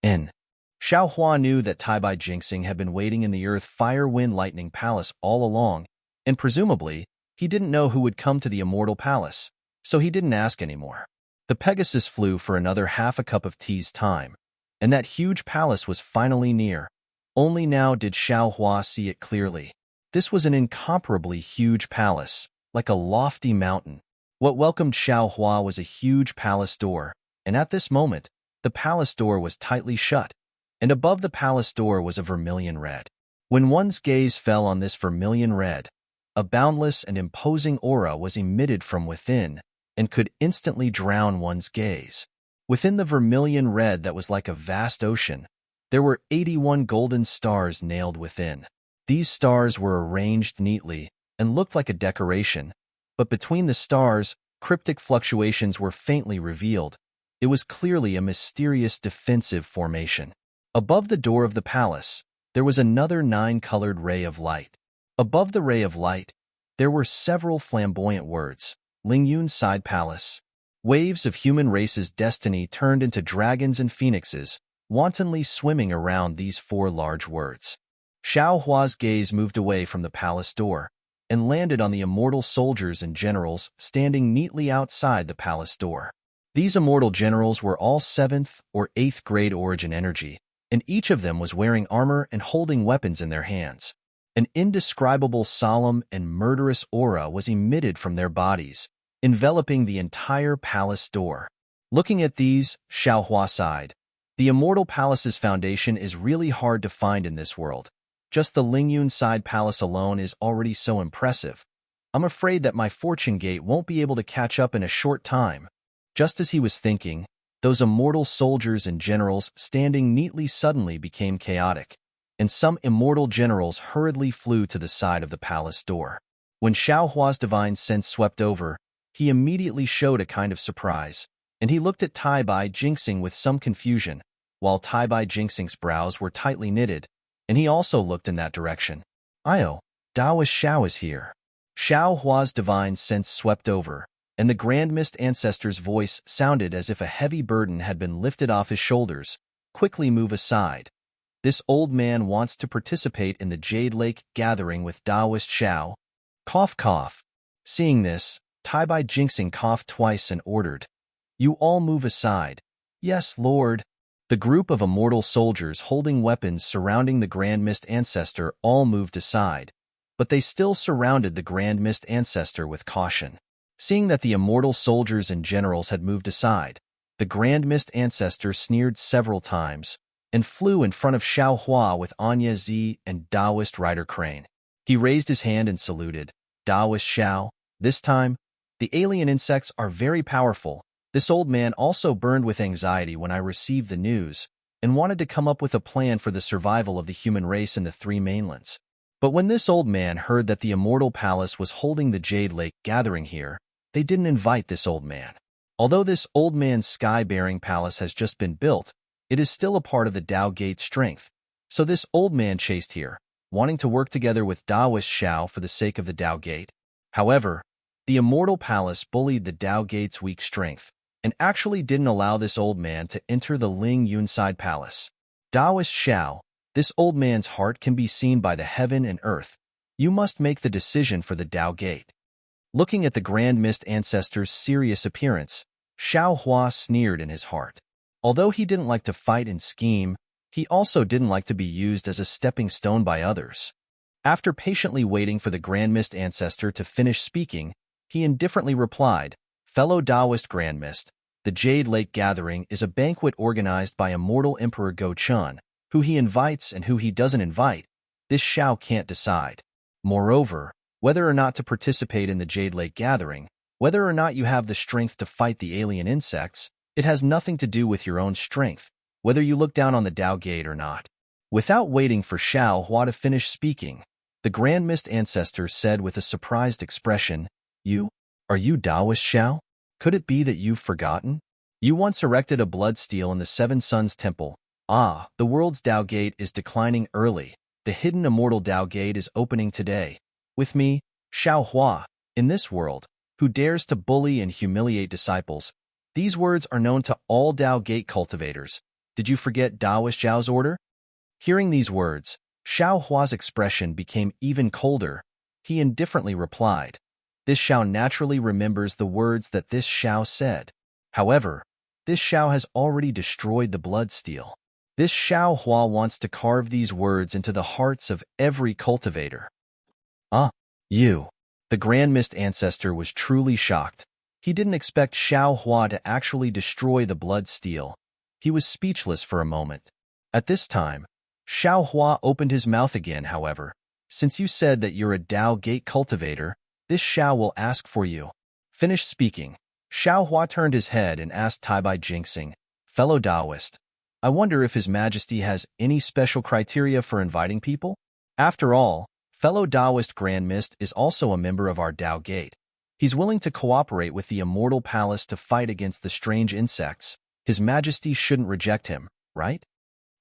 Xiao Hua knew that Taibai Jinxing had been waiting in the Earth Fire Wind Lightning Palace all along, and presumably, he didn't know who would come to the Immortal Palace, so he didn't ask anymore. The Pegasus flew for another half a cup of tea's time, and that huge palace was finally near. Only now did Xiao Hua see it clearly. This was an incomparably huge palace, like a lofty mountain. What welcomed Xiao Hua was a huge palace door, and at this moment, the palace door was tightly shut, and above the palace door was a vermilion red. When one's gaze fell on this vermilion red, a boundless and imposing aura was emitted from within and could instantly drown one's gaze. Within the vermilion red that was like a vast ocean, there were 81 golden stars nailed within. These stars were arranged neatly and looked like a decoration, but between the stars, cryptic fluctuations were faintly revealed. It was clearly a mysterious defensive formation. Above the door of the palace, there was another 9-colored ray of light. Above the ray of light, there were several flamboyant words. Lingyun Side Palace. Waves of human race's destiny turned into dragons and phoenixes, wantonly swimming around these 4 large words. Xiao Hua's gaze moved away from the palace door and landed on the immortal soldiers and generals standing neatly outside the palace door. These immortal generals were all 7th or 8th grade origin energy, and each of them was wearing armor and holding weapons in their hands. An indescribable solemn and murderous aura was emitted from their bodies, enveloping the entire palace door. Looking at these, Xiao Hua sighed. The immortal palace's foundation is really hard to find in this world. Just the Lingyun Side Palace alone is already so impressive. I'm afraid that my fortune gate won't be able to catch up in a short time. Just as he was thinking, those immortal soldiers and generals standing neatly suddenly became chaotic, and some immortal generals hurriedly flew to the side of the palace door. When Xiao Hua's divine sense swept over, he immediately showed a kind of surprise, and he looked at Tai Bai Jinxing with some confusion, while Tai Bai Jinxing's brows were tightly knitted, and he also looked in that direction. "Io, Daoist Xiao is here." Xiao Hua's divine sense swept over, and the Grand Mist Ancestor's voice sounded as if a heavy burden had been lifted off his shoulders. "Quickly move aside. This old man wants to participate in the Jade Lake gathering with Daoist Xiao." Cough, cough. Seeing this, Tai Bai Jinxing coughed twice and ordered, "You all move aside." "Yes, Lord." The group of immortal soldiers holding weapons surrounding the Grand Mist Ancestor all moved aside, but they still surrounded the Grand Mist Ancestor with caution. Seeing that the immortal soldiers and generals had moved aside, the Grand Mist Ancestor sneered several times and flew in front of Xiao Hua with Anya Zi and Daoist Rider Crane. He raised his hand and saluted, "Daoist Xiao, this time, the alien insects are very powerful." This old man also burned with anxiety when I received the news and wanted to come up with a plan for the survival of the human race in the 3 mainlands. But when this old man heard that the Immortal Palace was holding the Jade Lake gathering here, they didn't invite this old man. Although this old man's sky-bearing palace has just been built, it is still a part of the Dao Gate strength. So this old man chased here, wanting to work together with Daoist Xiao for the sake of the Dao Gate. However, the Immortal Palace bullied the Dao Gate's weak strength, and actually didn't allow this old man to enter the Ling Yunside Palace. Daoist Xiao, this old man's heart can be seen by the heaven and earth. You must make the decision for the Dao Gate. Looking at the Grand Mist Ancestor's serious appearance, Xiao Hua sneered in his heart. Although he didn't like to fight and scheme, he also didn't like to be used as a stepping stone by others. After patiently waiting for the Grand Mist Ancestor to finish speaking, he indifferently replied, "Fellow Taoist Grand Mist, the Jade Lake Gathering is a banquet organized by Immortal Emperor Go Chun. Who he invites and who he doesn't invite, this Xiao can't decide. Moreover, whether or not to participate in the Jade Lake Gathering, whether or not you have the strength to fight the alien insects, it has nothing to do with your own strength, whether you look down on the Dao Gate or not." Without waiting for Xiao Hua to finish speaking, the Grand Mist Ancestor said with a surprised expression, Are you Taoist Xiao? Could it be that you've forgotten? You once erected a blood stele in the Seven Suns Temple. The world's Dao Gate is declining early. The hidden immortal Dao Gate is opening today. With me, Xiao Hua, in this world, who dares to bully and humiliate disciples. These words are known to all Dao Gate cultivators. Did you forget Daoist Xiao's order? Hearing these words, Xiao Hua's expression became even colder. He indifferently replied, "This Xiao naturally remembers the words that this Xiao said. However, this Xiao has already destroyed the blood stele. This Xiao Hua wants to carve these words into the hearts of every cultivator." You. The Grand Mist Ancestor was truly shocked. He didn't expect Xiao Hua to actually destroy the blood stele. He was speechless for a moment. At this time, Xiao Hua opened his mouth again, however. Since you said that you're a Dao Gate cultivator, this Xiao will ask for you. Finished speaking. Xiao Hua turned his head and asked Taibai Jinxing, fellow Taoist, I wonder if His Majesty has any special criteria for inviting people? After all, fellow Taoist Grand Mist is also a member of our Dao Gate. He's willing to cooperate with the Immortal Palace to fight against the strange insects. His Majesty shouldn't reject him, right?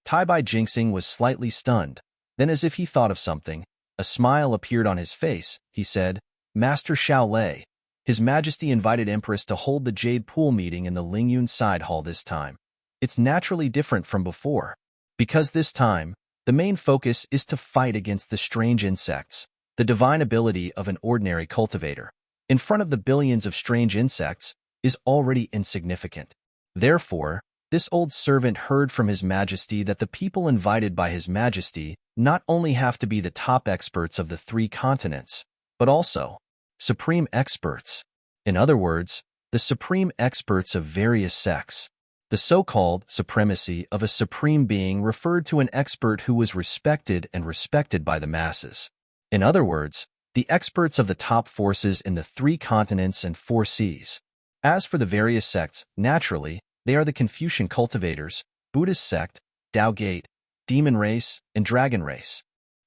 Taibai Jinxing was slightly stunned. Then, as if he thought of something, a smile appeared on his face. He said, Master Xiao Lei, His Majesty invited Empress to hold the Jade Pool meeting in the Lingyun Side Hall this time. It's naturally different from before, because this time, the main focus is to fight against the strange insects, the divine ability of an ordinary cultivator, in front of the billions of strange insects, is already insignificant. Therefore, this old servant heard from His Majesty that the people invited by His Majesty not only have to be the top experts of the 3 continents, but also supreme experts. In other words, the supreme experts of various sects. The so-called supremacy of a supreme being referred to an expert who was respected by the masses. In other words, the experts of the top forces in the 3 continents and 4 seas. As for the various sects, naturally, they are the Confucian cultivators, Buddhist sect, Dao Gate, Demon race, and Dragon race.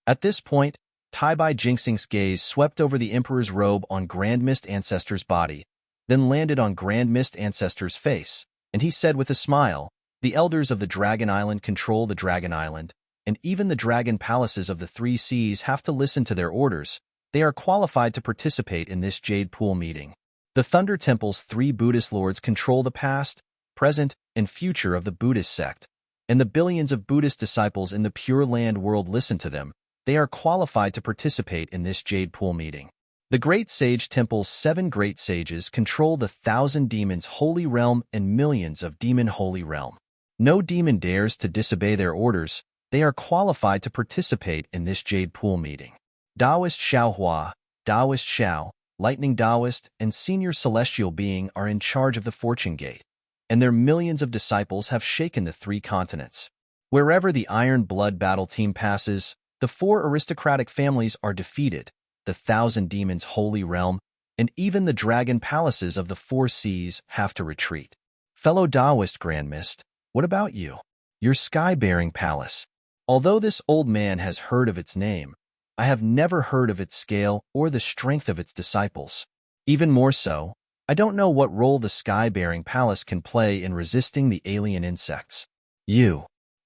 At this point, Taibai Jinxing's gaze swept over the Emperor's robe on Grand Mist Ancestor's body, then landed on Grand Mist Ancestor's face, and he said with a smile, the elders of the Dragon Island control the Dragon Island, and even the Dragon Palaces of the 3 seas have to listen to their orders. They are qualified to participate in this Jade Pool meeting. The Thunder Temple's 3 Buddhist lords control the past, present, and future of the Buddhist sect, and the billions of Buddhist disciples in the Pure Land world listen to them. They are qualified to participate in this Jade Pool meeting. The Great Sage Temple's 7 great sages control the 1,000 demons' holy realm and millions of demon holy realm. No demon dares to disobey their orders. They are qualified to participate in this Jade Pool meeting. Taoist Xiao Hua, Taoist Xiao, Lightning Taoist, and Senior Celestial Being are in charge of the Fortune Gate, and their millions of disciples have shaken the 3 continents. Wherever the Iron Blood battle team passes, the 4 aristocratic families are defeated, the 1,000 demons' holy realm, and even the dragon palaces of the 4 seas have to retreat. Fellow Taoist Grand Mist, what about you? Your sky-bearing palace. Although this old man has heard of its name, I have never heard of its scale or the strength of its disciples. Even more so, I don't know what role the sky-bearing palace can play in resisting the alien insects.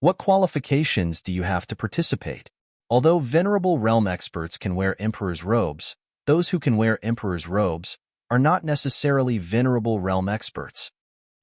What qualifications do you have to participate? Although venerable realm experts can wear emperor's robes, those who can wear emperor's robes are not necessarily venerable realm experts.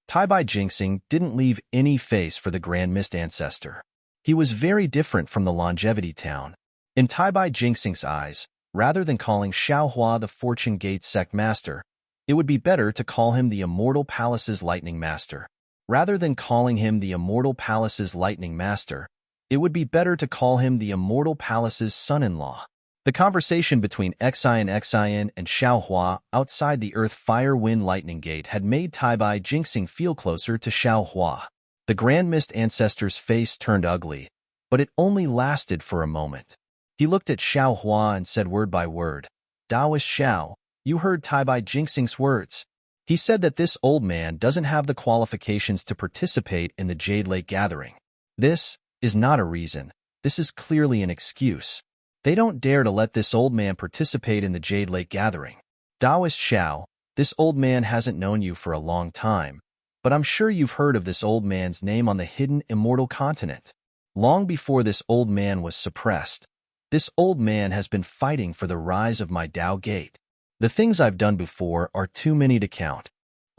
Taibai Jinxing didn't leave any face for the Grand Mist Ancestor. He was very different from the Longevity Town. In Taibai Jinxing's eyes, rather than calling Xiao Hua the Fortune Gate Sect Master, it would be better to call him the Immortal Palace's Lightning Master. Rather than calling him the Immortal Palace's Lightning Master, it would be better to call him the Immortal Palace's son-in-law. The conversation between Xian and Xiao Hua outside the Earth Fire Wind Lightning Gate had made Taibai Jinxing feel closer to Xiao Hua. The Grand Mist Ancestor's face turned ugly, but it only lasted for a moment. He looked at Xiao Hua and said word by word, Taoist Xiao, you heard Taibai Jinxing's words. He said that this old man doesn't have the qualifications to participate in the Jade Lake Gathering. This is not a reason. This is clearly an excuse. They don't dare to let this old man participate in the Jade Lake Gathering. Taoist Xiao, this old man hasn't known you for a long time, but I'm sure you've heard of this old man's name on the hidden immortal continent. Long before this old man was suppressed, this old man has been fighting for the rise of my Dao Gate. The things I've done before are too many to count.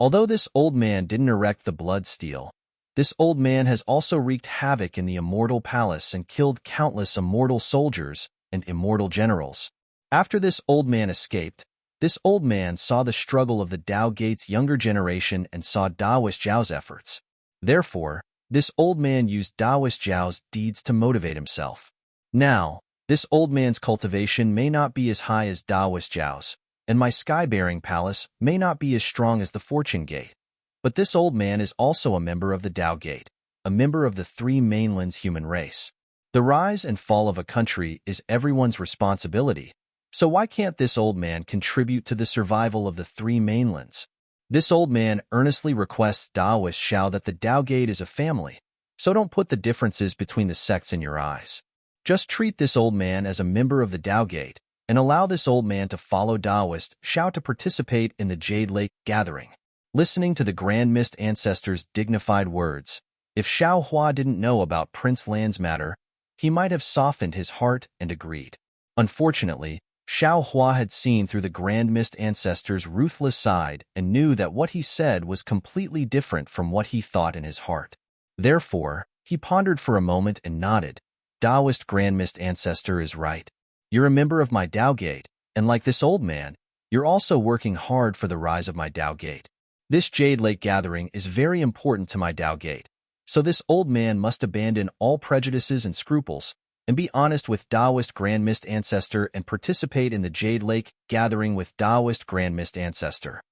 Although this old man didn't erect the blood steel, this old man has also wreaked havoc in the Immortal Palace and killed countless immortal soldiers and immortal generals. After this old man escaped, this old man saw the struggle of the Dao Gate's younger generation and saw Taoist Zhao's efforts. Therefore, this old man used Taoist Zhao's deeds to motivate himself. Now, this old man's cultivation may not be as high as Taoist Zhao's, and my sky-bearing palace may not be as strong as the Fortune Gate. But this old man is also a member of the Dao Gate, a member of the 3 mainlands human race. The rise and fall of a country is everyone's responsibility. So why can't this old man contribute to the survival of the three mainlands? This old man earnestly requests Taoist Shao that the Tao Gate is a family, so don't put the differences between the sects in your eyes. Just treat this old man as a member of the Tao Gate, and allow this old man to follow Taoist Shao to participate in the Jade Lake gathering. Listening to the Grand Mist Ancestor's dignified words, if Xiao Hua didn't know about Prince Lan's matter, he might have softened his heart and agreed. Unfortunately, Xiao Hua had seen through the Grand Mist Ancestor's ruthless side and knew that what he said was completely different from what he thought in his heart. Therefore, he pondered for a moment and nodded. Taoist Grand Mist Ancestor is right. You're a member of my Tao Gate, and like this old man, you're also working hard for the rise of my Tao Gate. This Jade Lake gathering is very important to my Tao Gate, so this old man must abandon all prejudices and scruples and be honest with Taoist Grand Mist Ancestor and participate in the Jade Lake gathering with Taoist Grand Mist Ancestor.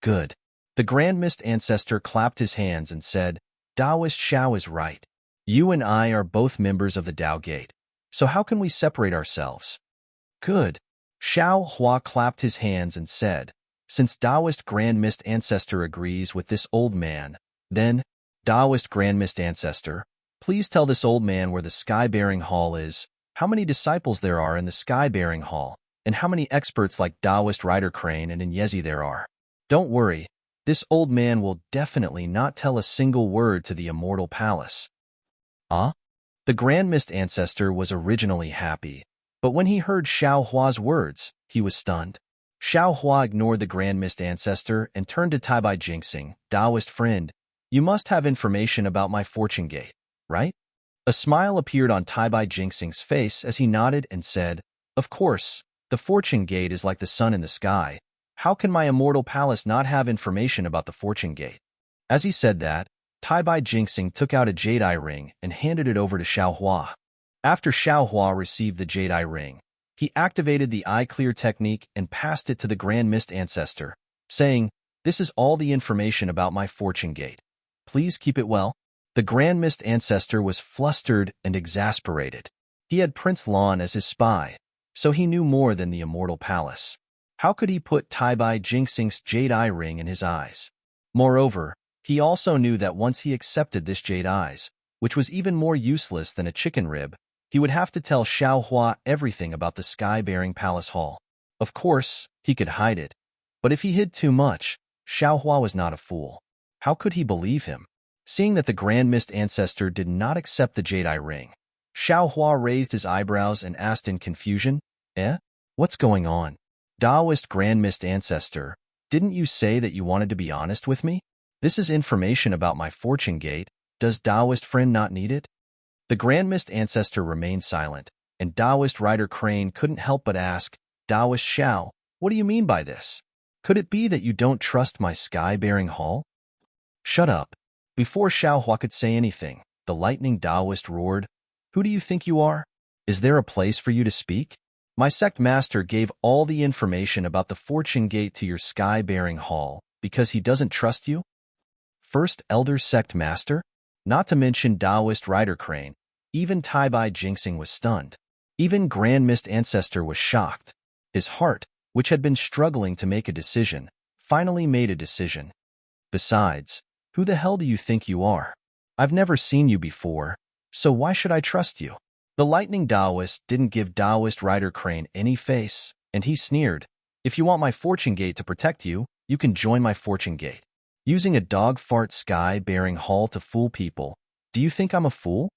Good. The Grand Mist Ancestor clapped his hands and said, Taoist Shao is right. You and I are both members of the Tao Gate, so how can we separate ourselves? Good. Xiao Hua clapped his hands and said, since Taoist Grand Mist Ancestor agrees with this old man, then, Taoist Grand Mist Ancestor, please tell this old man where the Sky-Bearing Hall is, how many disciples there are in the Sky-Bearing Hall, and how many experts like Taoist Rider Crane and Inyezi there are. Don't worry, this old man will definitely not tell a single word to the Immortal Palace. Ah? The Grand Mist Ancestor was originally happy, but when he heard Xiao Hua's words, he was stunned. Xiao Hua ignored the Grand Mist Ancestor and turned to Taibai Jinxing, Taoist friend, you must have information about my fortune gate, right? A smile appeared on Taibai Jinxing's face as he nodded and said, of course, the fortune gate is like the sun in the sky. How can my immortal palace not have information about the fortune gate? As he said that, Taibai Jinxing took out a jade eye ring and handed it over to Xiao Hua. After Xiao Hua received the jade eye ring, he activated the eye clear technique and passed it to the Grand Mist Ancestor, saying, this is all the information about my fortune gate. Please keep it well. The Grand Mist Ancestor was flustered and exasperated. He had Prince Lan as his spy, so he knew more than the Immortal Palace. How could he put Taibai Jinxing's jade eye ring in his eyes? Moreover, he also knew that once he accepted this jade eyes, which was even more useless than a chicken rib, he would have to tell Xiao Hua everything about the Sky-Bearing Palace Hall. Of course, he could hide it, but if he hid too much, Xiao Hua was not a fool. How could he believe him? Seeing that the Grand Mist Ancestor did not accept the jade eye ring, Xiao Hua raised his eyebrows and asked in confusion, What's going on? Taoist Grand Mist Ancestor, didn't you say that you wanted to be honest with me? This is information about my fortune gate. Does Taoist friend not need it? The Grand Mist Ancestor remained silent, and Taoist Rider Crane couldn't help but ask, Taoist Shao, what do you mean by this? Could it be that you don't trust my Sky-Bearing Hall? Shut up. Before Xiao Hua could say anything, the lightning Taoist roared, Who do you think you are? Is there a place for you to speak? My sect master gave all the information about the fortune gate to your Sky-Bearing Hall because he doesn't trust you? First Elder Sect Master? Not to mention Taoist Rider Crane, even Taibai Jinxing was stunned. Even Grand Mist Ancestor was shocked. His heart, which had been struggling to make a decision, finally made a decision. Besides, who the hell do you think you are? I've never seen you before, so why should I trust you? The Lightning Taoist didn't give Taoist Rider Crane any face, and he sneered, If you want my fortune gate to protect you, you can join my fortune gate. Using a dog fart Sky-Bearing Hall to fool people, do you think I'm a fool?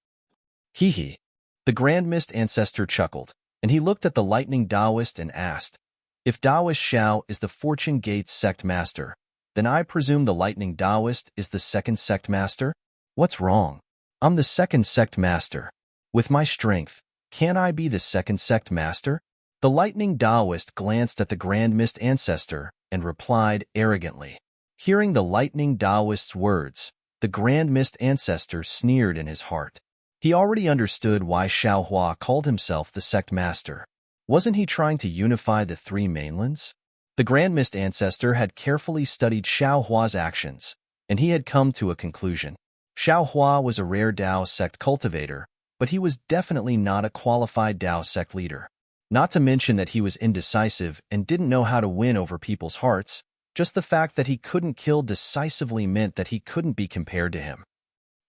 Hee hee. The Grand Mist Ancestor chuckled, and he looked at the Lightning Taoist and asked, If Taoist Shao is the fortune gate's sect master, then I presume the Lightning Taoist is the second sect master? What's wrong? I'm the second sect master. With my strength, can I be the second sect master? The Lightning Taoist glanced at the Grand Mist Ancestor and replied arrogantly. Hearing the Lightning Taoist's words, the Grand Mist Ancestor sneered in his heart. He already understood why Xiao Hua called himself the sect master. Wasn't he trying to unify the three mainlands? The Grand Mist Ancestor had carefully studied Xiao Hua's actions, and he had come to a conclusion. Xiao Hua was a rare Tao sect cultivator, but he was definitely not a qualified Dao sect leader. Not to mention that he was indecisive and didn't know how to win over people's hearts. Just the fact that he couldn't kill decisively meant that he couldn't be compared to him.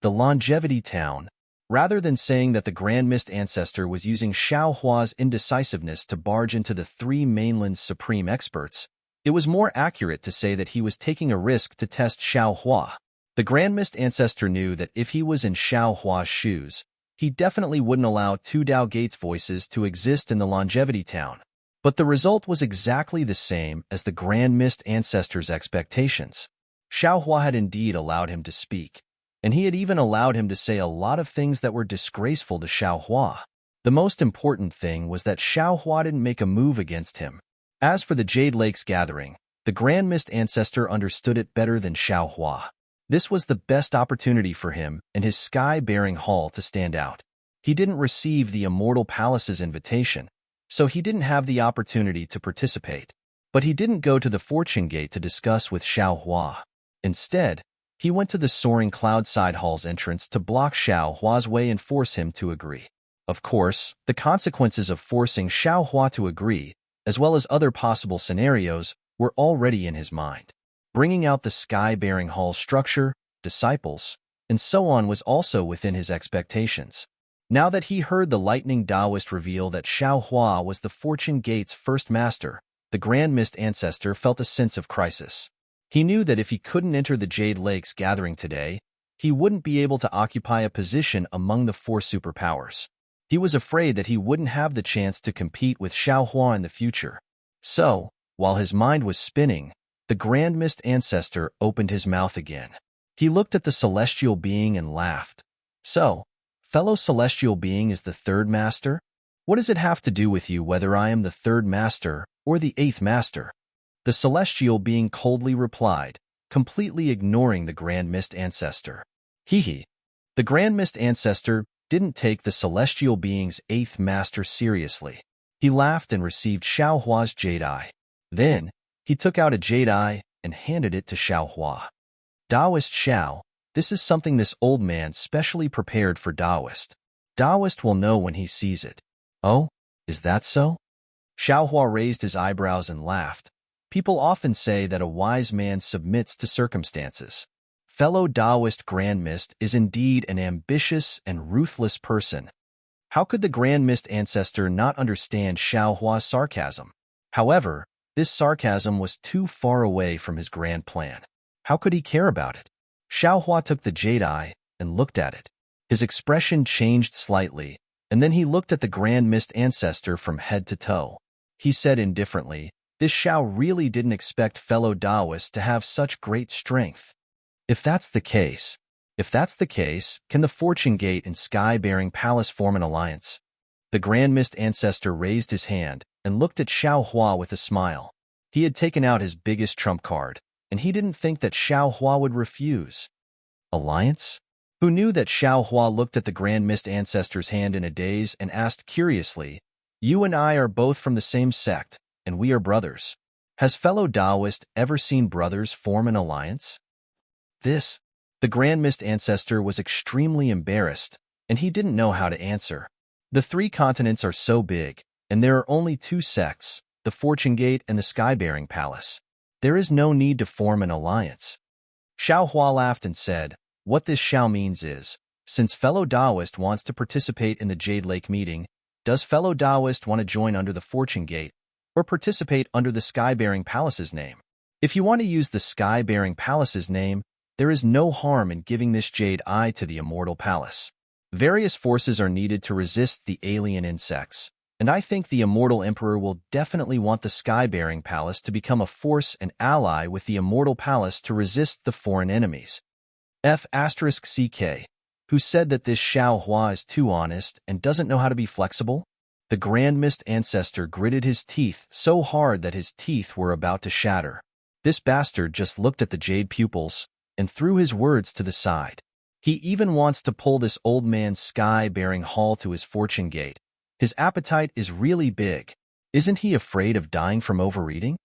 The Longevity Town. Rather than saying that the Grand Mist Ancestor was using Xiao Hua's indecisiveness to barge into the three mainland's supreme experts, it was more accurate to say that he was taking a risk to test Xiao Hua. The Grand Mist Ancestor knew that if he was in Xiao Hua's shoes, he definitely wouldn't allow two Dao Gates voices to exist in the Longevity Town. But the result was exactly the same as the Grand Mist Ancestor's expectations. Xiao Hua had indeed allowed him to speak, and he had even allowed him to say a lot of things that were disgraceful to Xiao Hua. The most important thing was that Xiao Hua didn't make a move against him. As for the Jade Lakes gathering, the Grand Mist Ancestor understood it better than Xiao Hua. This was the best opportunity for him and his sky-bearing hall to stand out. He didn't receive the Immortal Palace's invitation, so he didn't have the opportunity to participate. But he didn't go to the Fortune Gate to discuss with Xiao Hua. Instead, he went to the Soaring Cloudside Hall's entrance to block Xiao Hua's way and force him to agree. Of course, the consequences of forcing Xiao Hua to agree, as well as other possible scenarios, were already in his mind. Bringing out the sky-bearing hall structure, disciples, and so on was also within his expectations. Now that he heard the Lightning Taoist reveal that Xiao Hua was the Fortune Gate's first master, the Grand Mist Ancestor felt a sense of crisis. He knew that if he couldn't enter the Jade Lakes gathering today, he wouldn't be able to occupy a position among the four superpowers. He was afraid that he wouldn't have the chance to compete with Xiao Hua in the future. So, while his mind was spinning, the Grand Mist Ancestor opened his mouth again. He looked at the celestial being and laughed. So, fellow celestial being is the third master? What does it have to do with you whether I am the third master or the eighth master? The celestial being coldly replied, completely ignoring the Grand Mist Ancestor. Hee. The Grand Mist Ancestor didn't take the celestial being's eighth master seriously. He laughed and received Xiao Hua's Jade Eye. Then, he took out a Jade Eye and handed it to Xiao Hua. Taoist Xiao, this is something this old man specially prepared for Taoist. Taoist will know when he sees it. Oh, is that so? Xiao Hua raised his eyebrows and laughed. People often say that a wise man submits to circumstances. Fellow Taoist Grand Mist is indeed an ambitious and ruthless person. How could the Grand Mist Ancestor not understand Xiao Hua's sarcasm? However, this sarcasm was too far away from his grand plan. How could he care about it? Xiao Hua took the Jade Eye and looked at it. His expression changed slightly, and then he looked at the Grand Mist Ancestor from head to toe. He said indifferently, this Xiao really didn't expect fellow Taoists to have such great strength. If that's the case, can the Fortune Gate and Sky-Bearing Palace form an alliance? The Grand Mist Ancestor raised his hand and looked at Xiao Hua with a smile. He had taken out his biggest trump card, and he didn't think that Xiao Hua would refuse. Alliance? Who knew that Xiao Hua looked at the Grand Mist Ancestor's hand in a daze and asked curiously, you and I are both from the same sect, and we are brothers. Has fellow Taoist ever seen brothers form an alliance? The Grand Mist Ancestor was extremely embarrassed, and he didn't know how to answer. The three continents are so big, and there are only two sects, the Fortune Gate and the Sky-Bearing Palace. There is no need to form an alliance. Xiao Hua laughed and said, what this Xiao means is, since fellow Taoist wants to participate in the Jade Lake meeting, does fellow Taoist want to join under the Fortune Gate, or participate under the Sky-Bearing Palace's name? If you want to use the Sky-Bearing Palace's name, there is no harm in giving this Jade Eye to the Immortal Palace. Various forces are needed to resist the alien insects, and I think the Immortal Emperor will definitely want the Sky-Bearing Palace to become a force and ally with the Immortal Palace to resist the foreign enemies. F***CK, who said that this Xiao Hua is too honest and doesn't know how to be flexible? The Grand Mist Ancestor gritted his teeth so hard that his teeth were about to shatter. This bastard just looked at the jade pupils and threw his words to the side. He even wants to pull this old man's sky-bearing hall to his Fortune Gate. His appetite is really big. Isn't he afraid of dying from overeating?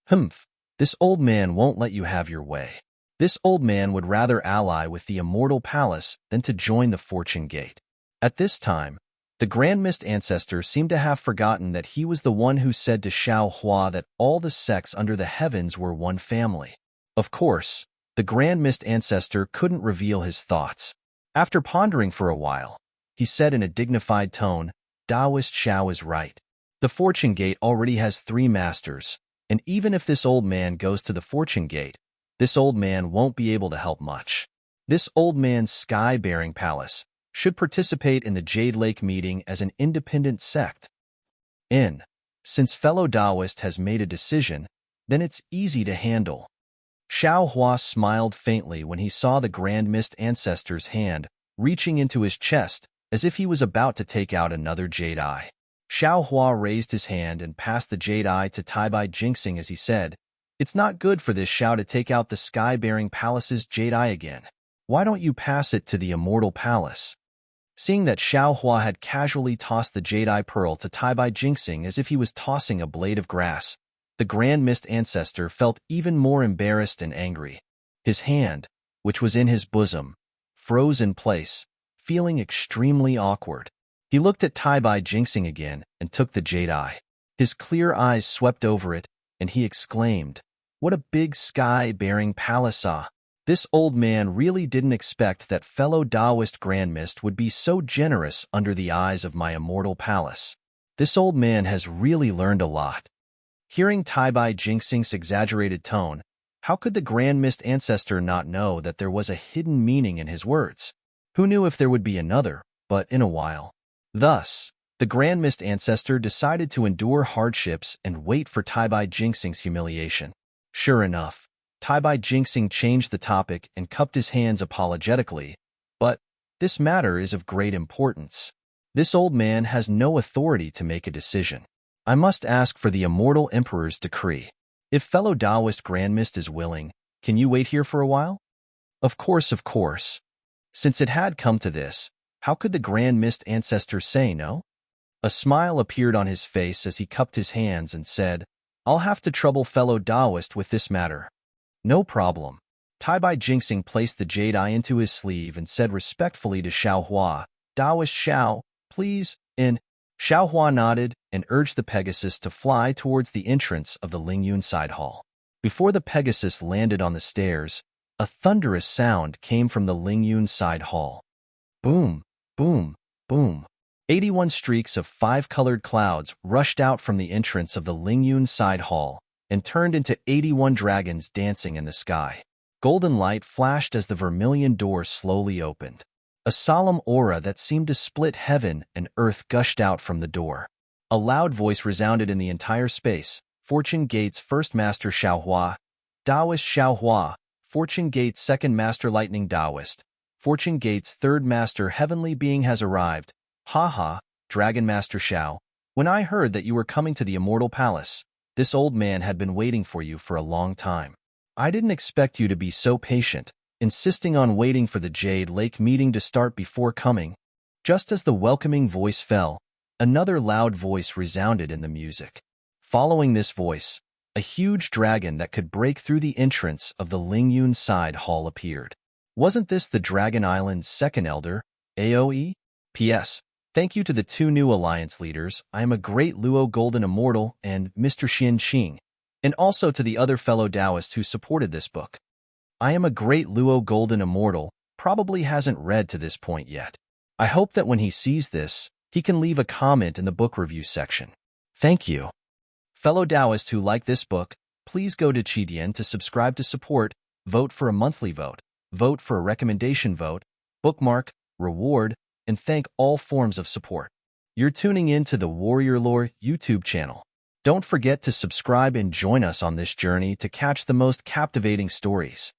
Humph, this old man won't let you have your way. This old man would rather ally with the Immortal Palace than to join the Fortune Gate. At this time, the Grand Mist Ancestor seemed to have forgotten that he was the one who said to Xiao Hua that all the sects under the heavens were one family. Of course, the Grand Mist Ancestor couldn't reveal his thoughts. After pondering for a while, he said in a dignified tone, Taoist Xiao is right. The Fortune Gate already has 3 masters, and even if this old man goes to the Fortune Gate, this old man won't be able to help much. This old man's sky-bearing palace should participate in the Jade Lake meeting as an independent sect. Since fellow Taoist has made a decision, then it's easy to handle. Xiao Hua smiled faintly when he saw the Grand Mist Ancestor's hand reaching into his chest as if he was about to take out another Jade Eye. Xiao Hua raised his hand and passed the Jade Eye to Taibai Jinxing as he said, It's not good for this Xiao to take out the sky-bearing palace's Jade Eye again. Why don't you pass it to the Immortal Palace? Seeing that Xiao Hua had casually tossed the Jade Eye Pearl to Taibai Jinxing as if he was tossing a blade of grass, the Grand Mist Ancestor felt even more embarrassed and angry. His hand, which was in his bosom, froze in place, feeling extremely awkward. He looked at Taibai Jinxing again and took the Jade Eye. His clear eyes swept over it, and he exclaimed, What a big sky-bearing palace ah! This old man really didn't expect that fellow Taoist Grand Mist would be so generous under the eyes of my immortal palace. This old man has really learned a lot. Hearing Taibai Jinxing's exaggerated tone, how could the Grand Mist Ancestor not know that there was a hidden meaning in his words? Who knew if there would be another, but in a while. Thus, the Grand Mist Ancestor decided to endure hardships and wait for Taibai Jinxing's humiliation. Sure enough, Taibai Jinxing changed the topic and cupped his hands apologetically, but this matter is of great importance. This old man has no authority to make a decision. I must ask for the Immortal Emperor's decree. If fellow Taoist Grand Mist is willing, can you wait here for a while? Of course, of course. Since it had come to this, how could the Grand Mist Ancestor say no? A smile appeared on his face as he cupped his hands and said, I'll have to trouble fellow Taoist with this matter. No problem. Taibai Jinxing placed the Jade Eye into his sleeve and said respectfully to Xiao Hua, Taoist Xiao, please, Xiao Hua nodded and urged the Pegasus to fly towards the entrance of the Lingyun side hall. Before the Pegasus landed on the stairs, a thunderous sound came from the Lingyun side hall. Boom, boom, boom. 81 streaks of 5-colored clouds rushed out from the entrance of the Lingyun side hall and turned into 81 dragons dancing in the sky. Golden light flashed as the vermilion door slowly opened. A solemn aura that seemed to split heaven and earth gushed out from the door. A loud voice resounded in the entire space. Fortune Gate's first master Xiao Hua, Taoist Xiao Hua, Fortune Gate's second master Lightning Taoist, Fortune Gate's third master Heavenly Being has arrived. Ha ha, Dragon Master Xiao. When I heard that you were coming to the Immortal Palace, this old man had been waiting for you for a long time. I didn't expect you to be so patient, insisting on waiting for the Jade Lake meeting to start before coming. Just as the welcoming voice fell, another loud voice resounded in the music. Following this voice, a huge dragon that could break through the entrance of the Lingyun side hall appeared. Wasn't this the Dragon Island's second elder, AOE? P.S. Thank you to the 2 new alliance leaders. I am a great Luo Golden Immortal and Mr. Xian Qing, and also to the other fellow Taoists who supported this book. I am a great Luo Golden Immortal probably hasn't read to this point yet. I hope that when he sees this, he can leave a comment in the book review section. Thank you. Fellow Taoists who like this book, please go to Qidian to subscribe to support, vote for a monthly vote, vote for a recommendation vote, bookmark, reward, and thank all forms of support. You're tuning in to the Warrior Lore YouTube channel. Don't forget to subscribe and join us on this journey to catch the most captivating stories.